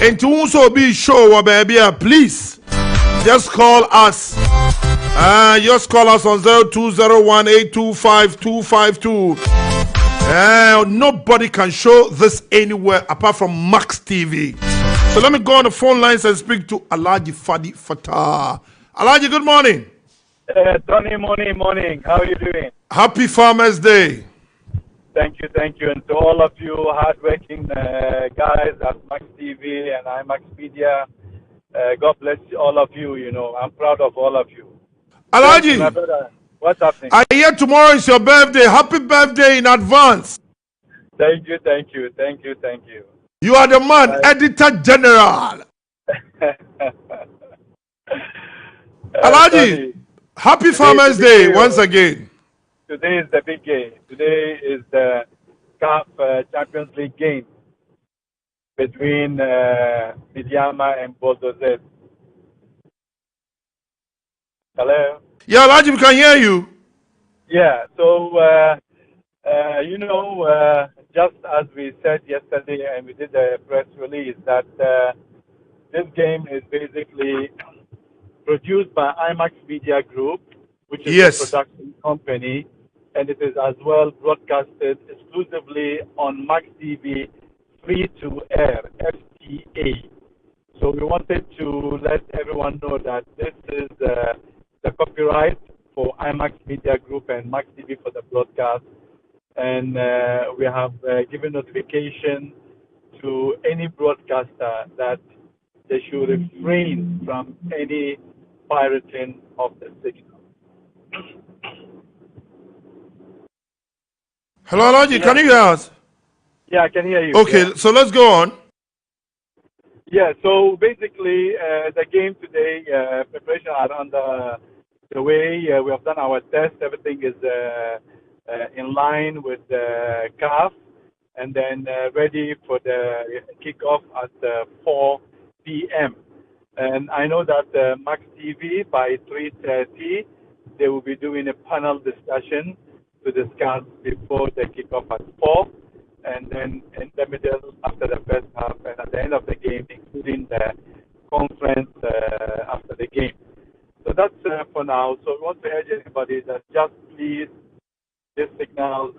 And to also be sure, baby, please just call us. Just call us on 0201825252. Nobody can show this anywhere apart from Max TV. So let me go on the phone lines and speak to Alhaji Fadi Fatah. Alhaji, good morning. Tony, morning. How are you doing? Happy Farmers Day. Thank you. And to all of you hardworking guys at Max TV and IMAX Media, God bless all of you. You know, I'm proud of all of you. Alhaji, what's happening? I hear tomorrow is your birthday. Happy birthday in advance. Thank you. You are the man, Editor General. Alhaji, happy Farmers Day once again. Today is the big game. Today is the CAF Champions League game between Mediama and Bulldozer. Hello? Yeah, Alhaji, we can hear you. Yeah, so, just as we said yesterday and we did a press release that this game is basically produced by IMAX Media Group, which is a production company, and it is as well broadcasted exclusively on Max TV free to air, FTA. So we wanted to let everyone know that this is the copyright for IMAX Media Group and Max TV for the broadcast. And we have given notification to any broadcaster that they should refrain from any pirating of the signal. Hello, Alhaji, can you hear us? Yeah, I can hear you. Okay, so let's go on. Yeah, so basically the game today, preparation are the way we have done our test, everything is in line with the CAF, and then ready for the kickoff at 4 p.m. And I know that Max TV by 3:30 they will be doing a panel discussion to discuss before the kickoff at 4, and then in the middle after the first half, and at the end of the game, including the conference after the game. So that's for now. So we want to urge everybody that just please, this signals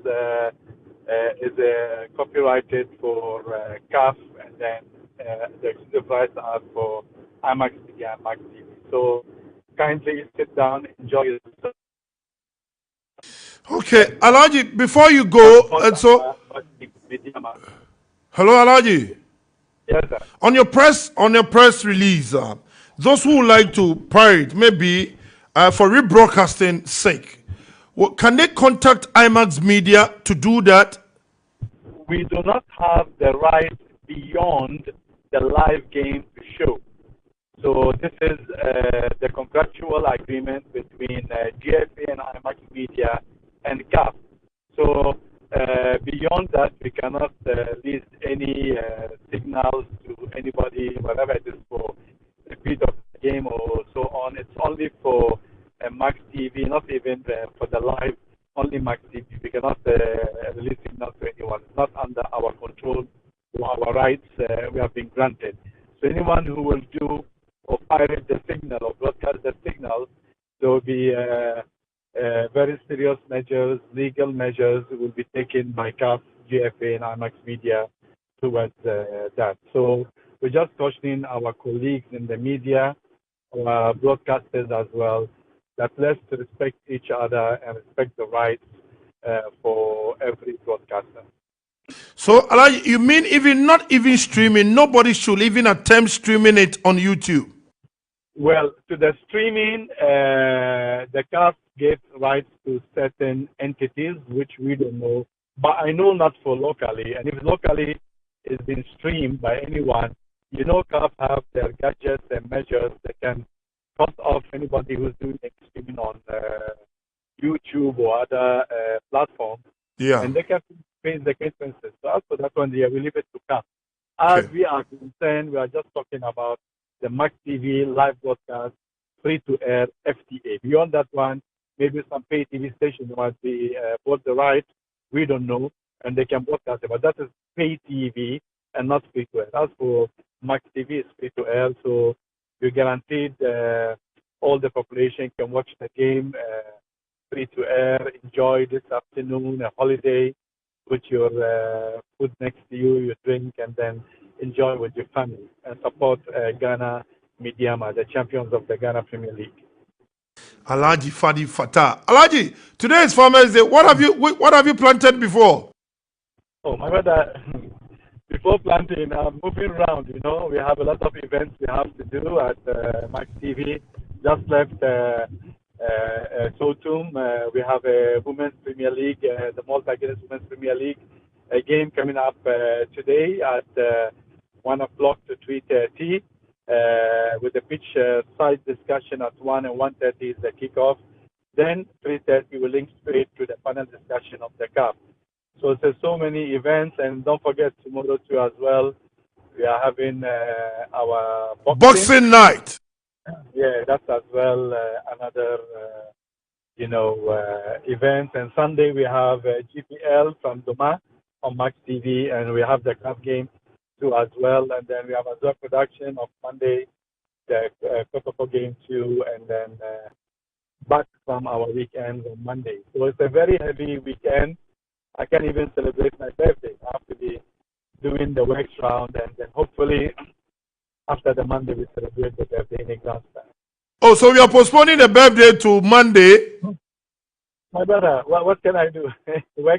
is copyrighted for CAF, and then the exclusive rights are for IMAX Media and Max TV. So kindly sit down, enjoy yourself. Okay, Alaji, before you go, and so hello, Alaji. Yes, sir. On your press release, those who would like to pirate, maybe for rebroadcasting sake, can they contact IMAX Media to do that? We do not have the right beyond the live game show. So this is the contractual agreement between GFA and IMAX Media and CAF. So beyond that, we cannot list any signals to anybody, whatever it is for the speed of the game or so on. It's only for Max TV, not even for the live, only Max TV. We cannot release signals to anyone. It's not under our control or our rights we have been granted. So anyone who will do or pirate the signal or broadcast the signal, there will be very serious measures, legal measures will be taken by CAF, GFA, and IMAX Media towards that. So we're just cautioning our colleagues in the media, our broadcasters as well, that let's respect each other and respect the rights for every broadcaster. So, Alaji, you mean even not even streaming, nobody should even attempt streaming it on YouTube? Well, to the streaming, the CAF gave rights to certain entities, which we don't know. But I know not for locally. And if locally it's been streamed by anyone, you know CAF have their gadgets and measures that can cut off anybody who's doing streaming on YouTube or other platforms. Yeah. And they can face the consequences. So as for that one, we leave it to CAF. As we are concerned, we are just talking about the Max TV live broadcast, free-to-air FTA. Beyond that one, maybe some pay TV stations might be bought the right. We don't know, and they can broadcast it. But that is pay TV and not free-to-air. As for Max TV, it's free-to-air, so you're guaranteed all the population can watch the game free-to-air, enjoy this afternoon, a holiday, put your food next to you, your drink, and then enjoy with your family and support Ghana Mediama, the champions of the Ghana Premier League. Alaji Fadi Fatah. Alaji, today is Farmers Day. What have you planted before? Oh, my brother, before planting, I'm moving around. You know, we have a lot of events we have to do at Max TV. Just left Sotum. We have a Women's Premier League, the Malta Guinness Women's Premier League, a game coming up today at 1 o'clock to 3:30 with the pitch side discussion at 1 and 1:30 is the kickoff. Then 3:30 will link straight to the panel discussion of the cup. So there's so many events, and don't forget tomorrow too as well. We are having our boxing night. Yeah, that's as well another event. And Sunday we have GPL from Doma on Max TV, and we have the cup game too as well. And then we have a Azure production of Monday, the Kotoko game too, and then back from our weekend on Monday. So it's a very heavy weekend. I can't even celebrate my birthday. I have to be doing the works round, and then hopefully after the Monday we celebrate the birthday in exam time. Oh, so we are postponing the birthday to Monday. My brother, what can I do?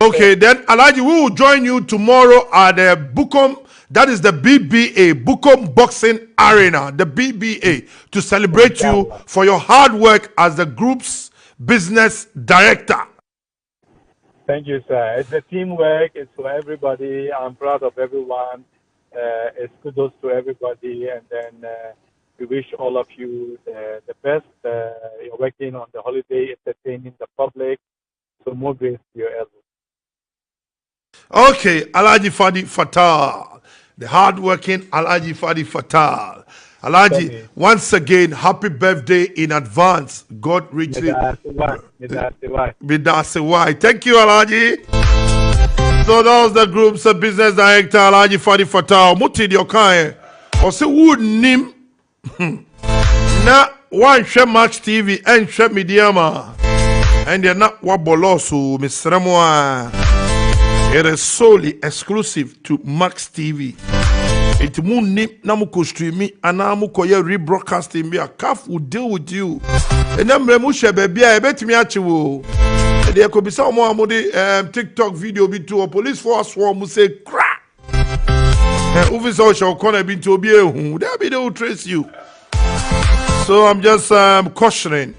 Okay, then Alaji, we will join you tomorrow at the Bukom, that is the BBA, Bukom Boxing Arena, the BBA, to celebrate you for your hard work as the group's business director. Thank you, sir. It's a teamwork. It's for everybody. I'm proud of everyone. It's kudos to everybody. And then we wish all of you the best, your you're working on the holiday, entertaining the public. So more grace to your elbow. Okay, Alhaji Fadi Fatal, the hard-working Alhaji Fadi Fatal. Alhaji, once again, happy birthday in advance. God richly. Bidasewai. Thank you, Alhaji. So that was the group's business director, Alhaji Fadi Fatal. Muti Diokaye. Ose wood nim. Na one share Match TV and share Mediama. And they're not wabolosu, Mr. Ramwa. It is solely exclusive to Max TV. It moon nip namuko streaming and namuko ye rebroadcasting me a calf will deal with you. And then Remusha baby, I bet me at you. There could be some more TikTok video be to a police force swarm say crack. Officer shall corner be to be a who there be they will trace you. So I'm just cautioning.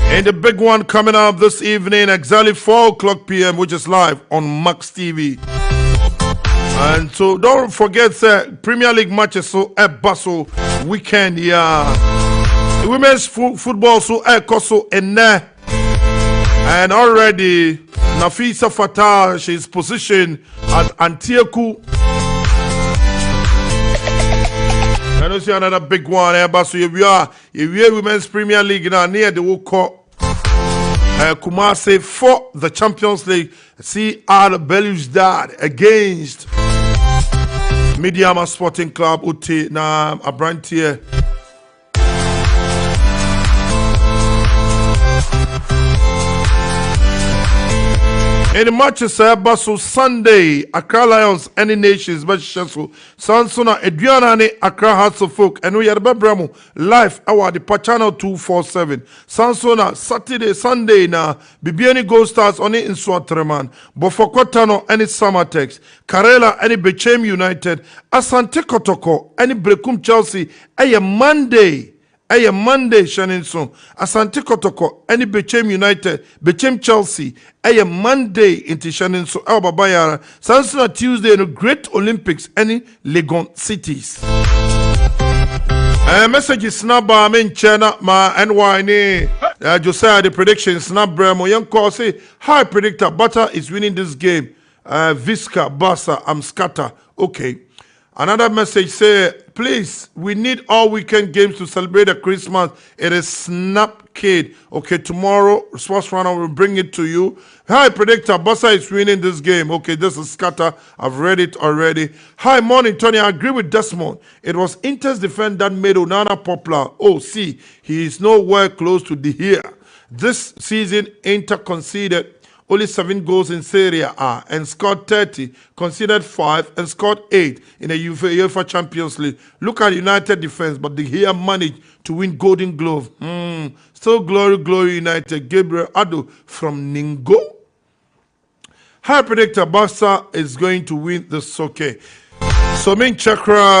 And the big one coming up this evening, exactly 4 o'clock p.m., which is live on Max TV. And so don't forget Premier League matches so at Basel weekend, yeah. The women's football so at Koso and there. And already Nafisa Fatah, she's positioned at Antioku. And you see another big one, Basu. If you are Women's Premier League now near the World Cup. Kumasi for the Champions League. CR Belouizdad against Mediama Sporting Club Uti na Abrantier. In the matches, Basu Sunday, Accra Lions, any nations, but Sansona, Edriana, Accra Hearts of Folk, and we are Babramu live our the channel 247. Sansona, Saturday, Sunday, na Bibiani Gold Stars on it in Swatreman, Bofokotano, any Summertex, Karela, any Bechem United, Asante Kotoko, any Brekum Chelsea, a Monday. Aye Monday Shannon so Asante Kotoko any Bechem United Bechem Chelsea aye Monday into Shannon so Alba Bayara Sansona Tuesday in the Great Olympics any Legon cities. Message is snap by in China ma NY Josiah the prediction snap bremo young call say high predictor Butter is winning this game. Visca Bassa I'm scatter. Okay. Another message say, please, we need all weekend games to celebrate the Christmas. It is Snap Kid. Okay, tomorrow, Sports Runner will bring it to you. Hi, predictor, Bossa is winning this game. Okay, this is Scatter. I've read it already. Hi, morning, Tony. I agree with Desmond. It was Inter's defense that made Onana popular. Oh, see, he is nowhere close to the here. This season, Inter conceded only 7 goals in Serie A and scored 30, conceded 5 and scored 8 in the UEFA Champions League. Look at United defense, but they here managed to win Golden Glove. Still glory United. Gabriel Adu from Ningo. High predictor Barca is going to win the Soke. So main chakra.